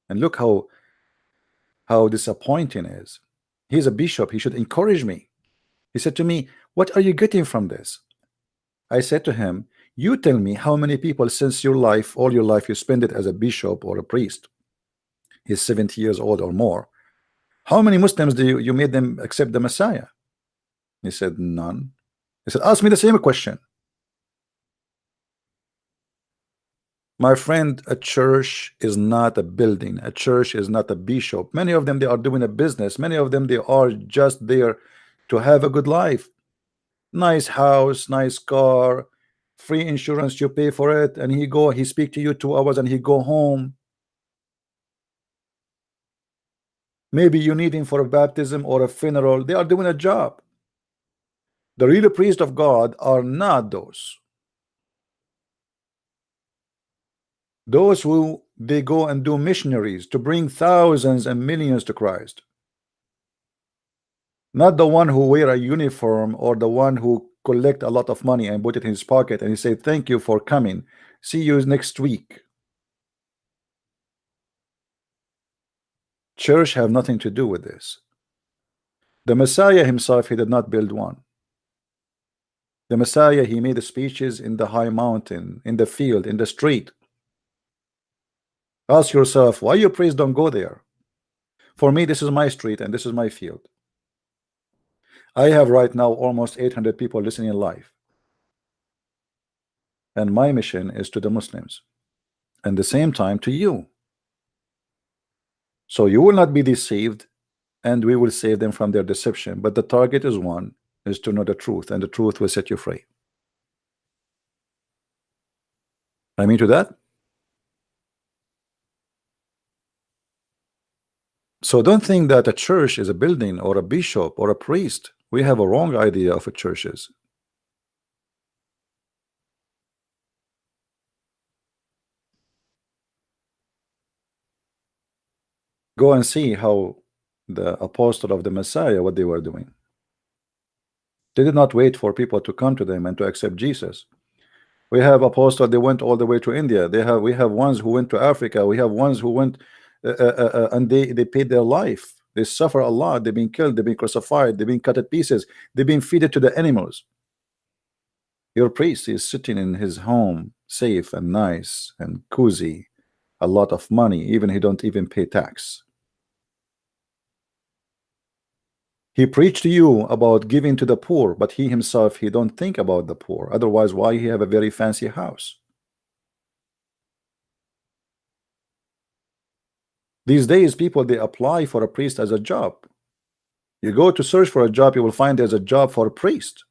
And look how disappointing it is. He's a bishop, he should encourage me. He said to me, what are you getting from this? I said to him, you tell me how many people since your life, all your life, you spend it as a bishop or a priest. He's 70 years old or more. How many Muslims do you made them accept the Messiah? He said, none. He said, ask me the same question. My friend, a church is not a building. A church is not a bishop. Many of them, they are doing a business. Many of them, they are just there to have a good life. Nice house, nice car, free insurance, you pay for it, and he speak to you 2 hours and he go home. Maybe you need him for a baptism or a funeral. They are doing a job. The real priest of God are not those. Those who they go and do missionaries to bring thousands and millions to Christ. Not the one who wear a uniform or the one who collect a lot of money and put it in his pocket and he say, thank you for coming. See you next week. Church have nothing to do with this. The Messiah himself, he did not build one. The Messiah, he made speeches in the high mountain, in the field, in the street. Ask yourself, why you priests don't go there? For me, this is my street and this is my field. I have right now almost 800 people listening live. And my mission is to the Muslims. And the same time to you. So you will not be deceived, and we will save them from their deception. But the target is one, is to know the truth, and the truth will set you free. I mean to that. So don't think that a church is a building or a bishop or a priest. We have a wrong idea of what church is. Go and see how the apostle of the Messiah, what they were doing. They did not wait for people to come to them and to accept Jesus. We have apostles, they went all the way to India. We have ones who went to Africa. We have ones who went and they paid their life. They suffer a lot. They've been killed. They've been crucified. They've been cut to pieces. They've been fed to the animals. Your priest is sitting in his home, safe and nice and cozy, a lot of money. Even he don't even pay tax. He preached to you about giving to the poor, but he himself, he don't think about the poor. Otherwise, why he have a very fancy house? These days, people, they apply for a priest as a job. You go to search for a job, you will find there's a job for a priest.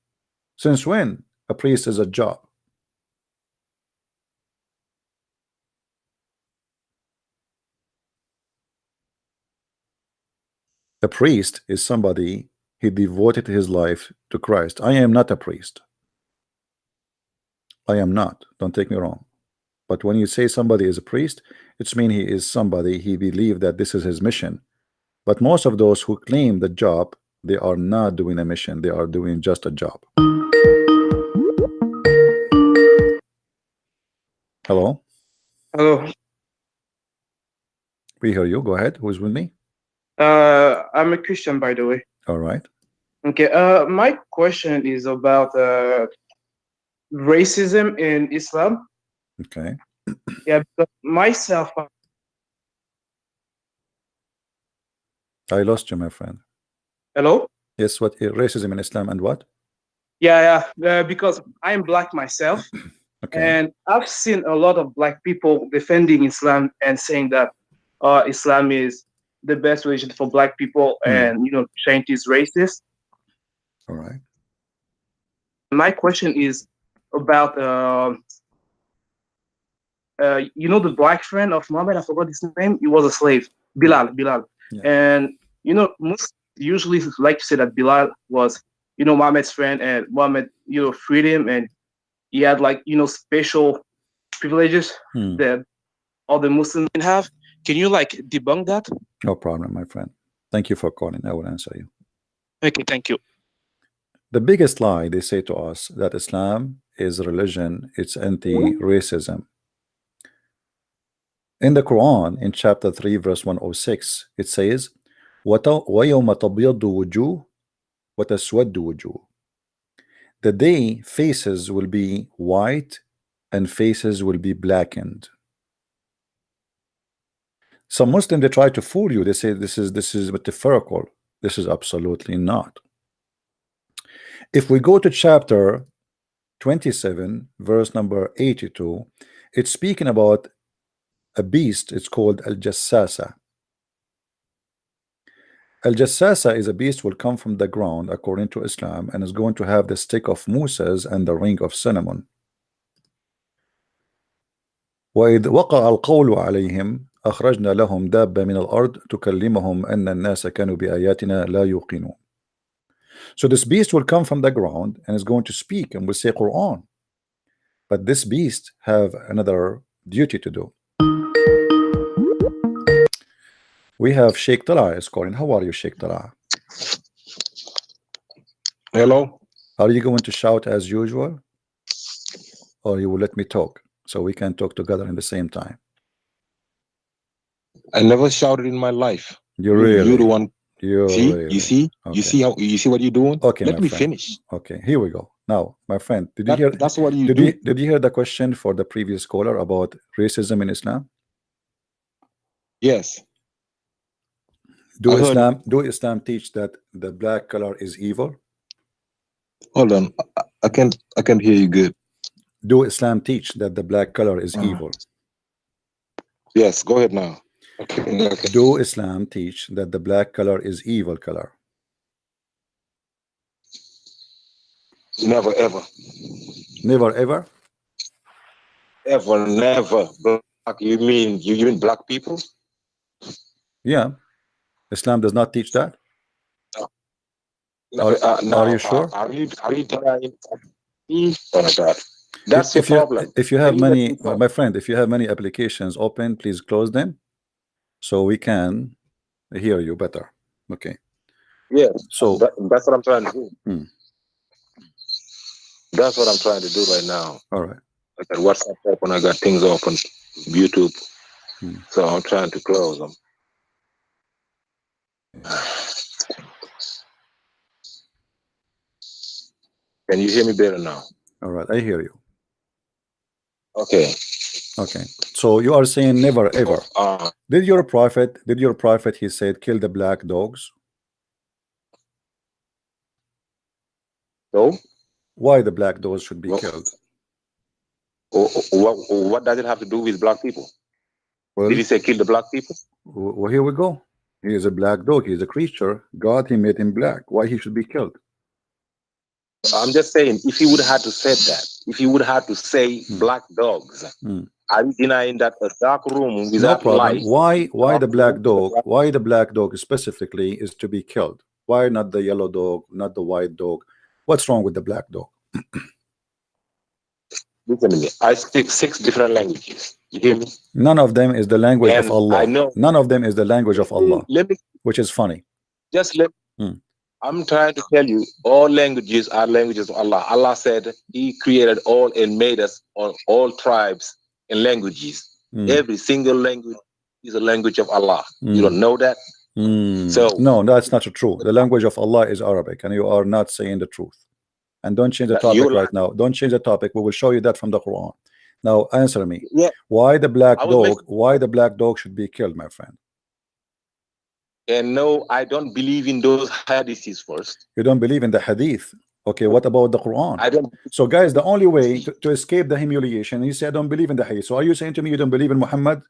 Since when a priest is a job? A priest is somebody he devoted his life to Christ. I am not a priest. I am not. Don't take me wrong. But when you say somebody is a priest, it's mean he is somebody he believed that this is his mission. But most of those who claim the job, they are not doing a mission. They are doing just a job. Hello? Hello. We hear you. Go ahead. Who's with me? I'm a Christian, by the way. All right. Okay. My question is about racism in Islam. Okay. Yeah, because myself. I lost you, my friend. Hello? Yes, what racism in Islam and what? Yeah. Because I'm black myself. Okay. And I've seen a lot of black people defending Islam and saying that Islam is the best religion for black people and, saying it is racist. All right. My question is about, the black friend of Muhammad, I forgot his name. He was a slave, Bilal. Yeah. And, Muslims usually like to say that Bilal was, Muhammad's friend and Muhammad, freed him and he had special privileges that all the Muslims didn't have. Can you debunk that? No problem, my friend. Thank you for calling. I will answer you. Okay, thank you. The biggest lie they say to us that Islam is religion, it's anti-racism. In the Quran, in chapter 3, verse 106, it says, وَيَوْمَ تَبْيَضُّ وُجُوهٌ وَتَسْوَدُّ وُجُوهٌ. The day faces will be white and faces will be blackened. Some Muslims, they try to fool you. They say this is metaphorical. This is absolutely not. If we go to chapter 27, verse number 82, it's speaking about a beast. It's called Al-Jassasa. Al-Jassasa is a beast will come from the ground according to Islam and is going to have the stick of Moses and the ring of cinnamon. وَإِذْ وَقَعَ الْقَوْلُ عَلَيْهِمْ أَخْرَجْنَا لَهُمْ دَابَّةً مِنَ الْأَرْضِ تُكَلِّمُهُمْ أَنَّ النَّاسَ كَانُوا بِآيَاتِنَا لَا يُوقِنُونَ. So this beast will come from the ground and is going to speak and will say Quran. But this beast have another duty to do. We have Sheikh Tala is calling. How are you, Sheikh Tala? Hello. Are you going to shout as usual? Or you will let me talk so we can talk together in the same time? I never shouted in my life. You're the one. You see? Okay. You see what you're doing? Okay, let me friend. finish. Okay, here we go. Now, my friend, did you hear? That's what you do. Did you hear the question for the previous caller about racism in Islam? Yes. Do Islam teach that the black color is evil? Hold on, I can't hear you good. Do Islam teach that the black color is evil? Yes, go ahead now. Okay. Do Islam teach that the black color is evil color? Never ever. Never ever? Ever, never. Black, you mean black people? Yeah. Islam does not teach that? No. Are you sure? Are you denying? Oh my God. That's the problem. If you have many, my friend, if you have many applications open, please close them so we can hear you better. Okay. Yes. So that's what I'm trying to do. That's what I'm trying to do right now. All right. I got WhatsApp open. I got things open, YouTube. So I'm trying to close them. Can you hear me better now? All right, I hear you. Okay. Okay. So you are saying never ever. Did your prophet he said kill the black dogs? So why the black dogs should be killed? What does it have to do with black people? Well, did he say kill the black people? Well, here we go. He is a black dog. He is a creature. God, he made him black. Why he should be killed? I'm just saying, if he would have had to say that, if he would have to say black dogs, are you denying that a dark room without light? Why the black dog? Why the black dog specifically is to be killed? Why not the yellow dog, not the white dog? What's wrong with the black dog? Listen to me. I speak 6 different languages. You hear me? None of them is the language And of Allah. I know. None of them is the language of Allah, Let me, which is funny. just let. I'm trying to tell you, all languages are languages of Allah. Allah said He created all and made us all tribes and languages. Every single language is a language of Allah. You don't know that? So no, that's not true. The language of Allah is Arabic, and you are not saying the truth. And don't change the topic right now. Don't change the topic. We will show you that from the Quran. Now answer me. Yeah. Why the black dog? Why the black dog should be killed, my friend? And no, I don't believe in those hadiths first. You don't believe in the hadith. Okay, what about the Quran? I don't. So guys, the only way to escape the humiliation, you say I don't believe in the hadith. So are you saying to me you don't believe in Muhammad?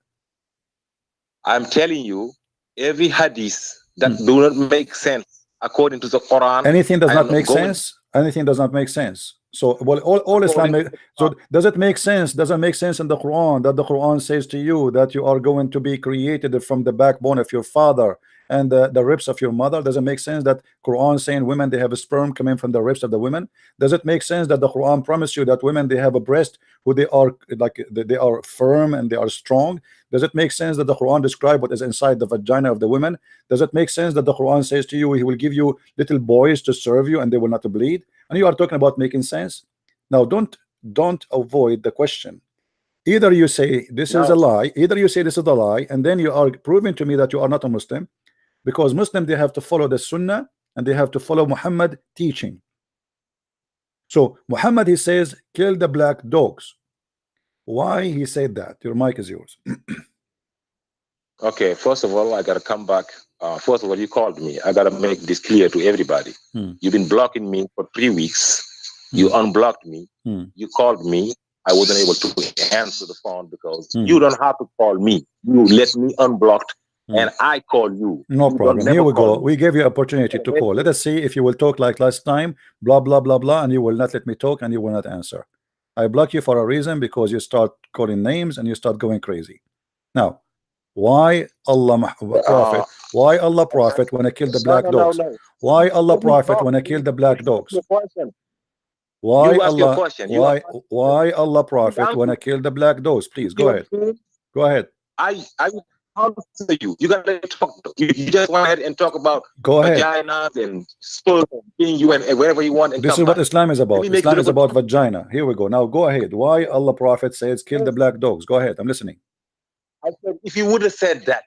I'm telling you, every hadith that do not make sense according to the Quran. Anything does not make sense. Anything does not make sense. So well, all Islam. So does it make sense? Doesn't make sense in the Quran that the Quran says to you that you are going to be created from the backbone of your father and the ribs of your mother? Does it make sense that Quran saying women they have a sperm coming from the ribs of the women? Does it make sense that the Quran promised you that women they have a breast who they are like they are firm and they are strong? Does it make sense that the Quran describe what is inside the vagina of the women? Does it make sense that the Quran says to you he will give you little boys to serve you and they will not bleed? And you are talking about making sense. Now don't avoid the question. Either you say this is a lie, either you say this is a lie, and then you are proving to me that you are not a Muslim. Because Muslim they have to follow the Sunnah and they have to follow Muhammad teaching. So Muhammad he says kill the black dogs. Why he said that? Your mic is yours. Okay, first of all, I gotta come back. First of all, you called me. I gotta make this clear to everybody. You've been blocking me for 3 weeks. You unblocked me. You called me. I wasn't able to answer the phone because you don't have to call me. You let me unblocked. And I call you. No problem. Here we go. We gave you opportunity to call. Let us see if you will talk like last time. Blah blah blah blah, and you will not let me talk, and you will not answer. I block you for a reason because you start calling names and you start going crazy. Now, why Allah Prophet? Why Allah Prophet when I kill the black dogs? Why Allah Prophet when I kill the black dogs? Why Allah? Why Allah Prophet when I kill the black dogs? Please go ahead. Go ahead. I answer you. You gotta talk. You just went ahead and talk about vaginas and sperm being you and wherever you want. And this is what Islam is about. Islam is about vagina. Here we go. Now go ahead. Why Allah Prophet says kill the black dogs? Go ahead. I'm listening. I said if you would have said that,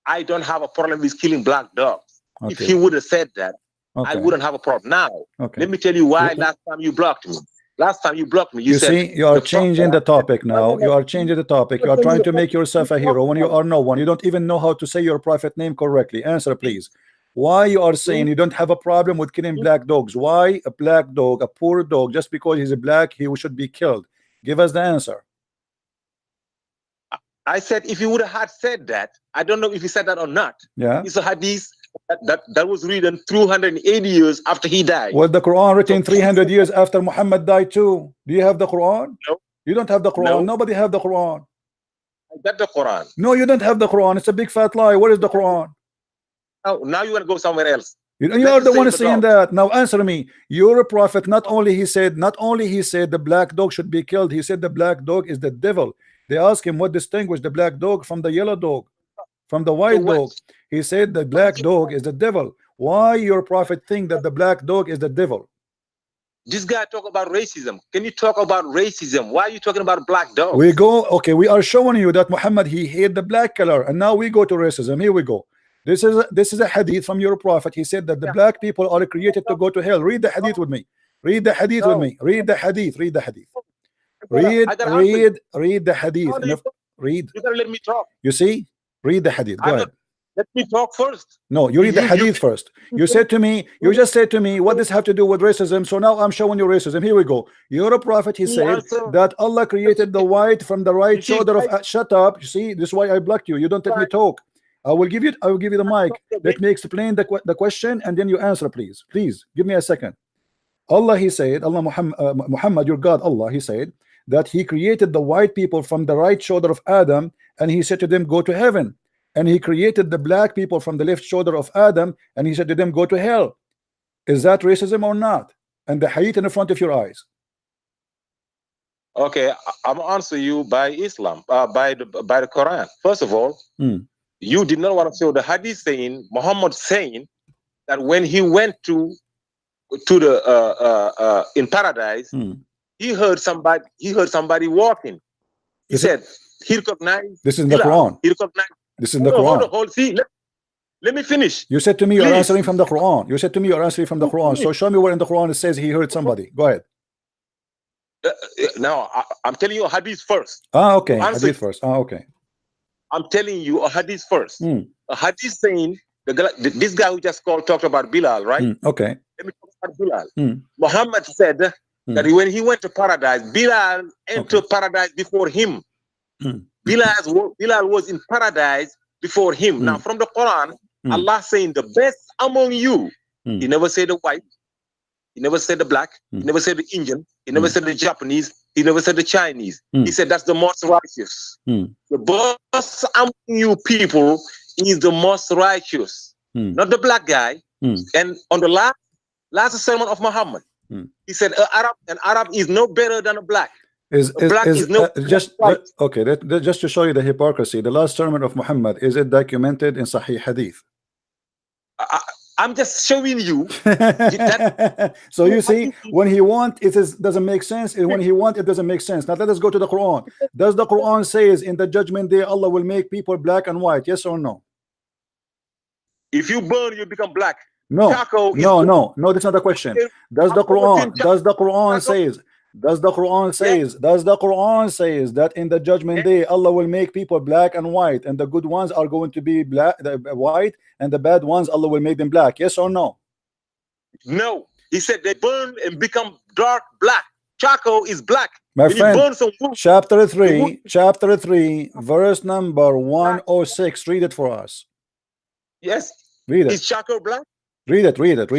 I don't have a problem with killing black dogs. Okay. If he would have said that, I wouldn't have a problem. Now, let me tell you why last time you blocked me. Last time you blocked me, you said, see, you are changing the topic now. You are changing the topic. You are trying to make yourself a hero when you are no one. You don't even know how to say your prophet name correctly. Answer, please. Why you are saying you don't have a problem with killing black dogs? Why a black dog, a poor dog, just because he's a black, he should be killed? Give us the answer. I said, if you would have had said that, I don't know if you said that or not. Yeah. It's a hadith that was written 280 years after he died. Well, the Quran written 300 years after Muhammad died too. Do you have the Quran? No. You don't have the Quran. No. Nobody have the Quran. I got the Quran. No, you don't have the Quran. It's a big fat lie. Where is the Quran? Oh, now you want to go somewhere else. You are the one saying that. Now answer me. You're a prophet. Not only he said the black dog should be killed. He said the black dog is the devil. They asked him what distinguished the black dog from the yellow dog, from the white dog. He said the black dog is the devil. Why your prophet think that the black dog is the devil? This guy talk about racism. Can you talk about racism? Why are you talking about black dogs? We go, okay, we are showing you that Muhammad, he hate the black color, and now we go to racism. Here we go. This is a hadith from your prophet. He said that the black people are created to go to hell. Read the hadith with me. Read the hadith with me. Read the hadith. Read the hadith. Read the hadith. Read. You gotta let me talk. You see? Read the hadith. Go ahead. Let me talk first. No, you read the hadith first. You said to me, you just said to me, what does have to do with racism? So now I'm showing you racism. Here we go. You're a prophet. He said that Allah created the white from the right shoulder of. Shut up. You see, this is why I blocked you. You don't let me talk. I will give you the mic. Let me explain the question and then you answer, please. Please give me a second. Allah, he said, Allah Muhammad, your God, Allah, he said that he created the white people from the right shoulder of Adam, and he said to them, go to heaven. And he created the black people from the left shoulder of Adam, and he said to them, go to hell. Is that racism or not? And the hadith in the front of your eyes. Okay, I'm answer you by Islam, by the Quran. First of all, you did not want to show the hadith saying, Muhammad saying that when he went to the in paradise, he heard somebody walking. He said he recognized. This is in the Quran. He recognized. This is in the Quran. Hold, see, let me finish. You said to me you're answering from the Quran. You said to me you're answering from the Quran. So show me where in the Quran it says he heard somebody. Go ahead. Now I'm telling you a hadith first. Okay. Hadith first. Okay. I'm telling you a hadith first. A hadith saying this guy who just talked about Bilal, right? Okay. Let me talk about Bilal. Muhammad said that when he went to paradise, Bilal entered paradise before him. Bilal was in paradise before him. Now, from the Quran, Allah saying the best among you. He never said the white. He never said the black. He never said the Indian. He never said the Japanese. He never said the Chinese. He said that's the most righteous. The best among you people is the most righteous, not the black guy. And on the last sermon of Muhammad, he said an Arab is no better than a black. Just to show you the hypocrisy, the last sermon of Muhammad, is it documented in Sahih Hadith? I'm just showing you. So you see, when he wants, it doesn't make sense, and when he wants, it doesn't make sense. Now let us go to the Quran. Does the Quran says in the judgment day Allah will make people black and white? Yes or no? If you burn, you become black. No, no, that's not the question. Does the Quran says that in the judgment day Allah will make people black and white, and the good ones are going to be white, and the bad ones Allah will make them black? Yes or no? No, he said they burn and become dark black. Charcoal is black. My friend, chapter 3, verse number 106. Read it for us. Yes. Read it. Is charcoal black? Read it. Read it.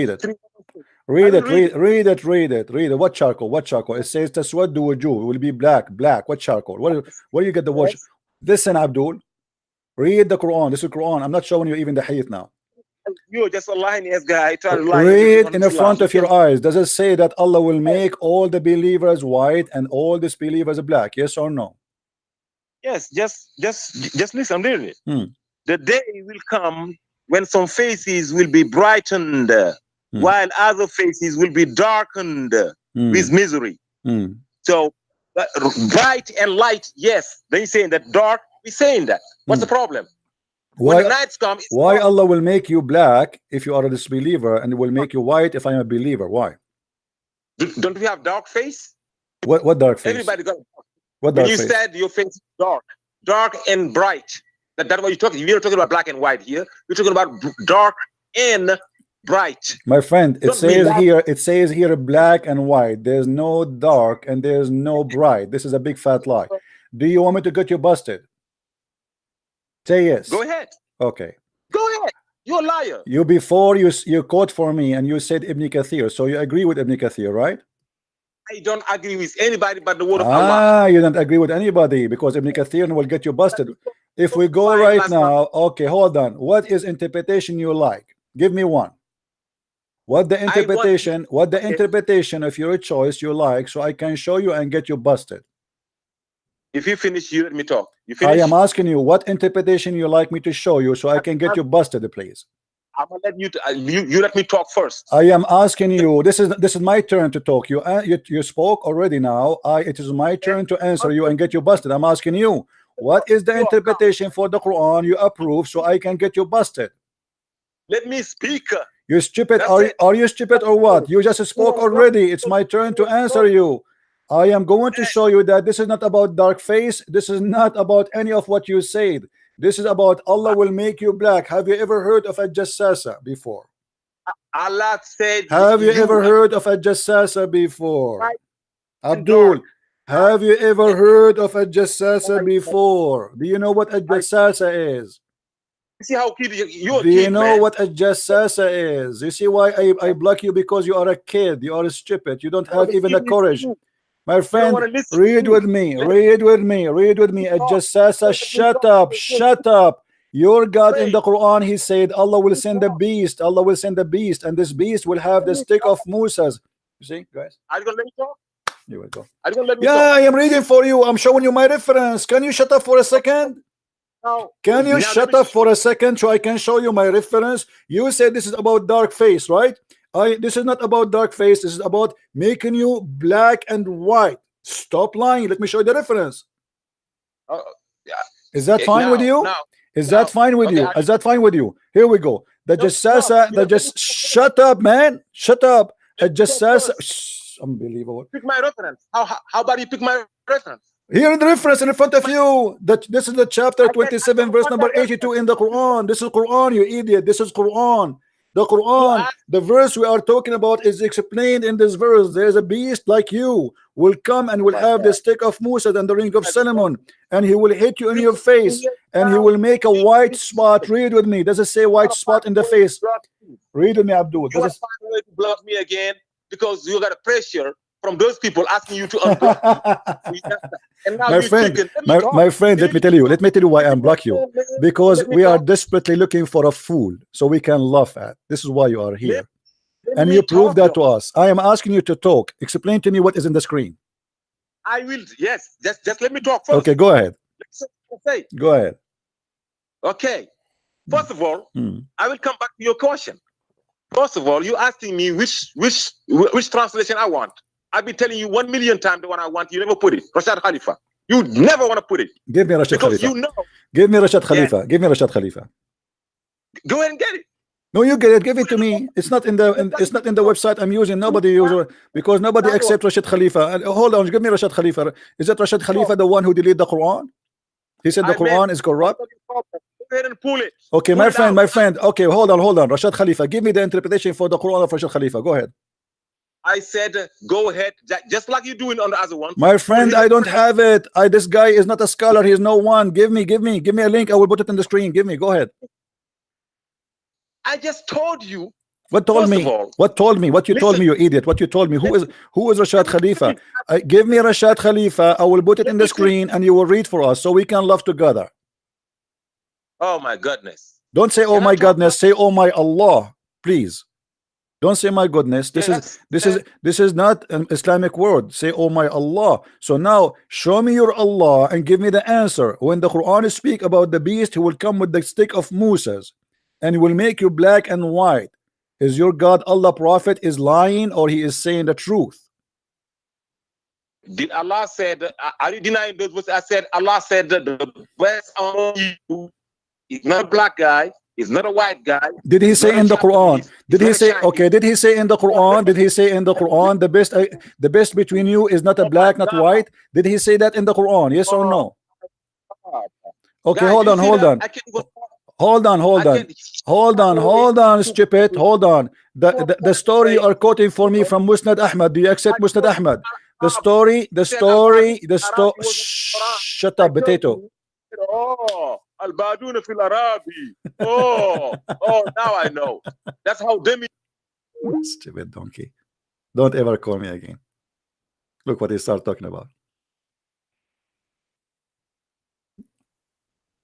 What charcoal? It says taswaddu wujuh, will be black. What charcoal? Where you get the watch? Listen, Abdul. Read the Quran. This is Quran. I'm not showing you even the hadith now. You're just a lying-ass guy trying to lie. Read in the front of your eyes. Does it say that Allah will make all the believers white and all disbelievers black? Yes or no? Yes. Just listen. I'm reading it. The day will come when some faces will be brightened, while other faces will be darkened with misery. So, bright and light, yes. They saying that dark, we're saying that. What's the problem? When the nights come, why Allah will make you black if you are a disbeliever, and will make you white if I am a believer? Why? Don't we have dark face? What dark face? Everybody got. What dark face? You said your face is dark and bright. That's what you're talking. We're talking about black and white here. We're talking about dark and bright. My friend, it says here black and white. There's no dark and there's no bright. This is a big fat lie. Do you want me to get you busted? Say yes. Go ahead. Okay. Go ahead. You're a liar. You quote for me and you said Ibn Kathir. So you agree with Ibn Kathir, right? I don't agree with anybody but the word of Allah. You don't agree with anybody because Ibn Kathir will get you busted. If we go right now, okay, hold on. What is interpretation you like? Give me one. What the interpretation of your choice you like, so I can show you and get you busted. If you finish, you let me talk. You I am asking you what interpretation you like me to show you, so I can get you busted, please. I'm gonna let you let me talk first. I am asking you. This is my turn to talk. You spoke already. Now it is my turn to answer you and get you busted. I'm asking you, what is the interpretation for the Quran you approve, so I can get you busted? Let me speak. You stupid. Are you stupid or what? You just spoke already. It's my turn to answer you. I am going to show you that this is not about dark face. This is not about any of what you said. This is about Allah will make you black. Have you ever heard of a jassasa before? Allah said. Have you ever heard of a jassasa before? Abdul, have you ever heard of a jassasa before? Do you know what a jassasa is? See how kid you Do you know what a jassasa is? You see why I block you? Because you are a kid. You are stupid. You don't have even the courage. My friend, read with me. Read with me. Read with me. A jassasa. Shut up. Shut up. Your God in the Quran, he said Allah will send a beast. Allah will send a beast, and this beast will have the stick of Moses. You see, guys? Are you gonna let me talk? You will go. Are you gonna let me Yeah, talk? I am reading for you. I'm showing you my reference. Can you shut up for a second? No. Can you shut up for a second so I can show you my reference? You said this is about dark face, right? This is not about dark face. This is about making you black and white. Stop lying. Let me show you the reference. Yeah. Is that fine with you? No. Is that fine with you? Is that fine with you? Here we go. The jassasa, the just shut up, man. Shut up. A jassasa. Unbelievable. Pick my reference. How about you pick my reference? Here in the reference in front of you. That this is the chapter 27, verse number 82 in the Quran. This is Quran, you idiot. This is Quran. The Quran, the verse we are talking about is explained in this verse. There is a beast like you will come and will have the stick of Musa and the ring of Solomon, and he will hit you in your face, and he will make a white spot. Read with me. Does it say white spot in the face? Read with me, Abdul. You want to find a way to block me again because you got a pressure from those people asking you to unblock me. And now my friend, let me tell you why I'm block you. Because we are desperately looking for a fool so we can laugh at. This is why you are here. And you prove that to us. I am asking you to talk. Explain to me what is in the screen. I will, yes. Just let me talk first. Okay, go ahead. Okay. Go ahead. Okay. First of all, I will come back to your question. First of all, you asking me which translation I want. I've been telling you 1,000,000 times the one I want. You never put it. Rashad Khalifa. You never want to put it. Give me Rashad Khalifa. You know. Give me Rashad Khalifa. Yeah. Give me Rashad Khalifa. Go ahead and get it. No, you get it. Give it to me. It's not in the website I'm using. Nobody uses because nobody accepts Rashad Khalifa. Hold on. Give me Rashad Khalifa. Is that Rashad Khalifa the one who deleted the Quran? He said the Quran is corrupt. Go ahead and pull it. Okay, my friend. Okay, hold on. Rashad Khalifa. Give me the interpretation for the Quran of Rashad Khalifa. Go ahead. I said, go ahead, just like you're doing on the other one. My friend, I don't have it. This guy is not a scholar. He's no one. Give me a link. I will put it on the screen. Give me. Go ahead. I just told you. What told me? What told me? What you told me, you idiot? What you told me? Who is Rashad Khalifa? Give me Rashad Khalifa. I will put it in the screen, and you will read for us so we can laugh together. Oh my goodness! Don't say, "Oh my goodness." Say, "Oh my Allah," please. Don't say my goodness. This is not an Islamic word. Say, oh my Allah. So now show me your Allah and give me the answer. When the Quran speak about the beast who will come with the stick of Moses and will make you black and white, is your God Allah prophet is lying or he is saying the truth? Did Allah said, are you denying those words? I said Allah said that the best among you is not a black guy. He's not a white guy. Did he say in the Quran? Did he say okay? Did he say in the Quran? Did he say in the Quran the best between you is not a black, not white? Did he say that in the Quran? Yes or no? Okay, hold on. Stupid. Hold on. The story you are quoting for me from Musnad Ahmad. Do you accept Musnad Ahmad? The story. Shut up, potato. Al-Baduna fil Arabi. Oh, now I know. That's how Demi. Stupid donkey. Don't ever call me again. Look what he started talking about.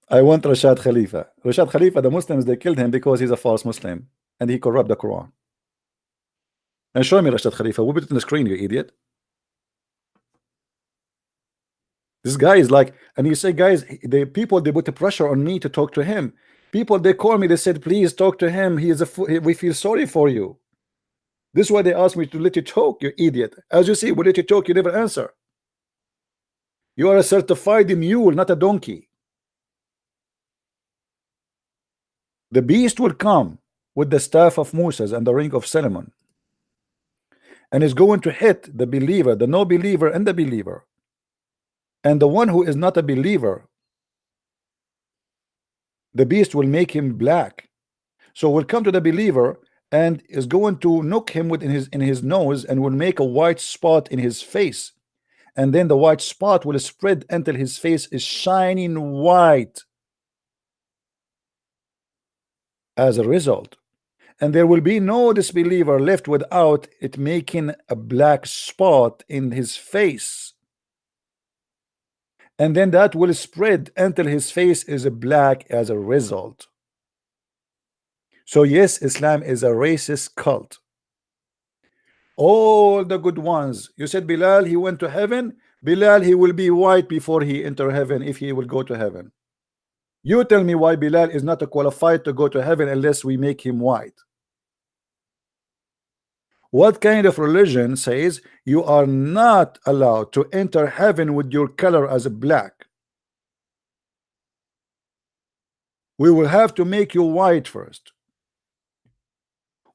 I want Rashad Khalifa. Rashad Khalifa, the Muslims, they killed him because he's a false Muslim and he corrupt the Quran. And show me Rashad Khalifa. We'll put it on the screen, you idiot. This guy is like, and you say, guys, the people, they put the pressure on me to talk to him. People, they call me, they said, please talk to him. He is we feel sorry for you. This is why they asked me to let you talk, you idiot. As you see, we let you talk, you never answer. You are a certified mule, not a donkey. The beast will come with the staff of Moses and the ring of Solomon, and is going to hit the believer, the no believer, and the believer. And the one who is not a believer The beast will make him black. So will come to the believer and is going to knock him with in his nose and will make a white spot in his face. And then the white spot will spread until his face is shining white as a result. And there will be no disbeliever left without it making a black spot in his face. And then that will spread until his face is black as a result. So yes, Islam is a racist cult. All the good ones. You said Bilal, he went to heaven. Bilal, he will be white before he enter heaven, if he will go to heaven. You tell me why Bilal is not qualified to go to heaven unless we make him white. What kind of religion says you are not allowed to enter heaven with your color as black? We will have to make you white first.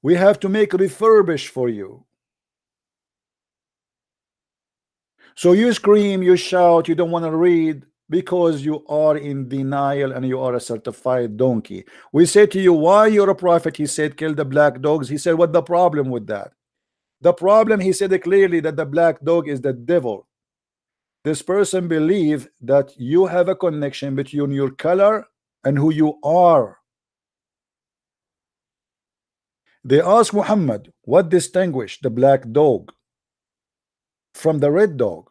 We have to make refurbish for you. So you scream, you shout, you don't want to read because you are in denial and you are a certified donkey. We say to you, why you're a prophet? He said, kill the black dogs. He said, what the problem with that? The problem, he said clearly, that the black dog is the devil. This person believes that you have a connection between your color and who you are. They ask Muhammad, what distinguished the black dog from the red dog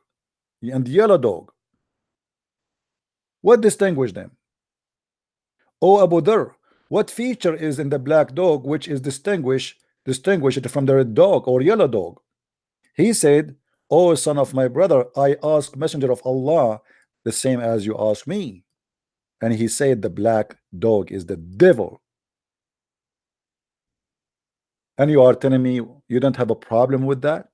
and the yellow dog? What distinguished them? O Abu Dhar, what feature is in the black dog which is distinguished from the red dog or yellow dog? He said, O son of my brother, I ask messenger of Allah the same as you ask me. And he said the black dog is the devil. And you are telling me you don't have a problem with that?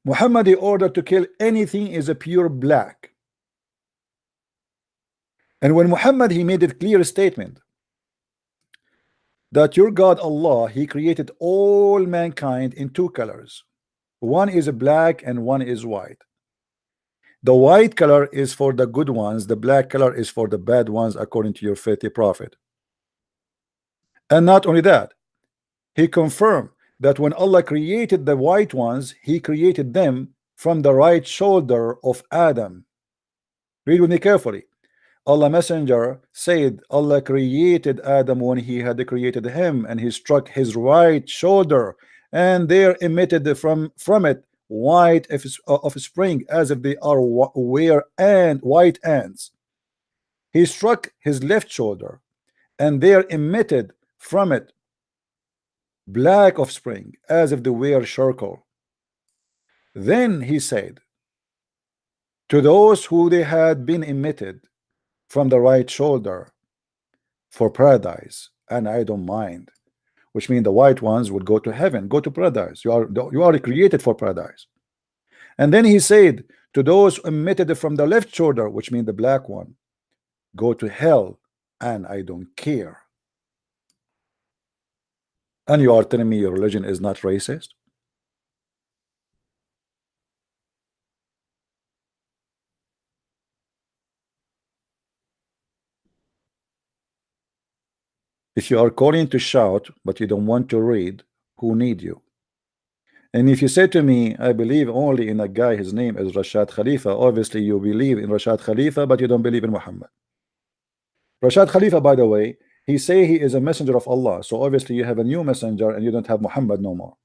Muhammad, in order to kill anything, is a pure black. And when Muhammad, he made a clear statement that your God Allah, he created all mankind in two colors. One is black and one is white. The white color is for the good ones, the black color is for the bad ones, according to your faithful prophet. And not only that, he confirmed that when Allah created the white ones, he created them from the right shoulder of Adam. Read with me carefully. Allah Messenger said Allah created Adam when he had created him, and he struck his right shoulder, and there emitted from it white of spring, as if they are white ants. He struck his left shoulder, and there emitted from it black of spring, as if they were charcoal. Then he said to those who they had been emitted from the right shoulder, for paradise, and I don't mind, which means the white ones would go to heaven, go to paradise. You are created for paradise. And then he said to those emitted from the left shoulder, which means the black one, go to hell, and I don't care. And you are telling me your religion is not racist? If you are calling to shout but you don't want to read, who need you? And if you say to me, I believe only in a guy, his name is Rashad Khalifa, obviously you believe in Rashad Khalifa, but you don't believe in Muhammad. Rashad Khalifa, by the way, he say he is a messenger of Allah, so obviously you have a new messenger and you don't have Muhammad no more.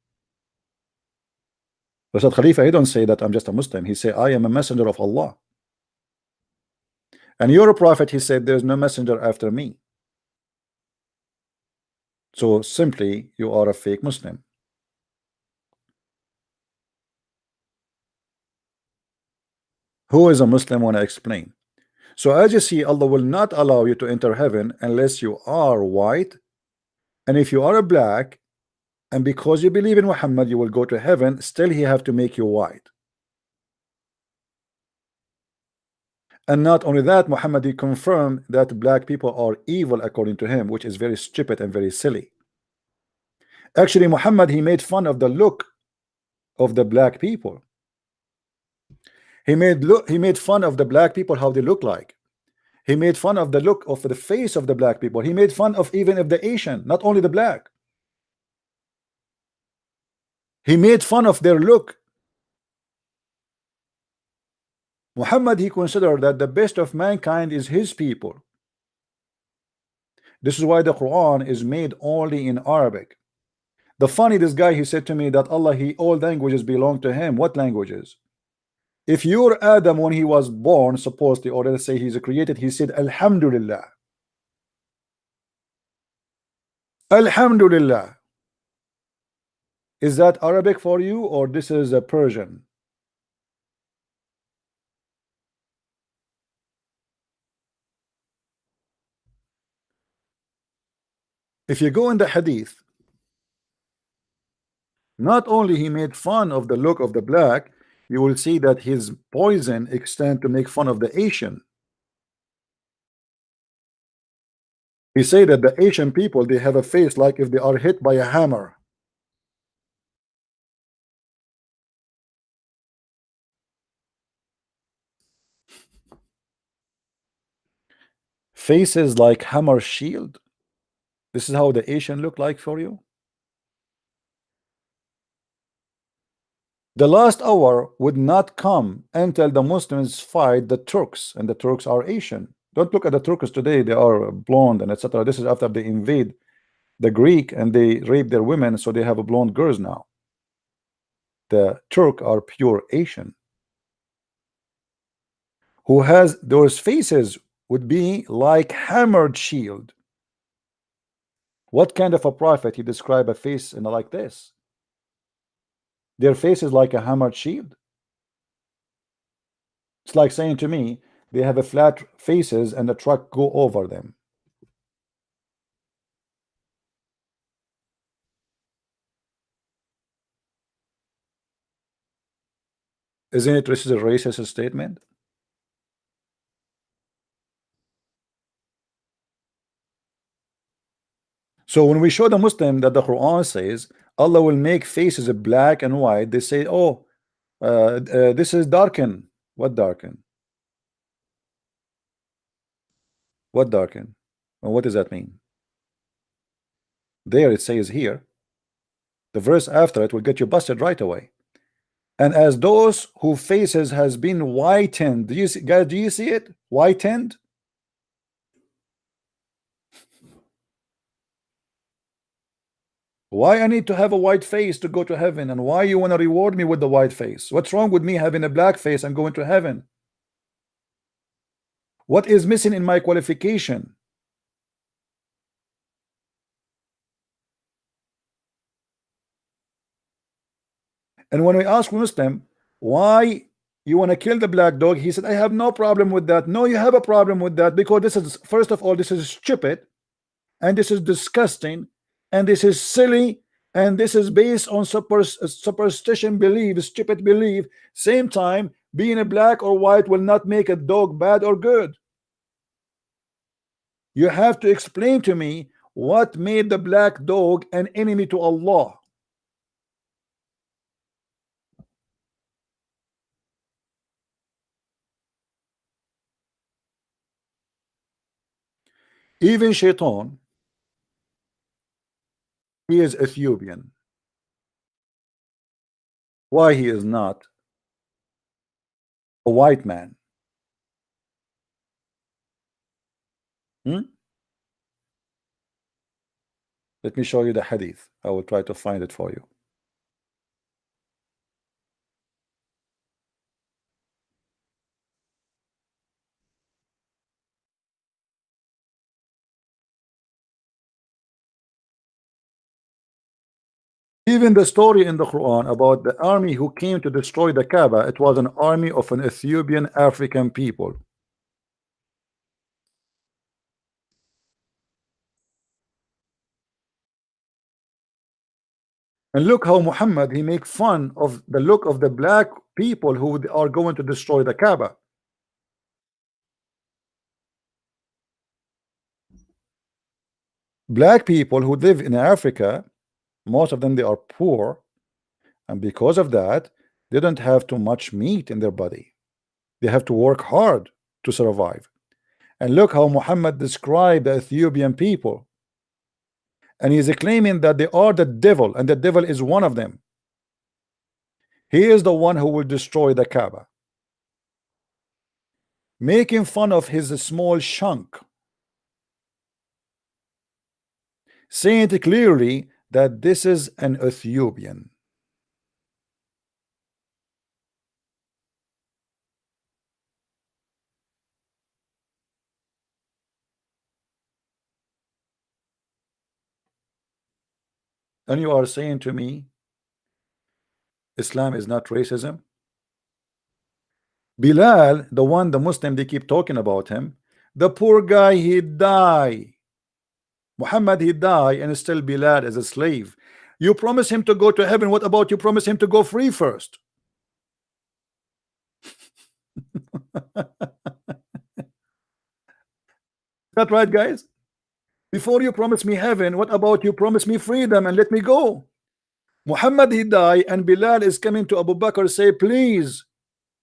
Rashad Khalifa, he don't say that I'm just a Muslim. He say I am a messenger of Allah. And you're a prophet, he said there's no messenger after me. So simply you are a fake Muslim. Who is a Muslim when I explain? So as you see, Allah will not allow you to enter heaven unless you are white. And if you are a black, and because you believe in Muhammad, you will go to heaven, still he have to make you white. And not only that, Muhammad, he confirmed that black people are evil according to him, which is very stupid and very silly. Actually, Muhammad, he made fun of the look of the black people. He made fun of the black people, how they look like. He made fun of the look of the face of the black people. He made fun of even of the Asian, not only the black. He made fun of their look. Muhammad, he considered that the best of mankind is his people. This is why the Quran is made only in Arabic. The funny, this guy, he said to me that Allah, all languages belong to him. What languages? If you're Adam when he was born, supposedly, or let's say he's created, he said Alhamdulillah. Alhamdulillah. Is that Arabic for you, or this is a Persian? If you go in the hadith, not only he made fun of the look of the black, you will see that his poison extend to make fun of the Asian. He say that the Asian people, they have a face like if they are hit by a hammer. Faces like hammer shield. This is how the Asian look like for you. The last hour would not come until the Muslims fight the Turks, and the Turks are Asian. Don't look at the Turks today, they are blonde and etc. This is after they invade the Greek and they rape their women, so they have a blonde girls now. The Turk are pure Asian, who has those faces would be like hammered shield. What kind of a prophet he describe a face in like this? Their face is like a hammered shield. It's like saying to me they have a flat faces and the truck go over them. Isn't it this is a racist statement? So when we show the Muslim that the Quran says Allah will make faces black and white, they say, oh, this is darken. What darken? What darken? And what does that mean? There it says here, the verse after it will get you busted right away. And as those whose faces has been whitened, do you see, guys, do you see it? Whitened? Why I need to have a white face to go to heaven? And why you want to reward me with the white face? What's wrong with me having a black face and going to heaven? What is missing in my qualification? And when we ask Muslim why you want to kill the black dog, he said, I have no problem with that. No, you have a problem with that because this is, first of all, this is stupid, and this is disgusting, and this is silly, and this is based on superstition belief, stupid belief. Same time, being a black or white will not make a dog bad or good. You have to explain to me what made the black dog an enemy to Allah. Even Shaitan, he is Ethiopian. Why he is not a white man? Let me show you the hadith. I will try to find it for you. Even the story in the Quran about the army who came to destroy the Kaaba, it was an army of an Ethiopian African people. And look how Muhammad, he make fun of the look of the black people who are going to destroy the Kaaba. Black people who live in Africa, most of them, they are poor, and because of that they don't have too much meat in their body. They have to work hard to survive. And look how Muhammad described the Ethiopian people. And he's claiming that they are the devil, and the devil is one of them. He is the one who will destroy the Kaaba, making fun of his small chunk, saying it clearly that this is an Ethiopian. And you are saying to me Islam is not racism? Bilal, the one, the Muslim, they keep talking about him, the poor guy, he died. Muhammad, he died, and still Bilal as a slave. You promise him to go to heaven. What about you promise him to go free first? That right, guys? Before you promise me heaven, what about you promise me freedom and let me go? Muhammad, he died, and Bilal is coming to Abu Bakr, say, please,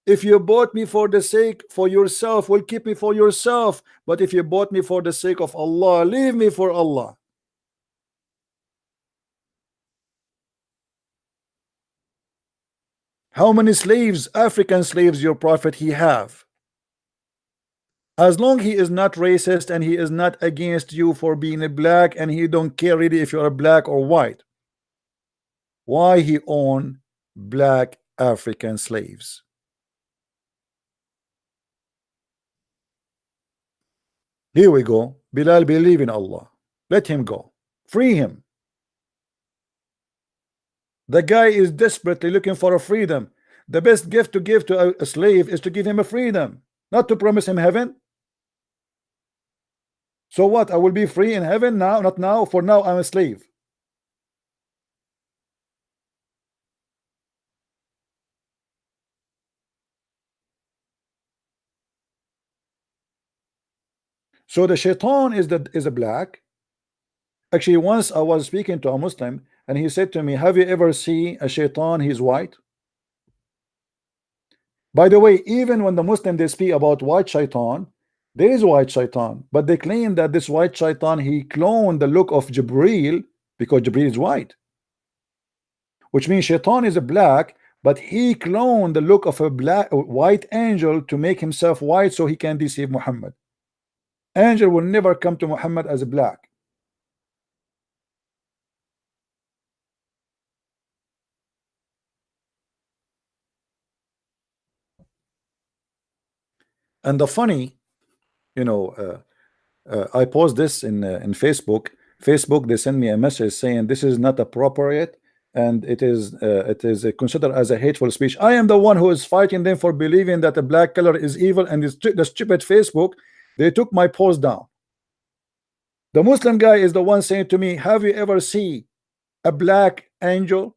if you bought me for the sake for yourself, will keep me for yourself. But if you bought me for the sake of Allah, leave me for Allah. How many slaves, African slaves, your prophet he have? As long he is not racist and he is not against you for being a black, and he don't care really if you're a black or white, why he own black African slaves? Here we go. Bilal believe in Allah. Let him go. Free him. The guy is desperately looking for a freedom. The best gift to give to a slave is to give him a freedom, not to promise him heaven. So what? I will be free in heaven now? Not now. For now, I'm a slave. So the shaitan is a black. Actually, once I was speaking to a Muslim, and he said to me, have you ever seen a shaitan? He's white. By the way, even when the Muslim they speak about white shaitan, there is white shaitan, but they claim that this white shaitan, he cloned the look of Jibril, because Jibril is white, which means shaitan is a black, but he cloned the look of a white angel to make himself white so he can deceive Muhammad. Angel will never come to Muhammad as a black. And the funny, you know, I post this in Facebook. Facebook, they send me a message saying this is not appropriate, and it is considered as a hateful speech. I am the one who is fighting them for believing that the black color is evil, and the stupid Facebook, they took my post down. The Muslim guy is the one saying to me, have you ever seen a black angel?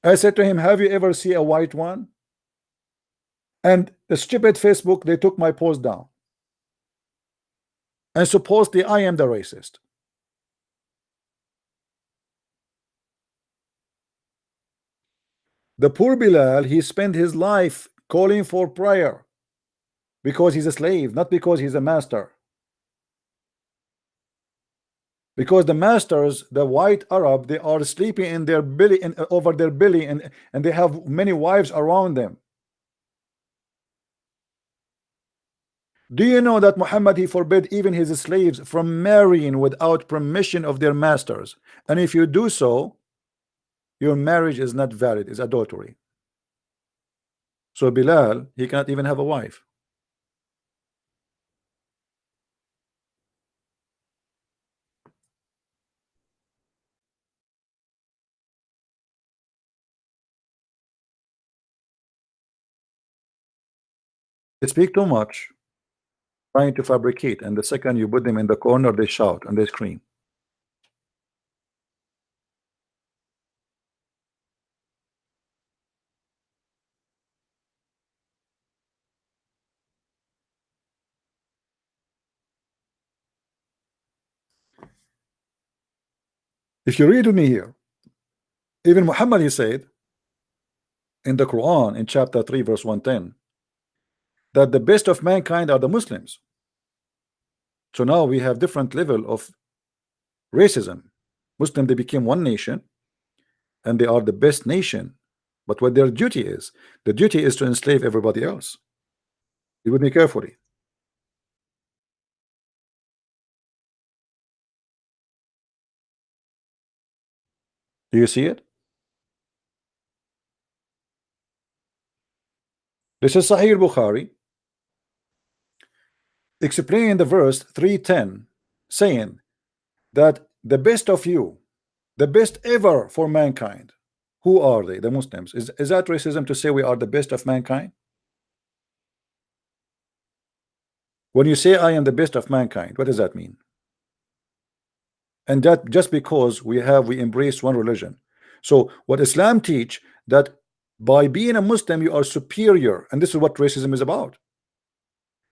I said to him, have you ever seen a white one? And the stupid Facebook, they took my post down. And supposedly I am the racist. The poor Bilal, he spent his life calling for prayer because he's a slave, not because he's a master. Because the masters, the white Arab, they are sleeping in their belly, and over their belly, and they have many wives around them. Do you know that Muhammad, he forbid even his slaves from marrying without permission of their masters? And if you do so, your marriage is not valid, it's adultery. So Bilal, he cannot even have a wife. They speak too much, trying to fabricate, and the second you put them in the corner, they shout and they scream. If you read with me here, even Muhammad, he said in the Quran in chapter 3 verse 110, that the best of mankind are the Muslims. So now we have different level of racism. Muslim, they became one nation and they are the best nation, but what their duty is, the duty is to enslave everybody else. You with me carefully. Do you see it? This is Sahih Bukhari explaining the verse 310, saying that the best of you, the best ever for mankind, who are they? The Muslims. Is that racism to say we are the best of mankind? When you say I am the best of mankind, what does that mean? And that just because we embrace one religion. So what Islam teach, that by being a Muslim you are superior, and this is what racism is about.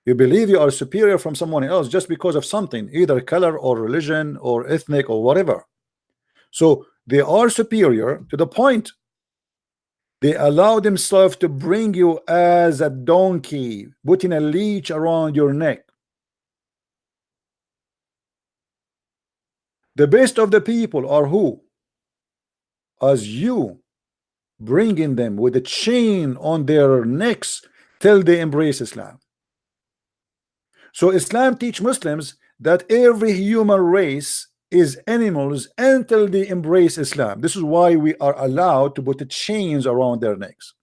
You believe you are superior from someone else just because of something, either color or religion or ethnic or whatever. So they are superior to the point they allow themselves to bring you as a donkey, putting a leash around your neck. The best of the people are who? As you, bringing them with a chain on their necks till they embrace Islam. So Islam teach Muslims that every human race is animals until they embrace Islam. This is why we are allowed to put the chains around their necks.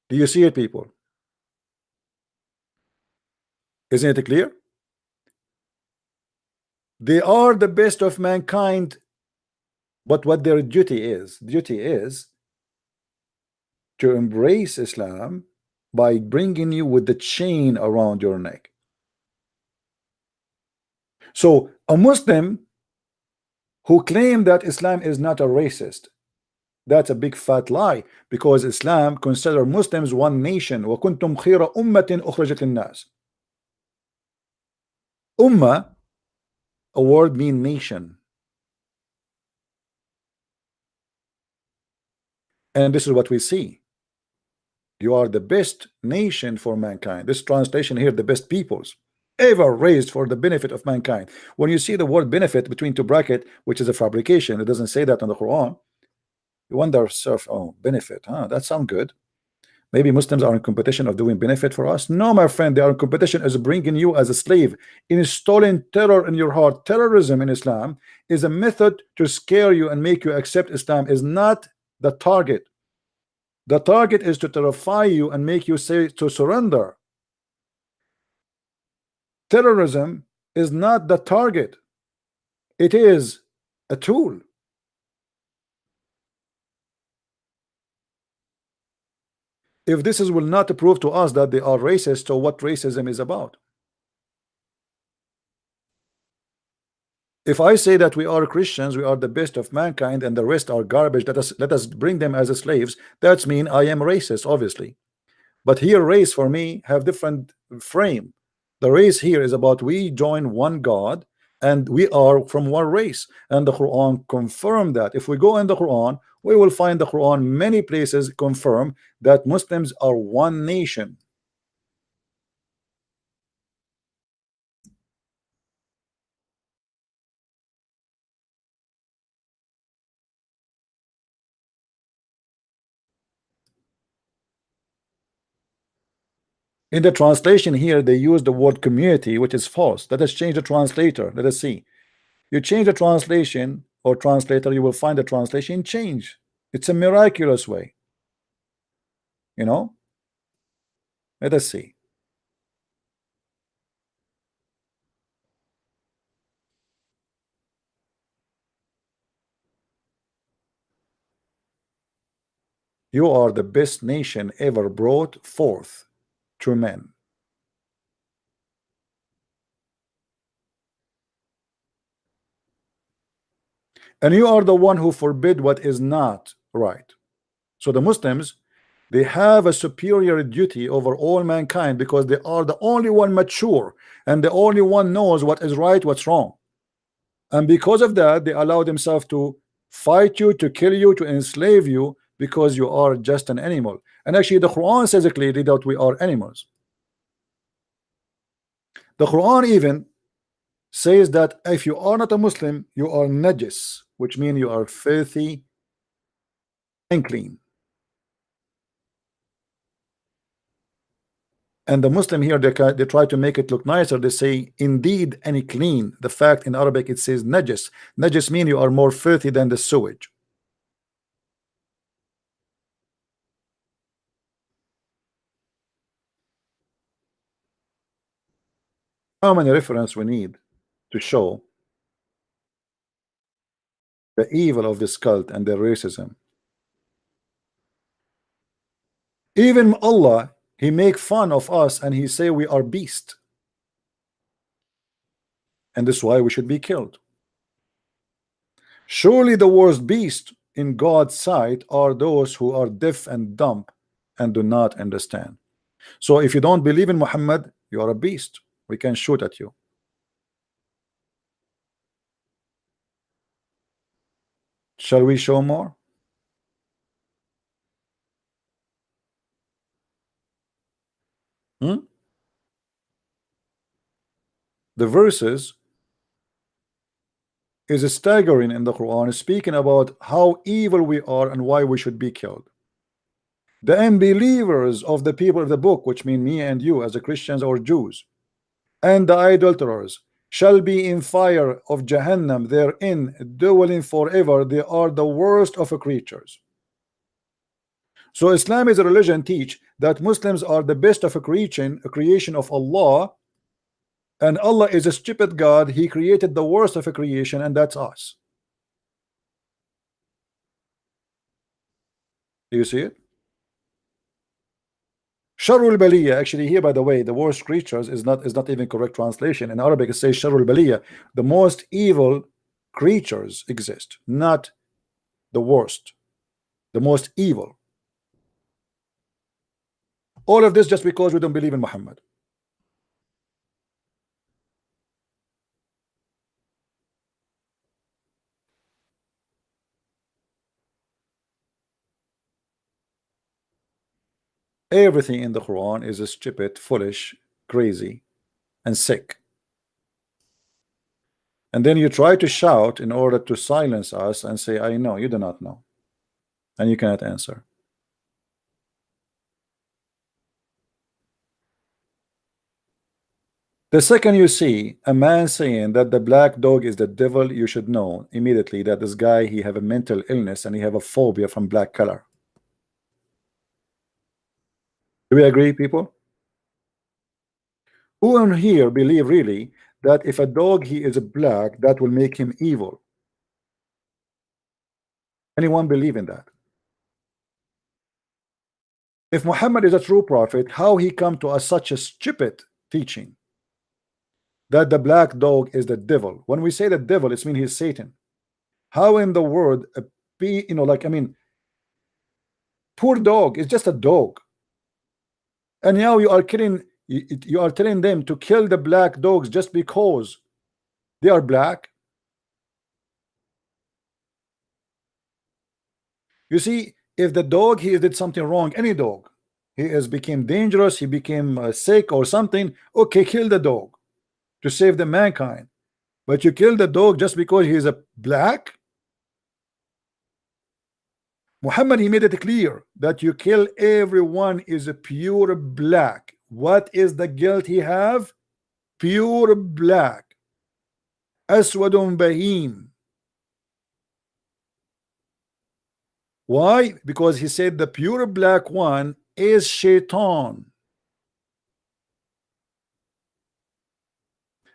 Do you see it, people? Isn't it clear? They are the best of mankind, but what their duty is to embrace Islam by bringing you with the chain around your neck. So a Muslim who claim that Islam is not a racist, that's a big fat lie, because Islam consider Muslims one nation. وَكُنْتُمْ خِيرَ أُمَّةٍ أُخْرَجَتْ لِلنَّاسِ. Ummah, a word mean nation. And this is what we see. You are the best nation for mankind. This translation here, the best peoples ever raised for the benefit of mankind. When you see the word benefit between two brackets, which is a fabrication, it doesn't say that in the Quran. You wonder, oh, benefit, huh? That sounds good. Maybe Muslims are in competition of doing benefit for us. No, my friend, they are in competition as bringing you as a slave, installing terror in your heart. Terrorism in Islam is a method to scare you and make you accept Islam, is not the target. The target is to terrify you and make you say to surrender. Terrorism is not the target. It is a tool. If this will not prove to us that they are racist, so what racism is about? If I say that we are Christians, we are the best of mankind, and the rest are garbage, let us bring them as slaves, that's mean I am racist, obviously. But here, race for me have different frame. The race here is about we join one God and we are from one race, and the Quran confirmed that. If we go in the Quran, we will find the Quran many places confirm that Muslims are one nation. In the translation here, they use the word community, which is false. Let us change the translator. Let us see. You change the translation or translator, you will find the translation change. It's a miraculous way. You know? Let us see. You are the best nation ever brought forth to men. And you are the one who forbid what is not right. So the Muslims, they have a superior duty over all mankind because they are the only one mature and the only one knows what is right, what's wrong. And because of that, they allow themselves to fight you, to kill you, to enslave you, because you are just an animal. And actually the Quran says clearly that we are animals. The Quran even says that if you are not a Muslim, you are najis, which means you are filthy and clean. And the Muslim here, they try to make it look nicer. They say indeed any clean. The fact in Arabic it says najis. Najis means you are more filthy than the sewage. How many reference we need to show the evil of this cult and their racism? Even Allah, he make fun of us and he say we are beast, and this is why we should be killed. Surely the worst beast in God's sight are those who are deaf and dumb and do not understand. So if you don't believe in Muhammad, you are a beast. We can shoot at you. Shall we show more? The verses is staggering in the Quran, speaking about how evil we are and why we should be killed. The unbelievers of the people of the book, which mean me and you as the Christians or Jews, and the idolaters shall be in fire of Jahannam, therein dwelling forever. They are the worst of creatures. So Islam is a religion teach that Muslims are the best of a creation of Allah, and Allah is a stupid God. He created the worst of a creation, and that's us. Do you see it? Sharul Baliya, actually here by the way, the worst creatures is not even correct translation. In Arabic it says Sharul Baliya, the most evil creatures exist, not the worst, the most evil. All of this just because we don't believe in Muhammad. Everything in the Quran is stupid, foolish, crazy, and sick. And then you try to shout in order to silence us and say, I know, you do not know. And you cannot answer. The second you see a man saying that the black dog is the devil, you should know immediately that this guy, he have a mental illness and he have a phobia from black color. Do we agree, people? Who in here believe really that if a dog he is black, that will make him evil? Anyone believe in that? If Muhammad is a true prophet, how he come to us such a stupid teaching that the black dog is the devil? When we say the devil, it means he's Satan. How in the world like, I mean, poor dog is just a dog, and now you are killing, you are telling them to kill the black dogs just because they are black. You see, if the dog he did something wrong, any dog, he has became dangerous, he became sick or something, okay, kill the dog to save the mankind. But you kill the dog just because he is a black? Muhammad, he made it clear that you kill everyone is a pure black. What is the guilt he have? Pure black. Aswadun bahim. Why? Because he said the pure black one is shaitan.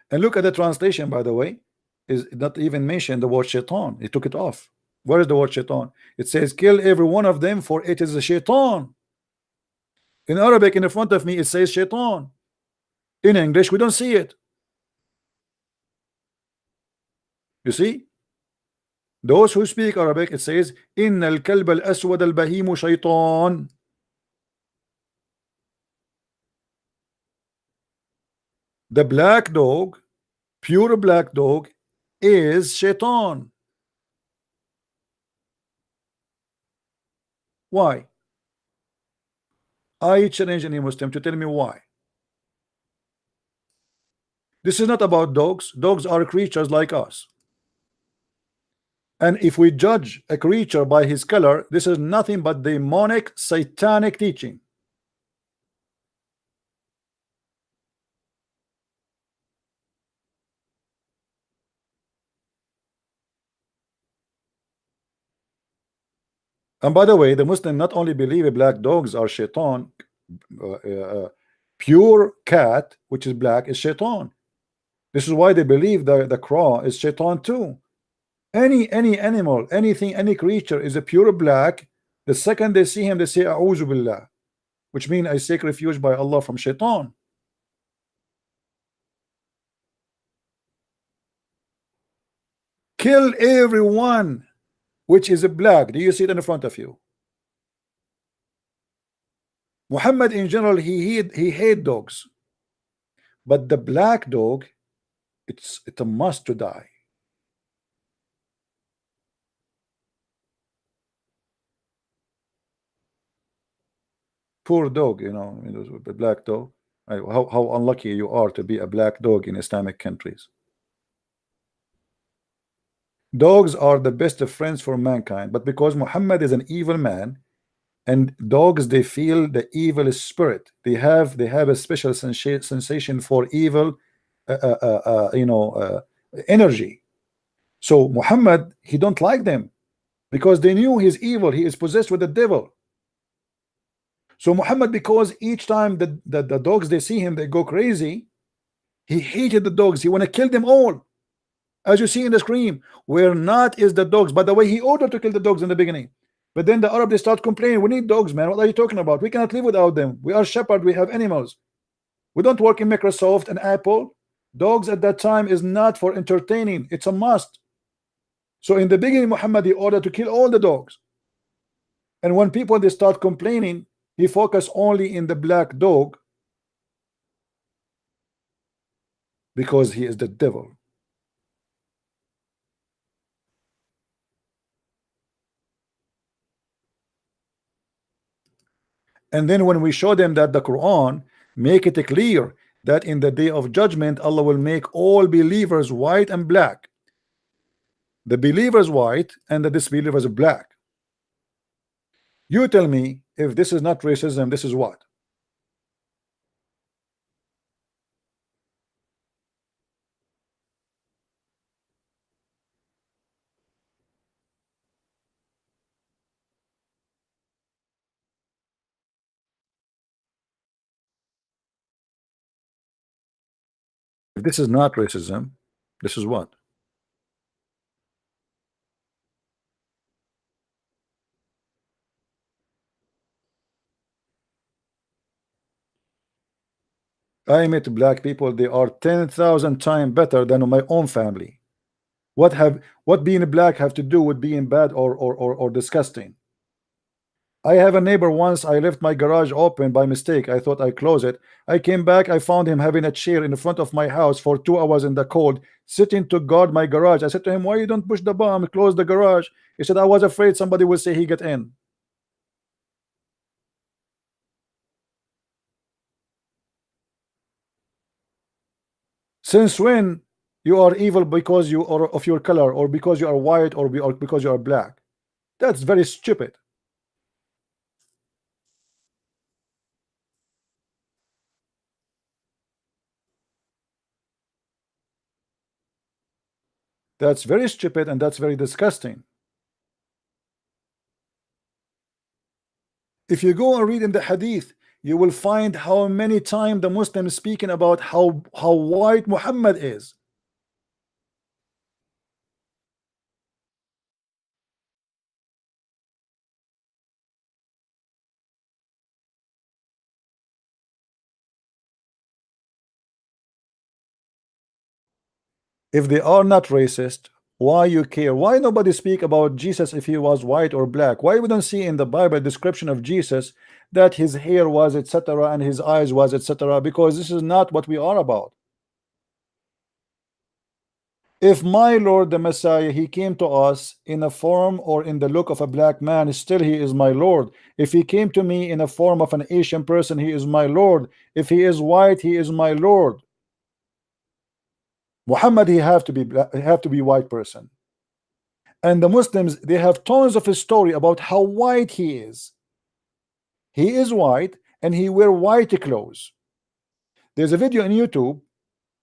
And look at the translation, by the way, is not even mentioned the word shaitan. He took it off. Where is the word shaitan? It says kill every one of them, for it is a shaitan. In Arabic, in front of me, it says shaitan. In English, we don't see it. You see? Those who speak Arabic, it says إن الكلب الأسود البهيم شيطان. The black dog, pure black dog, is shaitan. Why? I challenge any Muslim to tell me why. This is not about dogs. Dogs are creatures like us. And if we judge a creature by his color, this is nothing but demonic, satanic teaching. And by the way, the Muslim not only believe black dogs are shaitan, pure cat, which is black, is shaitan. This is why they believe the crow is shaitan too. Any animal, anything, any creature is a pure black. The second they see him, they say A'udhu Billah, which means I seek refuge by Allah from shaitan. Kill everyone which is a black. Do you see it in front of you? Muhammad in general, he hate dogs, but the black dog, it's a must to die. Poor dog, you know, the black dog. How unlucky you are to be a black dog in Islamic countries. Dogs are the best of friends for mankind, but because Muhammad is an evil man, and dogs, they feel the evil spirit. They have a special sensation for evil, energy. So Muhammad, he don't like them because they knew he's evil. He is possessed with the devil. So Muhammad, because each time the dogs they see him, they go crazy. He hated the dogs. He want to kill them all. As you see in the screen, where not is the dogs. By the way, he ordered to kill the dogs in the beginning. But then the Arab, they start complaining, we need dogs, man. What are you talking about? We cannot live without them. We are shepherd. We have animals. We don't work in Microsoft and Apple. Dogs at that time is not for entertaining. It's a must. So in the beginning, Muhammad, he ordered to kill all the dogs. And when people, they start complaining, he focused only in the black dog because he is the devil. And then when we show them that the Quran make it clear that in the day of judgment Allah will make all believers white and black, the believers white and the disbelievers black. You tell me, if this is not racism, this is what? If this is not racism, this is what? I met black people, they are 10,000 times better than my own family. What being black have to do with being bad or disgusting? I have a neighbor once, I left my garage open by mistake. I thought I closed it. I came back, I found him having a chair in front of my house for 2 hours in the cold, sitting to guard my garage. I said to him, why you don't push the bomb, close the garage? He said, I was afraid somebody will say he get in. Since when you are evil because you are of your color, or because you are white, or because you are black? That's very stupid. That's very stupid, and that's very disgusting. If you go and read in the hadith, you will find how many times the Muslims speaking about how white Muhammad is. If they are not racist, why you care? Why nobody speak about Jesus if he was white or black? Why we don't see in the Bible description of Jesus that his hair was etc. and his eyes was etc.? Because this is not what we are about. If my Lord the Messiah, he came to us in a form or in the look of a black man, still he is my Lord. If he came to me in a form of an Asian person, he is my Lord. If he is white, he is my Lord. Muhammad, he have to be black, have to be white person. And the Muslims, they have tons of his story about how white he is. He is white and he wear white clothes. There's a video on YouTube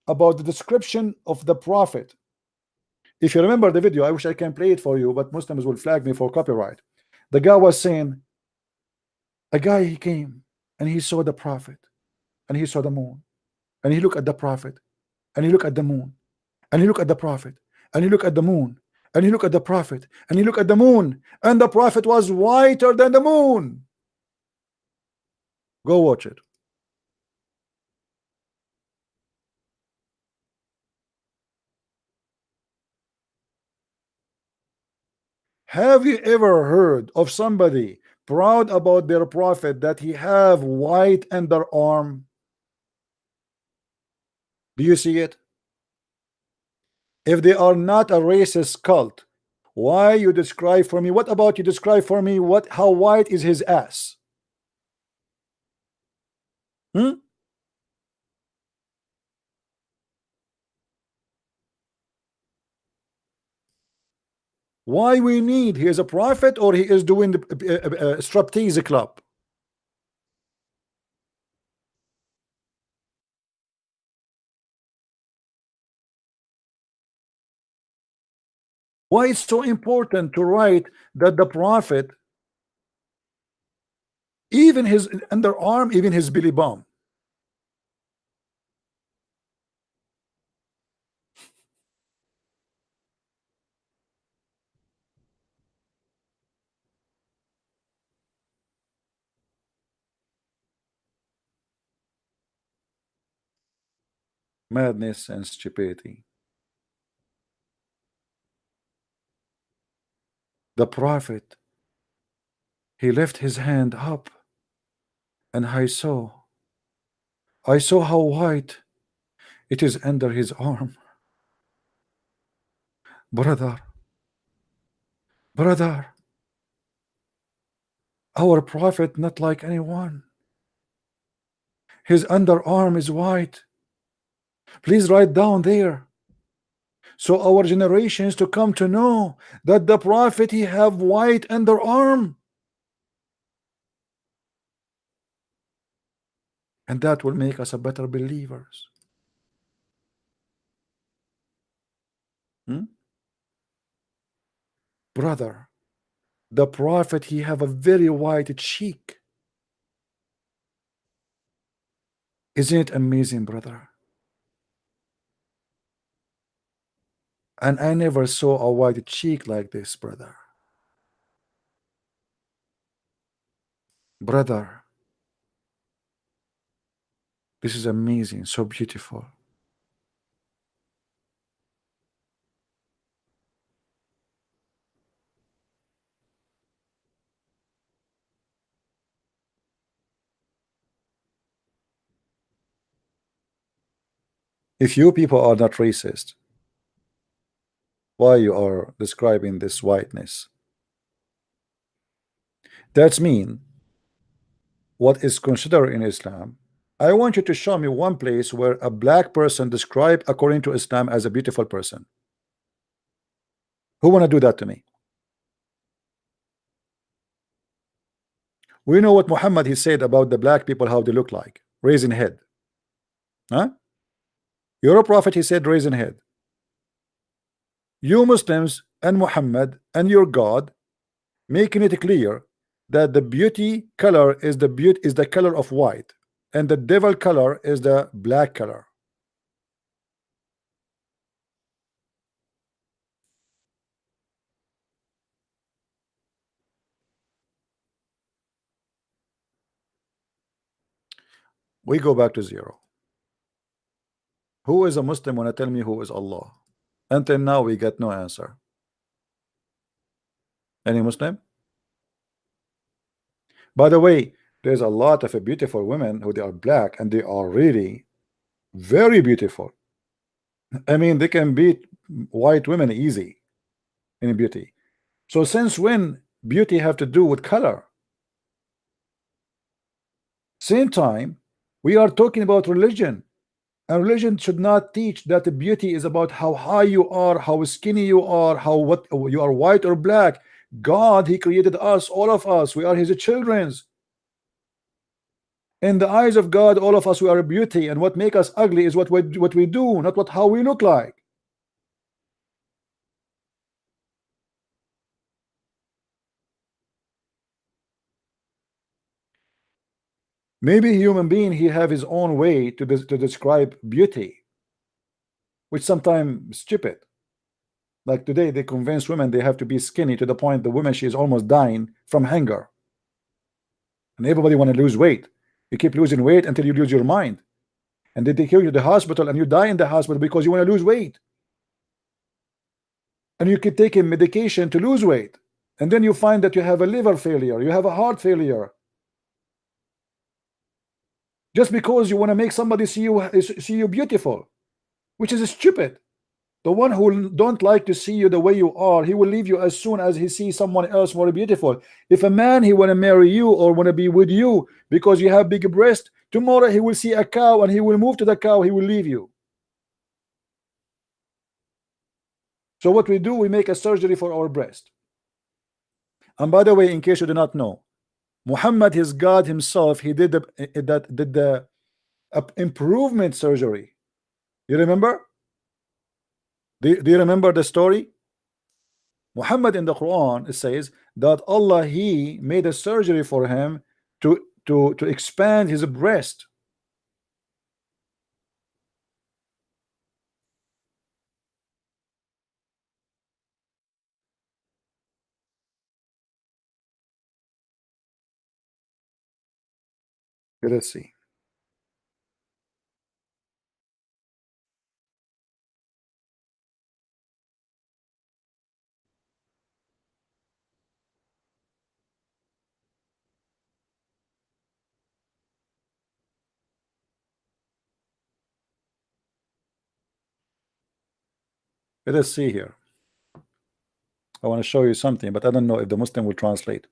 about the description of the prophet. If you remember the video, I wish I can play it for you, but Muslims will flag me for copyright. The guy was saying, a guy, he came and he saw the prophet and he saw the moon and he looked at the prophet and he looked at the moon and he looked at the prophet and he looked at the moon and he looked at the prophet and he looked at the moon, and the prophet was whiter than the moon. Go watch it. Have you ever heard of somebody proud about their prophet that he have white underarm? Do you see it? If they are not a racist cult, why you describe for me? What about you describe for me what how white is his ass? Why we need? He is a prophet or he is doing the striptease club? Why it's so important to write that the prophet, even his underarm, even his belly bump? Madness and stupidity. The prophet, he left his hand up and I saw how white it is under his arm. Brother, our prophet not like anyone. His underarm is white. Please write down there, so our generations to come to know that the prophet he have white underarm, and that will make us a better believers. Brother, the prophet he have a very white cheek. Isn't it amazing, brother? And I never saw a white cheek like this, brother. Brother, this is amazing, so beautiful. If you people are not racist, why you are describing this whiteness? That's mean what is considered in Islam. I want you to show me one place where a black person described according to Islam as a beautiful person. Who want to do that to me? We know what Muhammad he said about the black people, how they look like, raising head. Huh? You're a prophet, he said, raising head. You Muslims and Muhammad and your God making it clear that the beauty color is the color of white, and the devil color is the black color. We go back to zero. Who is a Muslim when I tell me who is Allah? Until now we get no answer. Any Muslim? By the way, there's a lot of beautiful women who they are black and they are really very beautiful. I mean, they can beat white women easy in beauty. So since when beauty have to do with color? Same time, we are talking about religion, and religion should not teach that the beauty is about how high you are, how skinny you are, how what you are, white or black. God, He created us, all of us. We are His childrens. In the eyes of God, all of us, we are a beauty, and what make us ugly is what we do, not what how we look like. Maybe human being, he have his own way to describe beauty, which sometimes stupid. Like today, they convince women they have to be skinny to the point the woman, she is almost dying from hunger, and everybody want to lose weight. You keep losing weight until you lose your mind, and they take you to the hospital, and you die in the hospital because you want to lose weight, and you keep taking medication to lose weight, and then you find that you have a liver failure, you have a heart failure, just because you want to make somebody see you beautiful, which is stupid. The one who don't like to see you the way you are, he will leave you as soon as he sees someone else more beautiful. If a man, he want to marry you or want to be with you because you have big breast, tomorrow he will see a cow and he will move to the cow, he will leave you. So what we do, we make a surgery for our breast. And by the way, in case you do not know, Muhammad, his God himself, he did the improvement surgery. You remember? Do you remember the story? Muhammad in the Quran, it says that Allah, He made a surgery for him to expand his breast. Let's see. Let us see here. I want to show you something, but I don't know if the Muslim will translate.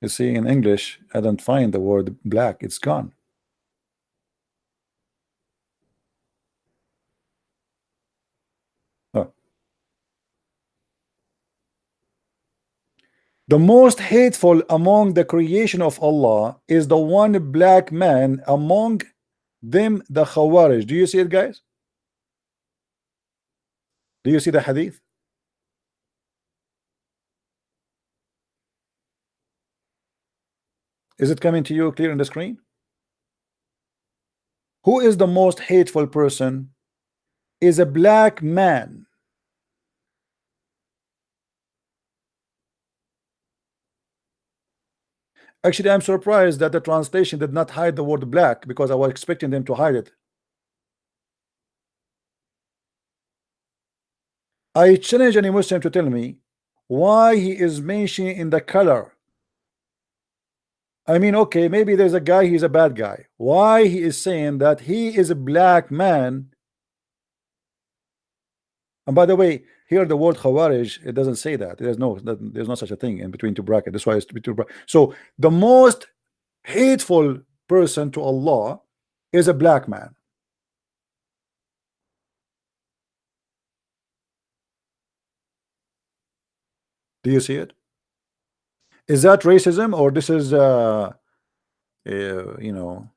You see, in English, I don't find the word black. It's gone. Oh. The most hateful among the creation of Allah is the one black man, among them the Khawarij. Do you see it, guys? Do you see the hadith? Is it coming to you clear on the screen? Who is the most hateful person? Is a black man. Actually, I'm surprised that the translation did not hide the word black, because I was expecting them to hide it. I challenge any Muslim to tell me why he is mentioning in the color. I mean, okay, maybe there's a guy, he's a bad guy. Why he is saying that he is a black man? And by the way, here the word Khawarij, it doesn't say that. There's no such a thing in between two brackets. That's why it's between brackets. So the most hateful person to Allah is a black man. Do you see it? Is that racism, or this is you know,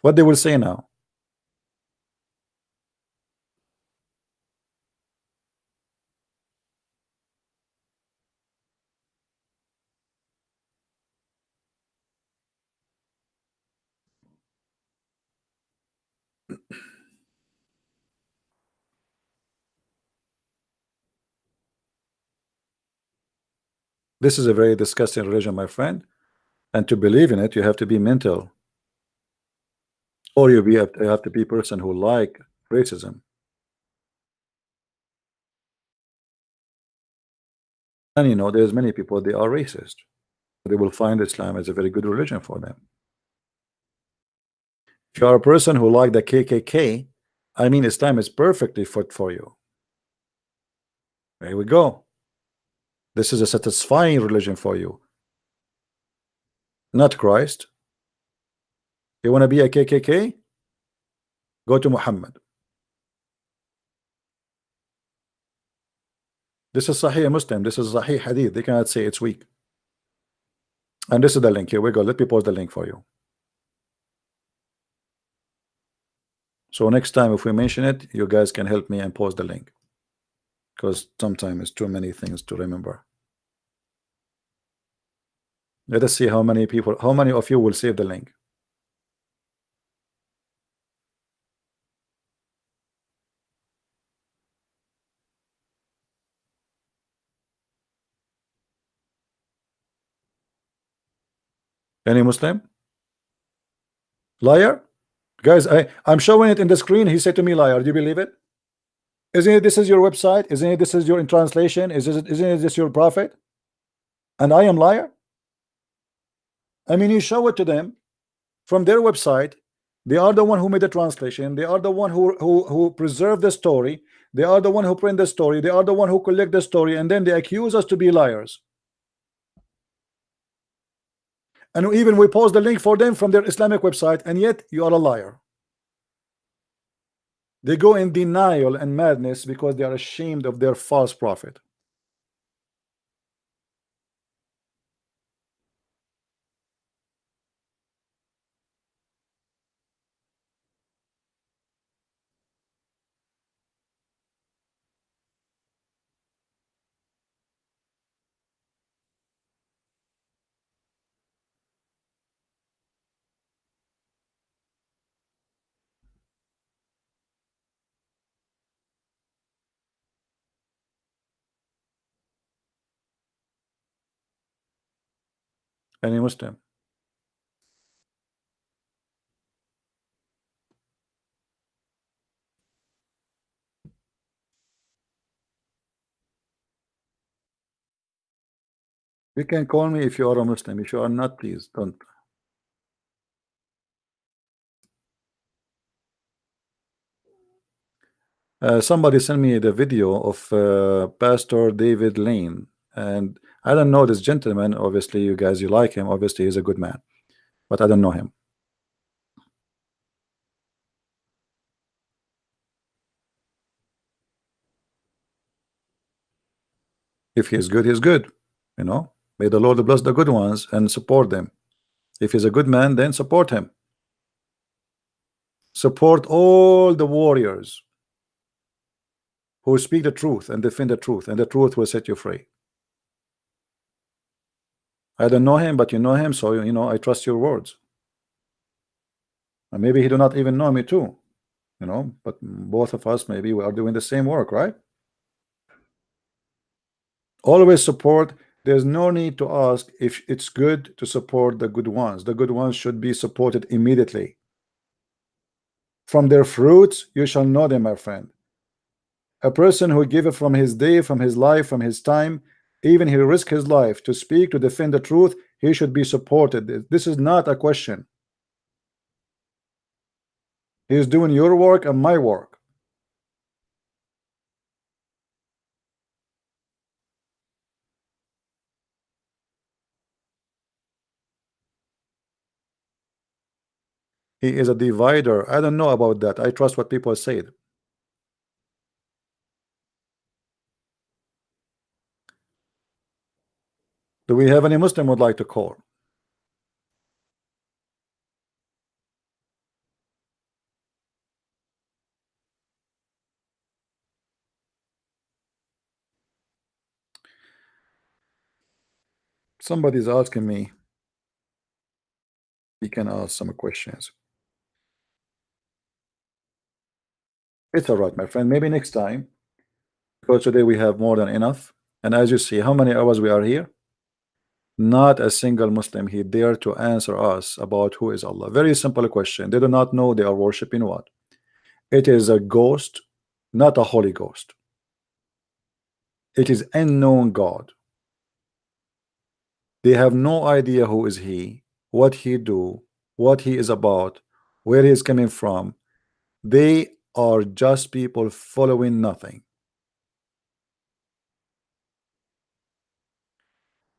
what they will say now? This is a very disgusting religion, my friend, and to believe in it, you have to be mental, or you have to be a person who like racism. And you know, there's many people, they are racist. They will find Islam as a very good religion for them. If you are a person who like the KKK, I mean, Islam is perfectly fit for you. There we go. This is a satisfying religion for you, not Christ. You want to be a KKK? Go to Muhammad. This is Sahih Muslim. This is Sahih Hadith. They cannot say it's weak. And this is the link. Here we go. Let me post the link for you. So next time if we mention it, you guys can help me and post the link, because sometimes it's too many things to remember. Let us see how many of you will save the link. Any Muslim? Liar? Guys, I'm showing it in the screen. He said to me, liar. Do you believe it? Isn't it this is your website? Isn't it this is your in translation? Isn't it this your prophet? And I am liar? I mean, you show it to them from their website. They are the one who made the translation. They are the one who preserved the story. They are the one who print the story. They are the one who collect the story, and then they accuse us to be liars. And even we post the link for them from their Islamic website, and yet you are a liar. They go in denial and madness because they are ashamed of their false prophet. Any Muslim? You can call me if you are a Muslim. If you are not, please don't. Somebody sent me the video of Pastor David Lane, and I don't know this gentleman. Obviously, you guys, you like him. Obviously, he's a good man, but I don't know him. If he is good, he's good. You know, may the Lord bless the good ones and support them. If he's a good man, then support him. Support all the warriors who speak the truth and defend the truth, and the truth will set you free. I don't know him, but you know him, so you know I trust your words. And maybe he do not even know me too, you know, but both of us maybe we are doing the same work, right? Always support. There's no need to ask if it's good to support the good ones. The good ones should be supported immediately. From their fruits you shall know them, my friend. A person who giveth from his day, from his life, from his time, even he risk his life to speak, to defend the truth, he should be supported. This is not a question. He is doing your work and my work. He is a divider. I don't know about that. I trust what people said. Do we have any Muslim would like to call? Somebody's asking me. He can ask some questions. It's all right, my friend. Maybe next time, because today we have more than enough. And as you see, how many hours we are here? Not a single Muslim he dare to answer us about who is Allah. Very simple question. They do not know they are worshiping what? It is a ghost, not a Holy Ghost. It is unknown God. They have no idea who is he, what he do, what he is about, where he is coming from. They are just people following nothing.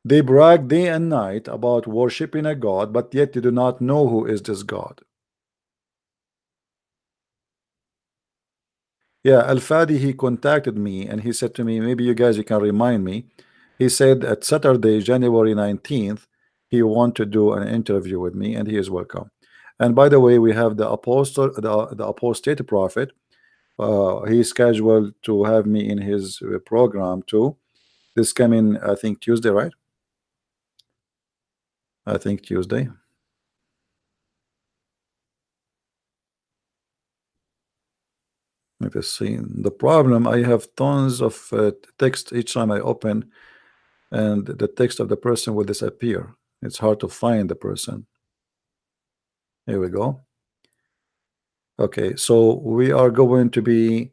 They brag day and night about worshiping a God, but yet they do not know who is this God. Yeah, Al-Fadi, he contacted me and he said to me, maybe you can remind me. He said at Saturday, January 19th, he want to do an interview with me, and he is welcome. And by the way, we have the apostle, the apostate prophet. He's scheduled to have me in his program too. This coming, I think Tuesday, right? I think Tuesday. Let me see. The problem, I have tons of text each time I open, and the text of the person will disappear. It's hard to find the person. Here we go. Okay, so we are going to be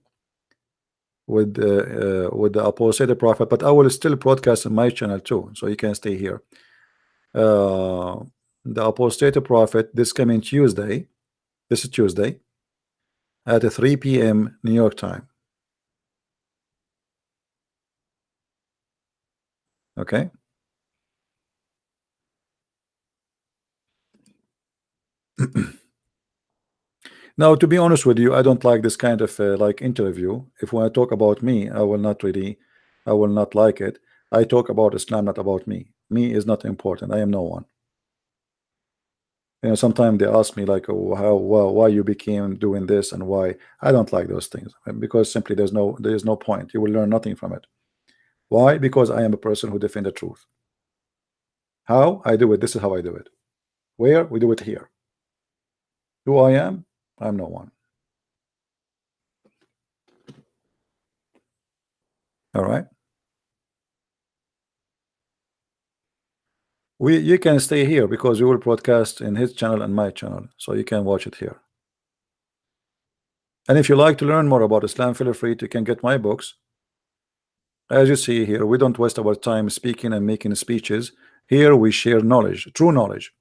with the apostate prophet, but I will still broadcast on my channel too, so you can stay here. The apostate prophet, this coming Tuesday. This is Tuesday at 3 p.m. New York time. Okay. Now, to be honest with you, I don't like this kind of like interview. If when I talk about me, I will not like it. I talk about Islam, not about me. Me is not important. I am no one. You know, sometimes they ask me like, oh, why you became doing this and why. I don't like those things because simply there is no point. You will learn nothing from it. Why? Because I am a person who defends the truth. How I do it? This is how I do it. Where? We do it here. Who I am? I'm no one. All right. You can stay here because we will broadcast in his channel and my channel, so you can watch it here. And if you like to learn more about Islam, feel free to can get my books. As you see here, we don't waste our time speaking and making speeches. Here we share knowledge, true knowledge.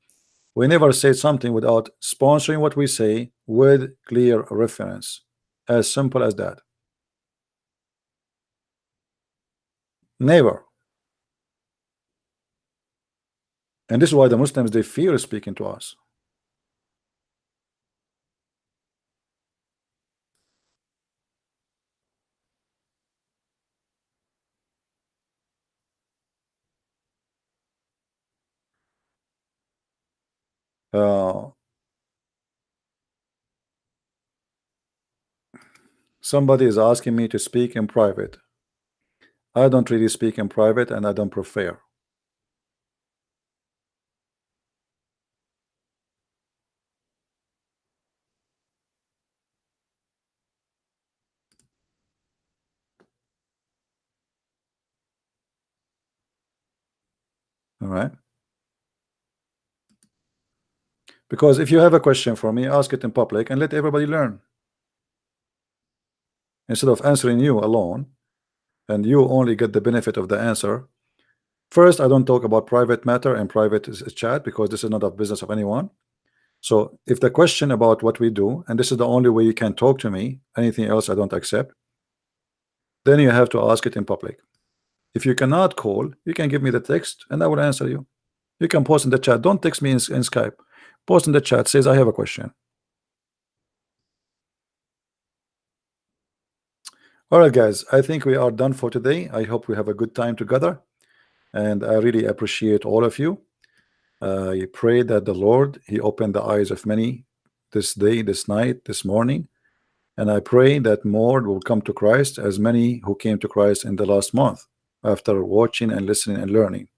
We never say something without sponsoring what we say with clear reference. As simple as that. Never. And this is why the Muslims, they fear speaking to us. Somebody is asking me to speak in private. I don't really speak in private, and I don't prefer. All right. Because if you have a question for me, ask it in public and let everybody learn. Instead of answering you alone, and you only get the benefit of the answer. First, I don't talk about private matter and private chat because this is not a business of anyone. So if the question about what we do, and this is the only way you can talk to me, anything else I don't accept, then you have to ask it in public. If you cannot call, you can give me the text and I will answer you. You can post in the chat. Don't text me in Skype. Post in the chat, says I have a question. All right, guys, I think we are done for today. I hope we have a good time together, and I really appreciate all of you. I pray that the Lord, he opened the eyes of many this day, this night, this morning, and I pray that more will come to Christ, as many who came to Christ in the last month after watching and listening and learning.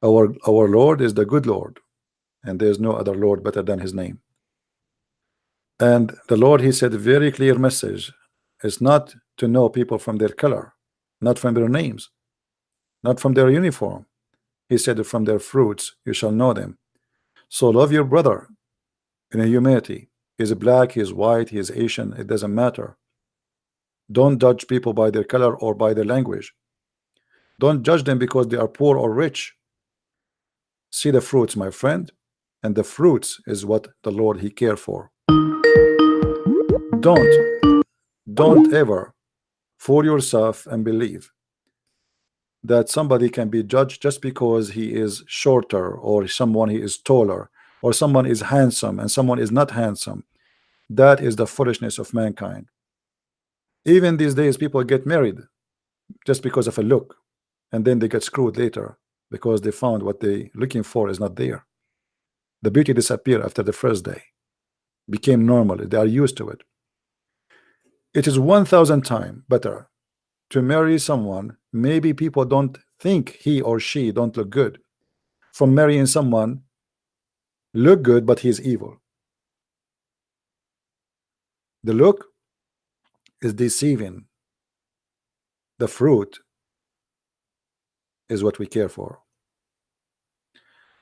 Our Lord is the good Lord, and there's no other Lord better than his name. And the Lord, he said a very clear message, is not to know people from their color, not from their names, not from their uniform. He said, from their fruits you shall know them. So love your brother in a humanity. He's black, he's white, he's Asian, it doesn't matter. Don't judge people by their color or by their language. Don't judge them because they are poor or rich. See the fruits, my friend, and the fruits is what the Lord he care for. Don't ever fool yourself and believe that somebody can be judged just because he is shorter, or someone he is taller, or someone is handsome and someone is not handsome. That is the foolishness of mankind. Even these days, people get married just because of a look, and then they get screwed later because they found what they looking for is not there. The beauty disappeared after the first day, became normal. They are used to it. It is 1,000 times better to marry someone maybe people don't think he or she don't look good, from marrying someone look good but he's evil. The look is deceiving. The fruit is what we care for.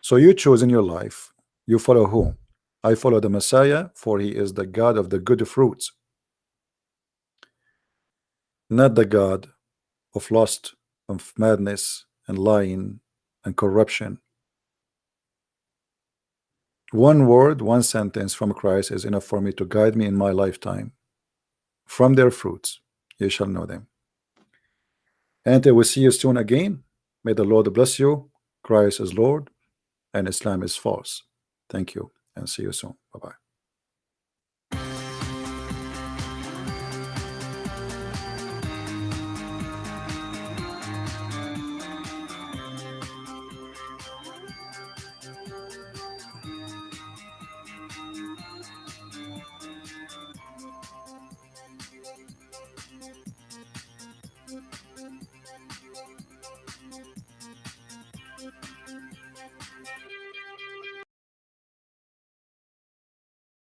So you choose in your life. You follow who? I follow the Messiah, for he is the God of the good fruits, not the God of lust, of madness and lying and corruption. One word, one sentence from Christ is enough for me to guide me in my lifetime. From their fruits you shall know them. And I will see you soon again. May the Lord bless you. Christ is Lord and Islam is false. Thank you and see you soon. Bye-bye.